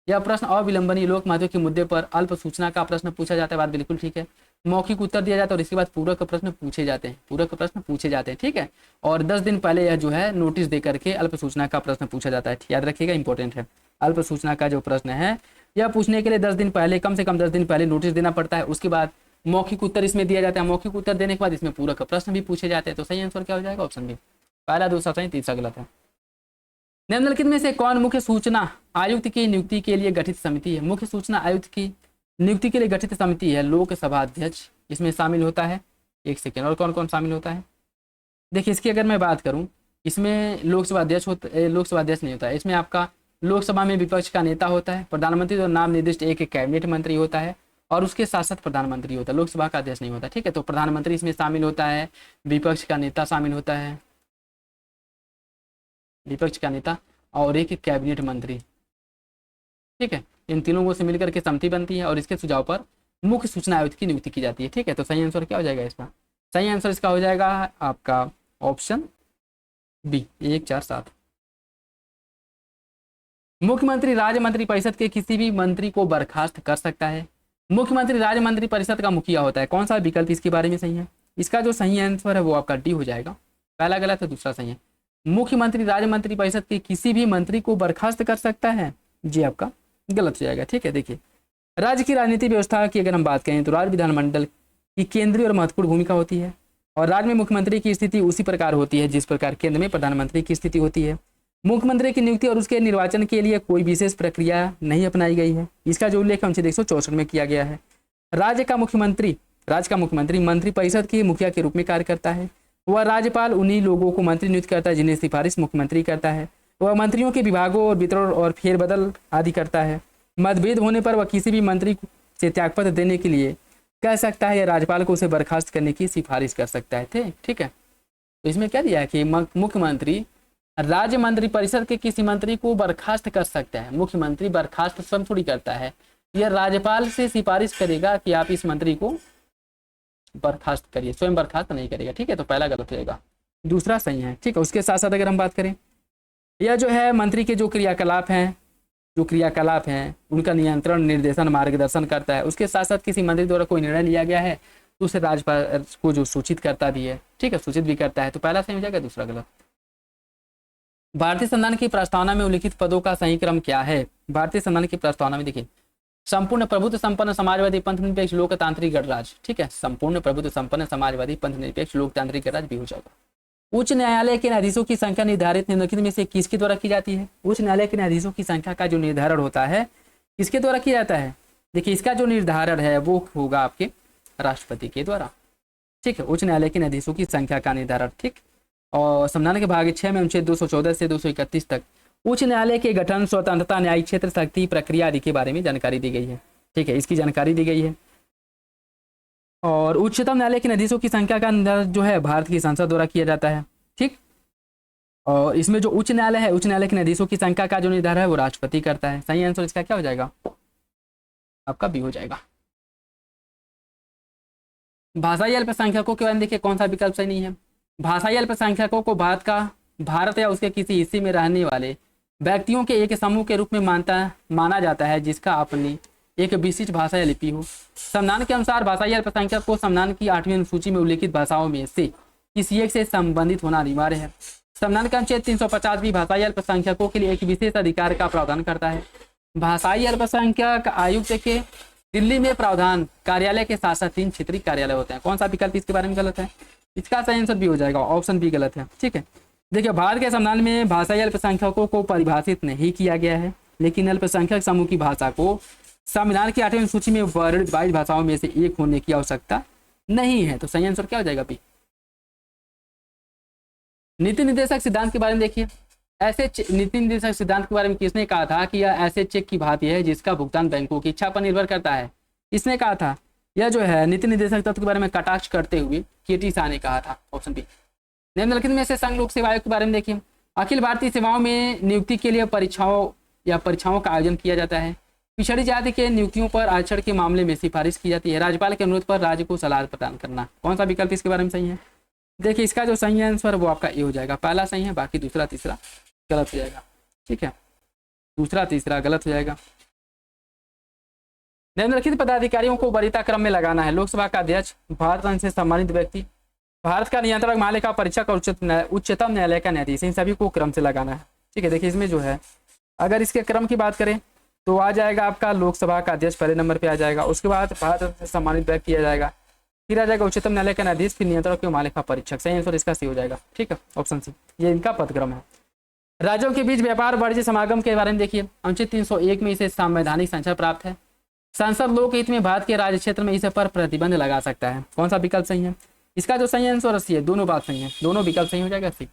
यह प्रश्न अविलंबनीय लोक महत्व के मुद्दे पर अल्प सूचना का प्रश्न पूछा जाता है, बात बिल्कुल ठीक है। मौखिक उत्तर दिया जाता है और इसके बाद पूरक प्रश्न पूछे जाते हैं, पूरक प्रश्न पूछे जाते हैं, ठीक है। और 10 दिन पहले यह जो है नोटिस दे करके अल्प सूचना का प्रश्न पूछा जाता है, याद रखिएगा, इंपॉर्टेंट है। अल्प सूचना का जो प्रश्न है यह पूछने के लिए 10 दिन पहले, कम से कम 10 दिन पहले नोटिस देना पड़ता है। उसके बाद मौखिक उत्तर इसमें दिया जाता है, मौखिक उत्तर देने के बाद इसमें पूरक प्रश्न भी पूछे जाते हैं। तो सही आंसर क्या हो जाएगा? ऑप्शन बी, पहला दूसरा सही, तीसरा गलत है। निम्नलिखित में से कौन मुख्य सूचना आयुक्त की नियुक्ति के लिए गठित समिति है? मुख्य सूचना आयुक्त की नियुक्ति के लिए गठित समिति है लोकसभा अध्यक्ष, इसमें शामिल होता है। एक सेकेंड, और कौन कौन शामिल होता है? देखिए इसकी अगर मैं बात करूं, इसमें लोकसभा अध्यक्ष लोकसभा अध्यक्ष नहीं होता है, इसमें आपका लोकसभा में विपक्ष का नेता होता है, प्रधानमंत्री तो नाम निर्दिष्ट एक कैबिनेट मंत्री होता है और उसके साथ साथ प्रधानमंत्री होता है, लोकसभा का अध्यक्ष नहीं होता, ठीक है। तो प्रधानमंत्री इसमें शामिल होता है, विपक्ष का नेता शामिल होता है, विपक्ष का नेता और एक कैबिनेट मंत्री, ठीक है। इन तीनों को से मिलकर के समिति बनती है और इसके सुझाव पर मुख्य सूचना आयुक्त की नियुक्ति की जाती है, ठीक है। तो सही आंसर क्या हो जाएगा इसका? सही आंसर इसका हो जाएगा आपका ऑप्शन बी, 1 4 7। मुख्यमंत्री राज्य मंत्री परिषद के किसी भी मंत्री को बर्खास्त कर सकता है। मुख्यमंत्री राज्य मंत्री परिषद का मुखिया होता है। कौन सा विकल्प इसके बारे में सही है? इसका जो सही आंसर है वो आपका डी हो जाएगा, पहला गलत है, दूसरा सही है। मुख्यमंत्री राज्य मंत्री परिषद के किसी भी मंत्री को बर्खास्त कर सकता है, जी आपका गलत हो जाएगा, ठीक है। देखिए राज्य की राजनीतिक व्यवस्था की अगर हम बात करें तो राज्य विधानमंडल की केंद्रीय और महत्वपूर्ण भूमिका होती है और राज्य में मुख्यमंत्री की स्थिति उसी प्रकार होती है जिस प्रकार केंद्र में प्रधानमंत्री की स्थिति होती है। मुख्यमंत्री की नियुक्ति और उसके निर्वाचन के लिए कोई विशेष प्रक्रिया नहीं अपनाई गई है। इसका जो उल्लेख अनुच्छेद 164 में किया गया है। राज्य का मुख्यमंत्री मंत्री परिषद के मुखिया के रूप में कार्य करता है। वह राज्यपाल उन्हीं लोगों को मंत्री नियुक्त करता है जिन्हें सिफारिश मुख्यमंत्री करता है। वह मंत्रियों के विभागों और वितरण और फेरबदल आदि करता है। मतभेद होने पर वह किसी भी मंत्री से त्यागपत्र देने के लिए कह सकता है या राज्यपाल को उसे बर्खास्त करने की सिफारिश कर सकता है, ठीक है। तो इसमें क्या दिया है कि मुख्यमंत्री राज्य मंत्री परिषद के किसी मंत्री को बर्खास्त कर सकता है। मुख्यमंत्री बर्खास्त स्वयं थोड़ी करता है, यह राज्यपाल से सिफारिश करेगा कि आप इस मंत्री को बर्खास्त करिए, स्वयं बर्खास्त नहीं करेगा, ठीक है। तो पहला गलत हो जाएगा, दूसरा सही है, ठीक है। उसके साथ साथ अगर हम बात करें, यह जो है मंत्री के जो क्रियाकलाप हैं उनका नियंत्रण, निर्देशन, मार्गदर्शन करता है। उसके साथ साथ किसी मंत्री द्वारा कोई निर्णय लिया गया है तो उसे राज्यपाल को जो सूचित करता भी है, ठीक है, सूचित भी करता है। तो पहला सही हो जाएगा, दूसरा गलत। भारतीय संविधान की प्रस्तावना में उल्लिखित पदों का सही क्रम क्या है? भारतीय संविधान की प्रस्तावना में देखिए, संपूर्ण प्रभुत्व संपन्न समाजवादी पंथ निरपेक्ष लोकतांत्रिक गणराज्य, ठीक है, संपूर्ण प्रभुत्व संपन्न समाजवादी पंथ निरपेक्ष लोकतांत्रिक गणराज्य भी हो जाएगा। उच्च न्यायालय के न्यायाधीशों की संख्या निर्धारित निम्नलिखित में से किसके द्वारा की जाती है? उच्च न्यायालय के न्यायाधीशों की संख्या का जो निर्धारण होता है किसके द्वारा किया जाता है? देखिए इसका जो निर्धारण है वो होगा आपके राष्ट्रपति के द्वारा, ठीक है। उच्च न्यायालय के न्यायाधीशों की संख्या का निर्धारण, ठीक। और संविधान के भाग 6 में अनुच्छेद 214 से 231 तक उच्च न्यायालय के गठन, स्वतंत्रता, न्यायिक क्षेत्र, शक्ति, प्रक्रिया आदि के बारे में जानकारी दी गई है, ठीक है, इसकी जानकारी दी गई है। और उच्चतम न्यायालय के न्यायाधीशों की संख्या का निर्धारण जो है भारत की संसद द्वारा किया जाता है, ठीक। और इसमें जो उच्च न्यायालय है, उच्च न्यायालय के न्यायाधीशों की संख्या का जो निर्धारण है वो राष्ट्रपति करता है। सही आंसर इसका क्या हो जाएगा? आपका बी हो जाएगा। भाषाई अल्पसंख्यकों के बारे में देखिए, कौन सा विकल्प सही नहीं है? भाषाई अल्पसंख्यकों को भारत का भारत या उसके किसी हिस्से में रहने वाले व्यक्तियों के एक समूह के रूप में माना जाता है जिसका अपनी एक विशिष्ट भाषा या लिपि हो। संविधान के अनुसार भाषाई अल्पसंख्यक को संविधान की 8वीं अनुसूची में उल्लिखित भाषाओं में से किसी एक से संबंधित होना अनिवार्य है। संविधान का अनुच्छेद 350 भी भाषाई अल्पसंख्यकों के लिए एक विशेष अधिकार का प्रावधान करता है। भाषाई अल्पसंख्यक आयुक्त के दिल्ली में प्रावधान कार्यालय के साथ साथ 3 क्षेत्रीय कार्यालय होते हैं। कौन सा विकल्प इसके बारे में गलत है? इसका सही आंसर भी हो जाएगा, ऑप्शन बी गलत है। ठीक है, देखिए भारत के संविधान में भाषाई अल्पसंख्यकों को परिभाषित नहीं किया गया है, लेकिन अल्पसंख्यक समूह की भाषा को संविधान की 8वीं सूची में वर्णित 22 भाषाओं में से एक होने की आवश्यकता नहीं है। तो सही आंसर क्या हो जाएगा? बी। नीति निर्देशक सिद्धांत के बारे में देखिए। ऐसे नीति निर्देशक सिद्धांत के बारे में किसने कहा था कि यह ऐसे चेक की भांति है जिसका भुगतान बैंकों की इच्छा पर निर्भर करता है? इसने कहा था यह जो है नीति निर्देशक तत्व के बारे में कटाक्ष करते हुए केटी शाह ने कहा था, ऑप्शन बी। निम्नलिखित में से संघ लोक सेवा आयोग के बारे में देखिए। अखिल भारतीय सेवाओं में नियुक्ति के लिए परीक्षाओं का आयोजन किया जाता है। पिछड़ी जाति के नियुक्तियों पर आरक्षण के मामले में सिफारिश की जाती है। राज्यपाल के अनुरोध पर राज्य को सलाह प्रदान करना। कौन सा विकल्प इसके बारे में सही है? देखिए इसका जो सही आंसर वो आपका ए हो जाएगा। पहला सही है, बाकी दूसरा तीसरा गलत हो जाएगा। ठीक है, दूसरा तीसरा गलत हो जाएगा। निम्नलिखित पदाधिकारियों को वरीयता क्रम में लगाना है। लोकसभा का अध्यक्ष, भारत रत्न से सम्मानित व्यक्ति, भारत का नियंत्रक, महालेखा परीक्षक और उच्चतम न्यायालय का न्यायाधीश, इन सभी को क्रम से लगाना है। ठीक है, देखिए इसमें जो है अगर इसके क्रम की बात करें तो आ जाएगा आपका लोकसभा का अध्यक्ष पहले नंबर पे आ जाएगा, उसके बाद भारत रत्न से सम्मानित व्यक्ति आ जाएगा, फिर आ जाएगा उच्चतम न्यायालय का न्यायाधीश, फिर नियंत्रक और महालेखा परीक्षक। सही आंसर इसका सी हो जाएगा। ठीक है, ऑप्शन सी, ये इनका पदक्रम है। राज्यों के बीच व्यापार वाणिज्य समागम के बारे में देखिए। अनुच्छेद 301 में इसे संवैधानिक संरक्षण प्राप्त है। संसद लोकहित में भारत के राज्य क्षेत्र में इस पर प्रतिबंध लगा सकता है। कौन सा विकल्प सही है? इसका जो सही आंसर सी है, दोनों बात सही है, दोनों विकल्प सही हो जाएगा सी।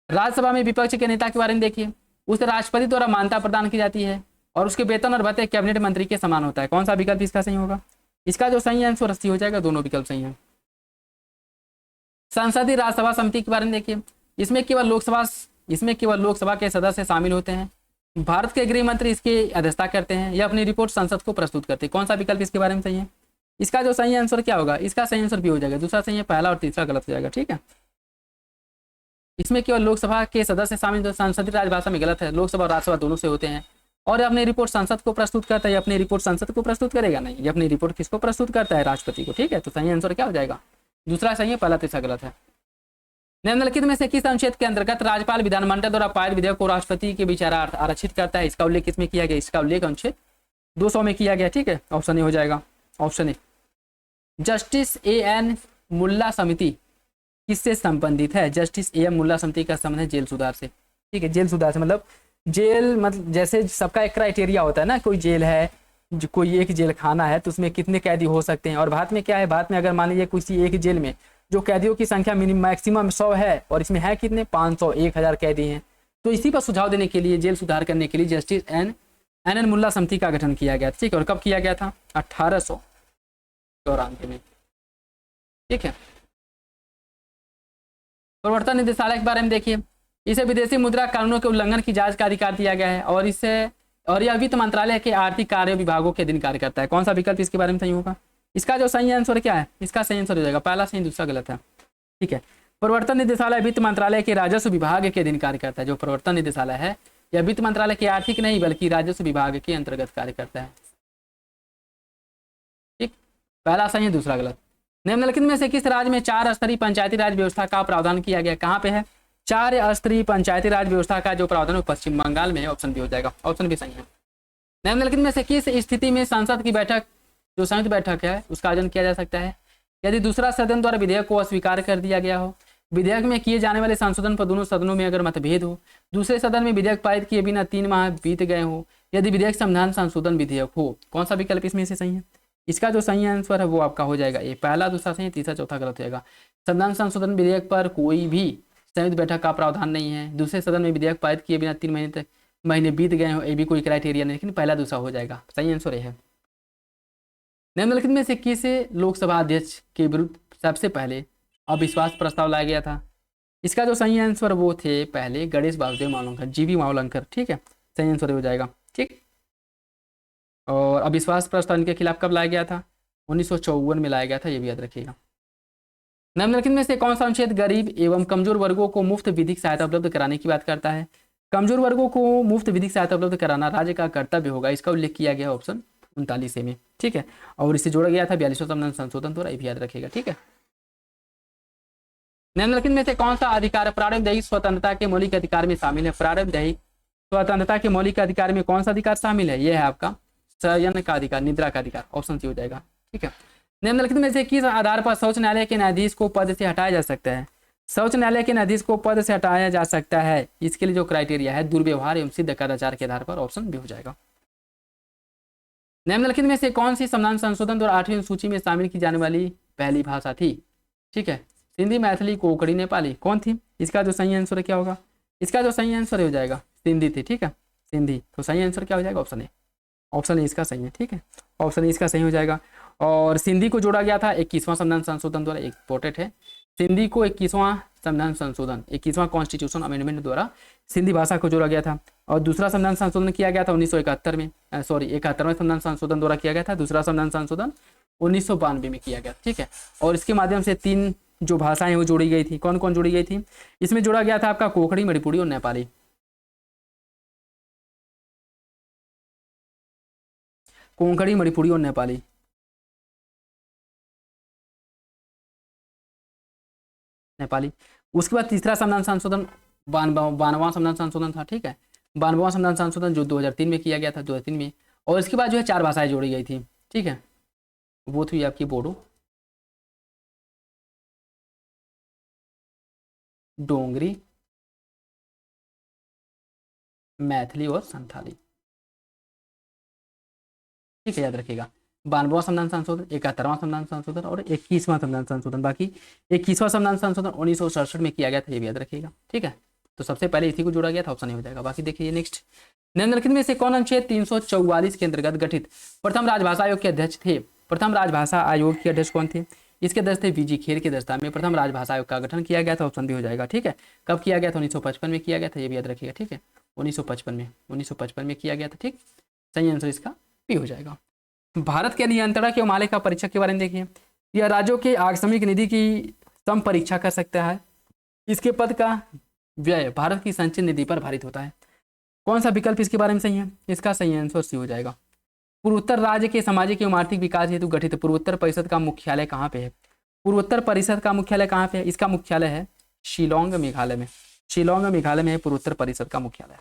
राज्यसभा में विपक्ष के नेता के बारे में देखिए। उसे राष्ट्रपति द्वारा मान्यता प्रदान की जाती है और उसके वेतन और भत्ते कैबिनेट मंत्री के समान होता है। कौन सा विकल्प इसका सही होगा? इसका जो सही आंसर सी हो जाएगा, दोनों विकल्प सही है। संसदीय राज्यसभा समिति के बारे में देखिए। इसमें केवल लोकसभा के सदस्य शामिल होते हैं। भारत के गृह मंत्री इसकी अध्यक्षता करते हैं। यह अपनी रिपोर्ट संसद को प्रस्तुत करते हैं। कौन सा विकल्प इसके बारे में सही है? इसका जो सही आंसर क्या होगा? इसका सही आंसर भी हो जाएगा, दूसरा सही है, पहला और तीसरा गलत हो जाएगा। ठीक है, इसमें केवल लोकसभा के सदस्य शामिल, तो संसदीय राजभाषा में गलत है। लोकसभा और राज्यसभा दोनों से होते हैं और अपनी रिपोर्ट संसद को प्रस्तुत करता है। अपनी रिपोर्ट संसद को प्रस्तुत करेगा नहीं, ये अपनी रिपोर्ट किसको प्रस्तुत करता है? राष्ट्रपति को। ठीक है, तो सही आंसर क्या हो जाएगा? दूसरा सही है, पहला तीसरा गलत है। निम्नलिखित में से किस अनुच्छेद के अंतर्गत राज्यपाल विधानमंडल द्वारा पारित विधेयक को राष्ट्रपति के विचारार्थ आरक्षित करता है? इसका उल्लेख किसमें किया गया? इसका उल्लेख अनुच्छेद 200 में किया गया। ठीक है, ऑप्शन ए हो जाएगा, option A. Justice A N. Mulla समिति किससे संबंधित है? Justice AM. मुल्ला समिति का संबंध है जेल सुधार से। ठीक है, जेल सुधार से मतलब जेल, मतलब जैसे सबका एक क्राइटेरिया होता है ना, कोई जेल है, कोई एक जेल खाना है तो उसमें कितने कैदी हो सकते हैं। और भारत में क्या है, भारत में अगर मान लीजिए किसी एक जेल में जो कैदियों की संख्या मैक्सिमम 100 है और इसमें है कितने, 500, 1000 कैदी हैं, तो इसी पर सुझाव देने के लिए, जेल सुधार करने के लिए जस्टिस एन मुल्ला समिति का गठन किया गया। ठीक है, और कब किया गया था? 1894 में। ठीक है, प्रवर्तन निदेशालय के बारे में देखिए। इसे विदेशी मुद्रा कानूनों के उल्लंघन की जांच का अधिकार दिया गया है और यह वित्त मंत्रालय के आर्थिक कार्य विभागों के अधीन कार्य करता है। कौन सा विकल्प इसके बारे में सही होगा? इसका जो सही आंसर क्या है? इसका सही आंसर हो जाएगा, पहला सही, दूसरा गलत है। ठीक है, प्रवर्तन निदेशालय वित्त मंत्रालय के राजस्व विभाग के अधीन कार्य करता है। जो प्रवर्तन निदेशालय है यह वित्त मंत्रालय के आर्थिक नहीं बल्कि राजस्व विभाग के अंतर्गत कार्य करता है। ठीक, पहला सही है, दूसरा गलत। निम्नलिखित में से किस राज्य में 4 स्तरीय पंचायती राज व्यवस्था का प्रावधान किया गया? कहाँ पे है 4 स्तरीय पंचायती राज व्यवस्था का जो प्रावधान है पश्चिम बंगाल में है। ऑप्शन बी हो जाएगा, ऑप्शन भी सही है। निम्नलिखित में से किस स्थिति में संसद की बैठक, जो संयुक्त बैठक है, उसका आयोजन किया जा सकता है? यदि दूसरा सदन द्वारा विधेयक को अस्वीकार कर दिया गया हो, विधेयक में किए जाने वाले संशोधन पर दोनों सदनों में अगर मतभेद हो, दूसरे सदन में विधेयक पारित किए बिना 3 माह बीत गए हो, यदि विधेयक संविधान संशोधन विधेयक हो। कौन सा विकल्प इसमें से सही है? इसका जो सही आंसर है वो आपका हो जाएगा ये, पहला दूसरा सही है, तीसरा चौथा गलत हो जाएगा। संविधान संशोधन विधेयक पर कोई भी संयुक्त बैठक का प्रावधान नहीं है। दूसरे सदन में विधेयक पारित किए बिना 3 महीने बीत गए हो, ये भी कोई क्राइटेरिया नहीं, लेकिन पहला दूसरा हो जाएगा। सही आंसर है। निम्नलिखित में से किस लोकसभा अध्यक्ष के विरुद्ध सबसे पहले अविश्वास प्रस्ताव लाया गया था? इसका जो सही आंसर वो थे पहले गणेश वासुदेव मावलंकर, जीवी मावलंकर। ठीक है, सही आंसर हो जाएगा। ठीक, और अविश्वास प्रस्ताव इनके खिलाफ कब लाया गया था? 1954 में लाया गया था, ये भी याद रखिएगा। निम्नलिखित में से कौन सा अनुच्छेद गरीब एवं कमजोर वर्गों को मुफ्त विधिक सहायता उपलब्ध कराने की बात करता है? कमजोर वर्गों को मुफ्त विधिक सहायता उपलब्ध कराना राज्य का कर्तव्य होगा, इसका उल्लेख किया गया ऑप्शन 39 में। ठीक है, और इसे जोड़ा गया था 42वां संविधान संशोधन द्वारा, ये भी याद रखेगा। ठीक है, निम्नलिखित में से कौन सा अधिकार प्रारंभिक दैहिक स्वतंत्रता के मौलिक अधिकार में शामिल है? प्रारंभिक दैहिक स्वतंत्रता के मौलिक अधिकार में कौन सा अधिकार शामिल है? यह है आपका शयन का अधिकार, निद्रा का अधिकार, ऑप्शन सी हो जाएगा। ठीक है, निम्नलिखित में से किस आधार पर शौच न्यायालय के न्यायाधीश को पद से हटाया जा सकता है? शौच न्यायालय के न्यायाधीश को पद से हटाया जा सकता है, इसके लिए जो क्राइटेरिया है दुर्व्यवहार एवं सिद्ध कदाचार के आधार पर, ऑप्शन बी हो जाएगा। निम्नलिखित में से कौन सी संविधान संशोधन द्वारा 8वीं सूची में शामिल की जाने वाली पहली भाषा थी? ठीक है, सिंधी, मैथिली, कोंकणी, नेपाली, कौन थी? इसका जो सही आंसर क्या होगा? इसका जो सही आंसर हो जाएगा सिंधी थी। ठीक है, सिंधी, तो सही आंसर क्या हो जाएगा? Option A. ऑप्शन ए इसका सही है। ठीक है, ऑप्शन ए इसका सही हो जाएगा। और सिंधी को जोड़ा गया था 21वां संविधान संशोधन द्वारा, इंपॉर्टेंट है। सिंधी को 21वां संविधान संशोधन, 21वां कॉन्स्टिट्यूशन अमेंडमेंट द्वारा सिंधी भाषा को जोड़ा गया था। और दूसरा संविधान संशोधन किया गया था 1971 में, सॉरी 71वें संविधान संशोधन द्वारा किया गया था। दूसरा संविधान संशोधन 1992 में किया गया। ठीक है, और इसके माध्यम से 3 जो भाषाएं वो जोड़ी गई थी। कौन कौन जोड़ी गई थी? इसमें जोड़ा गया था आपका कोंकणी, मणिपुरी और नेपाली। कोंकणी, मणिपुरी और नेपाली। नेपाली। उसके बाद तीसरा संविधान संशोधन 92वां संविधान संशोधन था। ठीक है, 92वां संविधान संशोधन जो 2003 में किया गया था, 2003 में। और इसके बाद जो है 4 भाषाएं जोड़ी गई थी। ठीक है, वो थी आपकी बोडो, डोंगरी, मैथिली और संथाली। ठीक है, याद रखिएगा। 92वां संविधान संशोधन, 71वां संविधान संशोधन और 21वां संविधान संशोधन। बाकी 21वां संविधान संशोधन 1967 में किया गया था, ये भी याद रखिएगा। ठीक है, तो सबसे पहले इसी को जोड़ा गया था, ऑप्शन नहीं हो जाएगा। बाकी देखिए नेक्स्ट, निम्नलिखित में से कौन अनुच्छेद 344 के अंतर्गत गठित प्रथम राजभाषा आयोग के अध्यक्ष थे? प्रथम राजभाषा आयोग के अध्यक्ष कौन थे? इसके अध्यक्ष थे वीजी खेर की अध्यक्षता में प्रथम राजभाषा आयोग का गठन किया गया था, ऑप्शन भी हो जाएगा। ठीक है, कब किया गया था? 1955 में किया गया था, ये भी याद रखिएगा। ठीक है, 1955 में किया गया था। ठीक, सही आंसर इसका भी हो जाएगा। भारत के नियंत्रण के मालिका परीक्षक के बारे में देखिए। यह राज्यों के आकस्मिक निधि की सम परीक्षा कर सकता है। इसके पद का व्यय भारत की संचित निधि पर भारित होता है। कौन सा विकल्प इसके बारे में सही है? इसका सही आंसर सी हो जाएगा। पूर्वोत्तर राज्य के सामाजिक एवं आर्थिक विकास हेतु गठित पूर्वोत्तर परिषद का मुख्यालय कहाँ पे है? पूर्वोत्तर परिषद का मुख्यालय कहाँ पे है? इसका मुख्यालय है शिलोंग, मेघालय में। शिलोंग, मेघालय में है पूर्वोत्तर परिषद का मुख्यालय।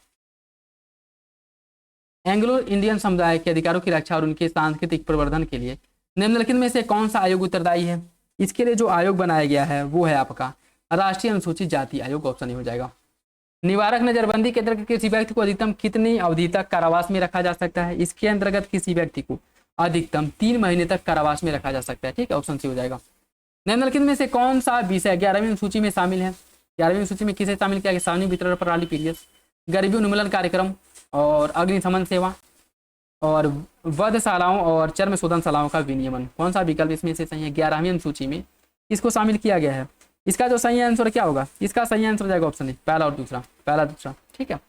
एंग्लो इंडियन समुदाय के अधिकारों की रक्षा और उनके सांस्कृतिक प्रवर्धन के लिए निम्नलिखित में से कौन सा आयोग उत्तरदायी है? इसके लिए जो आयोग बनाया गया है वो है आपका राष्ट्रीय अनुसूचित जाति आयोग, ऑप्शन ही हो जाएगा। निवारक नजरबंदी के अंतर्गत किसी व्यक्ति को अधिकतम कितनी अवधि तक कारावास में रखा जा सकता है? इसके अंतर्गत किसी व्यक्ति को अधिकतम 3 महीने तक कारावास में रखा जा सकता है। ठीक है, ऑप्शन सी हो जाएगा। निम्नलिखित में से कौन सा विषय 11वीं सूची में शामिल है? 11वीं सूची में किसे शामिल किया गया? सार्वजनिक वितरण प्रणाली पीरियड्स, गरीबी उन्मूलन कार्यक्रम और अग्निशमन सेवा और वधशालाओं और चर्म शोधनशालाओं का विनियमन। कौन सा विकल्प इसमें से सही है? 11वीं अनुसूची में इसको शामिल किया गया है। इसका जो सही आंसर क्या होगा? इसका सही आंसर हो जाएगा ऑप्शन ए, पहला और दूसरा, पहला दूसरा। ठीक है,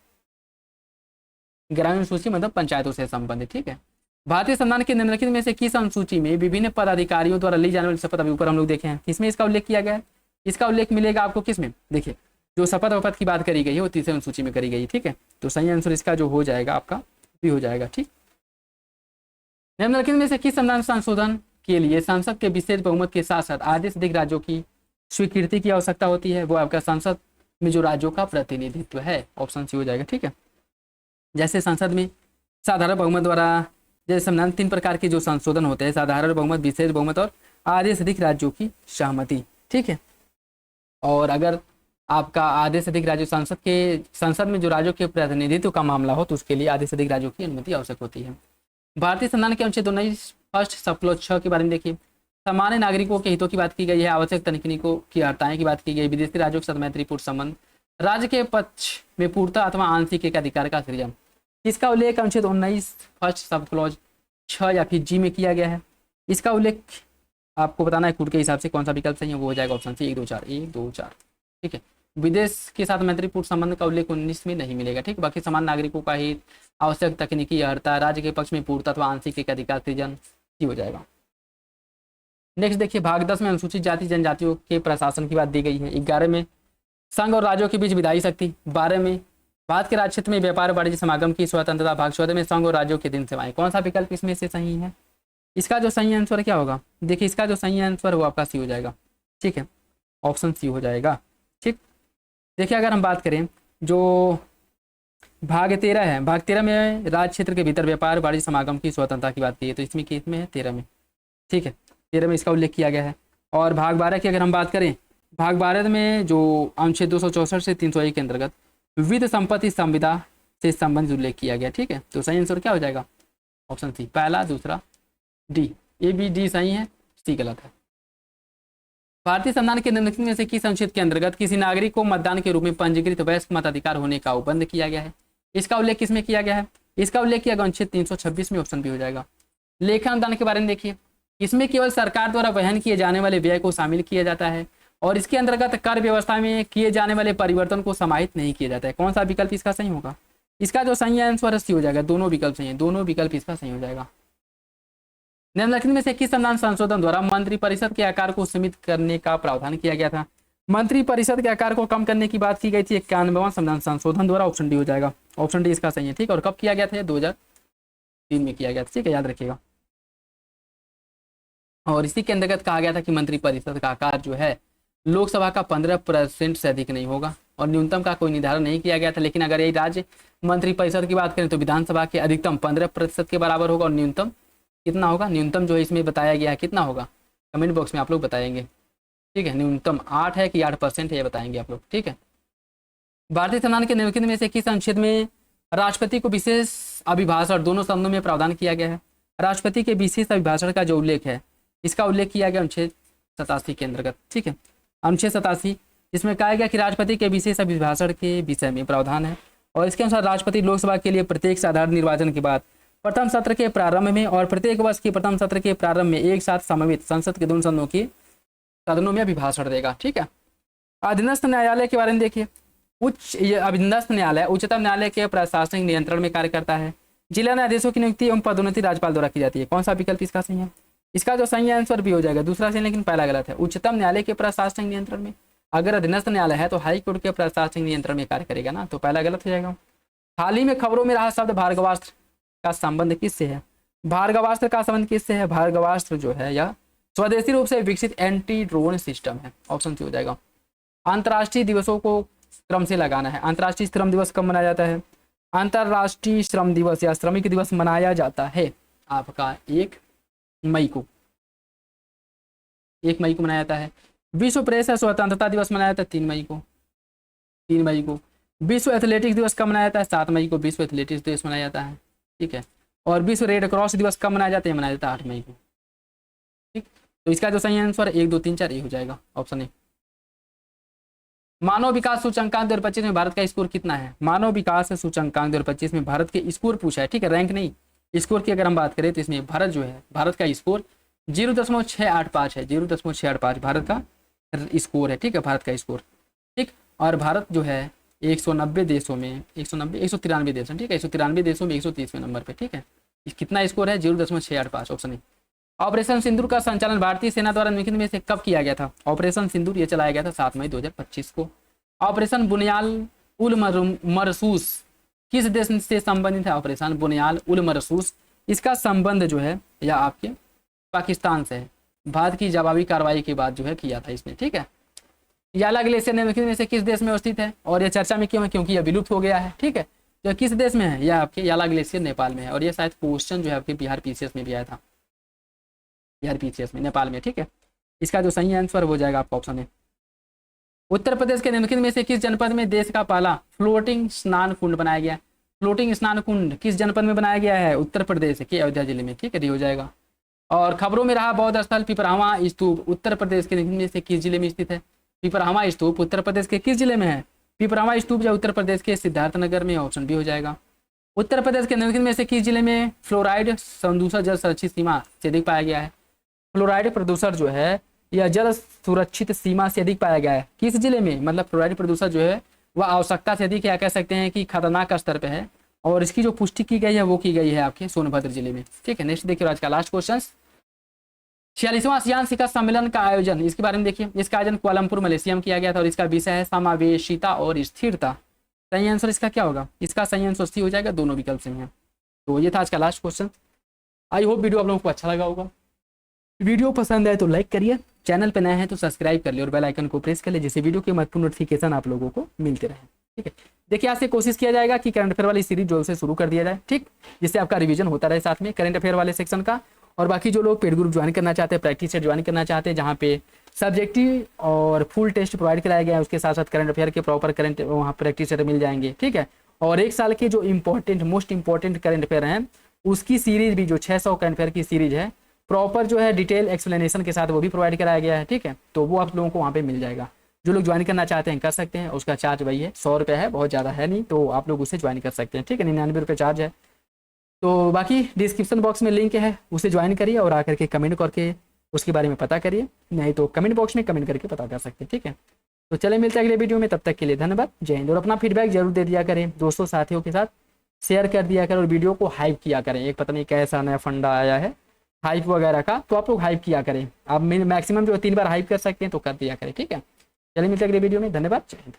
11वीं अनुसूची मतलब पंचायतों से संबंधित। ठीक है, भारतीय संविधान के निम्नलिखित में से किस अनुसूची में विभिन्न पदाधिकारियों द्वारा ली जाने वाली शपथ, अभी ऊपर हम लोग देखे हैं, किसमें इसका उल्लेख किया गया है? इसका उल्लेख मिलेगा आपको किसमें? देखिए, जो शपथ वपथ की बात करी गई है वो 3री अनुसूची में करी गई। ठीक है, तो सही आंसर इसका जो हो जाएगा आपका भी हो जाएगा। ठीक, निम्नलिखित में से किस संविधान संशोधन के लिए संसद के विशेष बहुमत के साथ साथ आधे से अधिक राज्यों की स्वीकृति की आवश्यकता होती है? वो आपका संसद में जो राज्यों का प्रतिनिधित्व है, ऑप्शन सी हो जाएगा। ठीक है, जैसे संसद में साधारण बहुमत द्वारा, जैसे संविधान 3 प्रकार के जो संशोधन होते हैं, साधारण बहुमत, विशेष बहुमत और आधे से अधिक राज्यों की सहमति। ठीक है, और अगर आपका आधे से अधिक राज्यों संसद में जो राज्यों के प्रतिनिधित्व का मामला हो तो उसके लिए आधे से अधिक राज्यों की अनुमति आवश्यक होती है। भारतीय संविधान के अनुच्छेद 19 फर्स्ट सब क्लॉज 6 के बारे में देखिए। सामान्य नागरिकों के हितों की बात की गई है, आवश्यक तकनीकों की हड़ताएं की बात की गई, विदेशी राज्यों के साथ मैत्रीपूर्ण संबंध, राज्य के पक्ष में पूर्णतः अथवा आंशिक एक अधिकार का सृजन। इसका उल्लेख अनुच्छेद 19 फर्स्ट सब क्लॉज 6 या फिर जी में किया गया है। इसका उल्लेख आपको बताना है खुद के हिसाब से कौन सा विकल्प सही है, वो हो जाएगा ऑप्शन सी 1 2 4 1 2 4। ठीक है, विदेश के साथ मैत्रीपूर्ण संबंध का उल्लेख 19 में नहीं मिलेगा। ठीक, बाकी समान नागरिकों का हित, आवश्यक तकनीकी अर्हता, राज्य के पक्ष में पूर्णतः अथवा आंशिक एक अधिकार सृजन ही हो जाएगा। नेक्स्ट देखिए भाग 10 में अनुसूचित जाति जनजातियों के प्रशासन की बात दी गई है। 11 में संघ और राज्यों के बीच विधायी शक्ति। 12 में भारत के राज्य क्षेत्र में व्यापार वाणिज्य समागम की स्वतंत्रता। भाग 14 में संघ और राज्यों के दिन सेवाएं। कौन सा विकल्प इसमें से सही है? इसका जो सही आंसर क्या होगा? देखिए इसका जो सही आंसर वो आपका सी हो जाएगा। ठीक है, ऑप्शन सी हो जाएगा। ठीक, देखिए अगर हम बात करें जो भाग 13 है, भाग 13 में राज्य क्षेत्र के भीतर व्यापार वाणिज्य समागम की स्वतंत्रता की बात की है, तो इसमें किस में है? 13 में। ठीक है, 13 में इसका उल्लेख किया गया है। और भाग 12 की अगर हम बात करें, भाग 12 में जो अनुच्छेद 264 से 301 के अंतर्गत विविध संपत्ति संविदा से संबंधित उल्लेख किया गया। ठीक है, तो सही आंसर क्या हो जाएगा? ऑप्शन सी, पहला, दूसरा, डी। ए बी डी सही है, सी गलत है। भारतीय संविधान के निम्नलिखित में से किस अनुच्छेद के अंतर्गत किसी नागरिक को मतदान के रूप में पंजीकृत वयस्क मताधिकार होने का उपबंध किया गया है? इसका उल्लेख किसमें किया गया है? इसका उल्लेख किया गया अनुच्छेद 326 में, ऑप्शन बी हो जाएगा। लेखा अनुदान के बारे में देखिए, इसमें केवल सरकार द्वारा वहन किए जाने वाले व्यय को शामिल किया जाता है और इसके अंतर्गत कर व्यवस्था में किए जाने वाले परिवर्तन को समाहित नहीं किया जाता है। कौन सा विकल्प इसका सही होगा? इसका जो सही आंसर सी हो जाएगा। दोनों विकल्प सही है, दोनों विकल्प इसका सही हो जाएगा। निम्नलिखित में से किस संविधान संशोधन द्वारा मंत्रिपरिषद के आकार को सीमित करने का प्रावधान किया गया था? मंत्रिपरिषद के आकार को कम करने की बात की गई थी 91वां संविधान संशोधन द्वारा। ऑप्शन डी हो जाएगा। ऑप्शन डी इसका सही है। ठीक, और कब किया गया था? 2003 में किया गया था। ठीक है, याद रखिएगा। और इसी के अंतर्गत कहा गया था कि मंत्रिपरिषद का आकार जो है लोकसभा का 15% से अधिक नहीं होगा और न्यूनतम का कोई निर्धारण नहीं किया गया था। लेकिन अगर यही राज्य मंत्रिपरिषद की बात करें तो विधानसभा के अधिकतम 15% के बराबर होगा और न्यूनतम कितना होगा? न्यूनतम जो है इसमें बताया गया है कितना होगा? कमेंट बॉक्स में आप लोग बताएंगे। ठीक है, न्यूनतम 8 है कि 8% है, ये बताएंगे आप लोग। ठीक है, भारतीय संविधान के निम्नलिखित में से किस अनुच्छेद में राष्ट्रपति को विशेष अभिभाषण दोनों शब्दों में प्रावधान किया गया है? राष्ट्रपति के विशेष अभिभाषण का जो उल्लेख है इसका उल्लेख किया गया अनुच्छेद 87 के अंतर्गत। ठीक है, अनुच्छेद 87 इसमें कहा गया कि राष्ट्रपति के विशेष अभिभाषण के विषय में प्रावधान है और इसके अनुसार राष्ट्रपति लोकसभा के लिए प्रत्येक साधारण निर्वाचन के बाद प्रथम सत्र के प्रारंभ में और प्रत्येक वर्ष के प्रथम सत्र के प्रारंभ में एक साथ समन्वित संसद के दोनों सदनों में अभिभाषण देगा। ठीक है, अधीनस्थ न्यायालय के बारे में देखिए। अधीनस्थ न्यायालय उच्चतम न्यायालय के प्रशासनिक नियंत्रण में कार्य करता है। जिला न्यायाधीशों की नियुक्ति एवं पदोन्नति राज्यपाल द्वारा की जाती है। कौन सा विकल्प इसका सही है? इसका जो सही आंसर भी हो जाएगा, दूसरा सही लेकिन पहला गलत है। उच्चतम न्यायालय के प्रशासनिक नियंत्रण में, अगर अधीनस्थ न्यायालय है तो हाई कोर्ट के प्रशासनिक नियंत्रण में कार्य करेगा ना, तो पहला गलत हो जाएगा। हाल ही में खबरों में रहा शब्द भार्गवास्त्र का संबंध किससे है? भार्गवास्त्र का संबंध किससे है? भार्गवास्त्र जो है यह स्वदेशी रूप से विकसित एंटी ड्रोन सिस्टम है। ऑप्शन सी हो जाएगा। अंतर्राष्ट्रीय दिवसों को क्रम से लगाना है। अंतर्राष्ट्रीय श्रम दिवस कब मनाया जाता है? अंतर्राष्ट्रीय श्रम दिवस या श्रमिक दिवस मनाया जाता है आपका 1 मई को। 1 मई को मनाया जाता है। विश्व प्रेस स्वतंत्रता दिवस मनाया जाता है 3 मई को। 3 मई को। विश्व एथलेटिक्स दिवस कब मनाया जाता है? 7 मई को विश्व एथलेटिक्स दिवस मनाया जाता है। ठीक है, और विश्व रेड क्रॉस दिवस कब मनाया जाता है? मनाया जाता है 8 मई को। ठीक, तो इसका जो सही आंसर 1 2 3 4 ये हो जाएगा, ऑप्शन ए। मानव विकास सूचकांक 2025 में भारत का स्कोर कितना है? मानव विकास सूचकांक 2025 में भारत के स्कोर पूछा है। ठीक है, रैंक नहीं, स्कोर की अगर हम बात करें तो इसमें भारत जो है, भारत का स्कोर 0.685 है। 0.685 भारत का स्कोर है। ठीक है, भारत का स्कोर। ठीक, और भारत जो है 190 देशों में 193 देश है। ठीक है, 193 देशों में 130वें नंबर पे। ठीक है, कितना स्कोर है? 0.685, ऑप्शन ए। ऑपरेशन सिंदूर का संचालन भारतीय सेना द्वारा निम्नलिखित में से कब किया गया था? ऑपरेशन सिंदूर ये चलाया गया था 7 मई 2025 को। ऑपरेशन बुनियाल उल मरसूस किस देश से संबंधित है? ऑपरेशन बुनियाल उल मरसूस, इसका संबंध जो है या आपके पाकिस्तान से है। भारत की जवाबी कार्रवाई के बाद जो है किया था इसने। ठीक है, याला ग्लेशियर निम्नलिखित में से किस देश में अवस्थित है? और यह चर्चा में क्यों है? क्योंकि यह विलुप्त हो गया है। ठीक है, जो किस देश में है? यह आपके याला ग्लेशियर नेपाल में है। और यह शायद क्वेश्चन जो है आपके बिहार पीसीएस में भी आया था, बिहार पीसीएस में, नेपाल में। ठीक है, इसका जो सही आंसर हो जाएगा आपका ऑप्शन है। उत्तर प्रदेश के निम्नलिखित में से किस जनपद में देश का पहला फ्लोटिंग स्नान कुंड बनाया गया? फ्लोटिंग स्नान कुंड किस जनपद में बनाया गया है? उत्तर प्रदेश के अयोध्या जिले में। ठीक है, ये हो जाएगा। और खबरों में रहा बौद्ध स्थल पिपरावा स्तूप उत्तर प्रदेश के निम्नलिखित में से किस जिले में स्थित है? पिपरावा स्तूप उत्तर प्रदेश के किस जिले में है? पिपरावा स्तूप जो उत्तर प्रदेश के सिद्धार्थनगर में, ऑप्शन बी हो जाएगा। उत्तर प्रदेश के निम्नलिखित में से किस जिले में फ्लोराइड संदूषण जल सुरक्षित सीमा से अधिक पाया गया है? फ्लोराइड प्रदूषण जो है यह जल सुरक्षित सीमा से अधिक पाया गया है। किस जिले में? मतलब फ्लोराइड प्रदूषण जो है वह आवश्यकता से अधिक, या कह सकते हैं कि खतरनाक स्तर पे है। और इसकी जो पुष्टि की गई है वो की गई है आपके सोनभद्र जिले में। ठीक है, नेक्स्ट देखिए आज का लास्ट क्वेश्चन। 46वां आसियान शिखर सम्मेलन का आयोजन, इसके बारे में देखिए। इसका आयोजन कुआलालंपुर मलेशिया में किया गया था और इसका विषय है समावेशिता और स्थिरता। सही आंसर इसका क्या होगा? इसका सही आंसर सी हो जाएगा, दोनों विकल्प सही हैं। तो ये था आज का last question. I hope video आप लोगों को अच्छा लगा होगा। वीडियो पसंद आए तो लाइक करिए, चैनल पे नए हैं तो सब्सक्राइब कर ले और बेल आइकन को प्रेस कर ले, जिससे वीडियो के महत्वपूर्ण नोटिफिकेशन आप लोगों को मिलते रहे। ठीक है, देखिए आज से कोशिश किया जाएगा कि करंट अफेयर वाली सीरीज जल्द से शुरू कर दिया जाए, ठीक, जिससे आपका रिवीजन होता रहे साथ में करंट अफेयर वाले सेक्शन का। और बाकी जो लोग पेड ग्रुप ज्वाइन करना चाहते हैं, प्रैक्टिस सेट ज्वाइन करना चाहते हैं, जहाँ पे सब्जेक्टिव और फुल टेस्ट प्रोवाइड कराया गया है, उसके साथ साथ करंट अफेयर के प्रॉपर करंट वहाँ प्रैक्टिस सेट मिल जाएंगे। ठीक है, और एक साल के जो important most important current affair हैं उसकी सीरीज भी, जो 600 करंट अफेयर की सीरीज है, प्रॉपर जो है डिटेल एक्सप्लेनेशन के साथ वो भी प्रोवाइड कराया गया है। ठीक है, तो वो आप लोगों को वहाँ पे मिल जाएगा। जो लोग ज्वाइन करना चाहते हैं कर सकते हैं, उसका चार्ज वही है, 100 रुपये है, बहुत ज़्यादा है नहीं, तो आप लोग उसे ज्वाइन कर सकते हैं। ठीक है, 99 रुपये चार्ज है। तो बाकी डिस्क्रिप्शन बॉक्स में लिंक है, उसे ज्वाइन करिए और आकर के कमेंट करके उसके बारे में पता करिए, नहीं तो कमेंट बॉक्स में कमेंट करके पता कर सकते हैं। ठीक है, तो चले मिलते हैं अगले वीडियो में, तब तक के लिए धन्यवाद, जय हिंद। और अपना फीडबैक जरूर दे दिया करें, दोस्तों साथियों के साथ शेयर कर दिया करें और वीडियो को हाइप किया करें। एक पता नहीं कैसा नया फंडा आया है हाइप वगैरह का, तो आप लोग हाइप किया करें। आप मैक्सिमम जो 3 बार हाइप कर सकते हैं तो कर दिया करें। ठीक है, चलिए मिलते हैं अगले वीडियो में, धन्यवाद, जय हिंद।